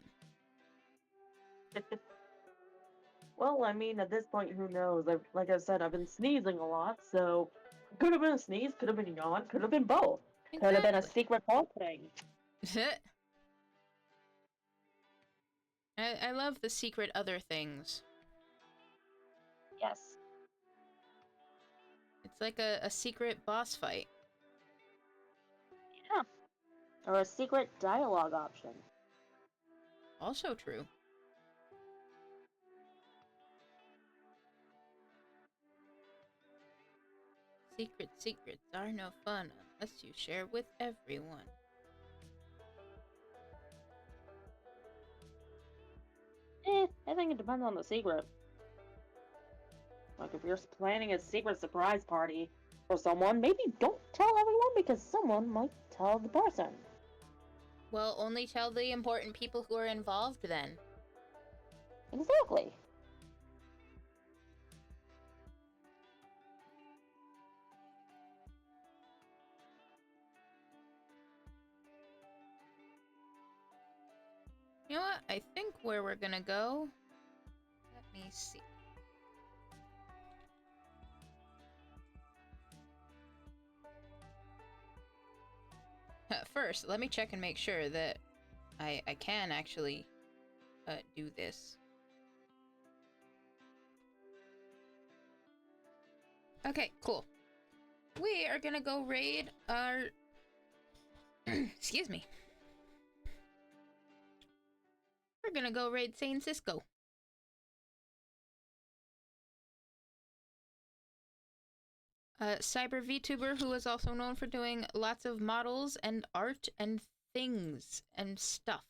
Well, I mean, at this point, who knows? Like I said, I've been sneezing a lot, so could have been a sneeze, could have been a yawn, could have been both. Could have been a secret ball thing. I love the secret other things. Yes. It's like a secret boss fight. Yeah. Or a secret dialogue option. Also true. Secrets are no fun unless you share with everyone. I think it depends on the secret. Like, if you're planning a secret surprise party for someone, maybe don't tell everyone because someone might tell the person. Well, only tell the important people who are involved then. Exactly. You know what? I think where we're gonna go... Let me see. First, let me check and make sure that I can actually do this. Okay, cool. We are gonna go raid our... Excuse me. We're gonna go raid San Cisco. Cyber VTuber who is also known for doing lots of models and art and things and stuff.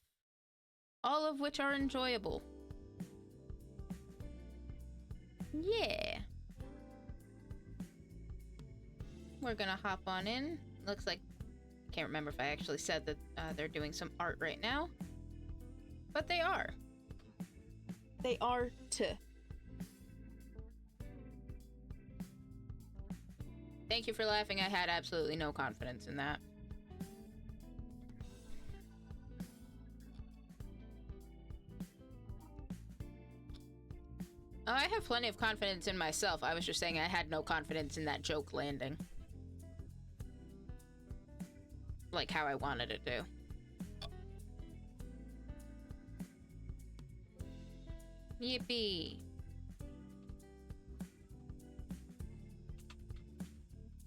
All of which are enjoyable. Yeah. We're gonna hop on in. Looks like... I can't remember if I actually said that they're doing some art right now. But they are. They are too. Thank you for laughing. I had absolutely no confidence in that. Oh, I have plenty of confidence in myself. I was just saying I had no confidence in that joke landing. Like how I wanted it to. Yippee!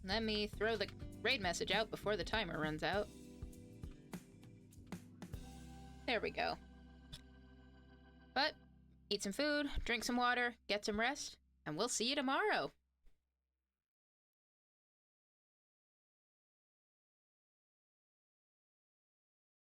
Let me throw the raid message out before the timer runs out. There we go. But, eat some food, drink some water, get some rest, and we'll see you tomorrow.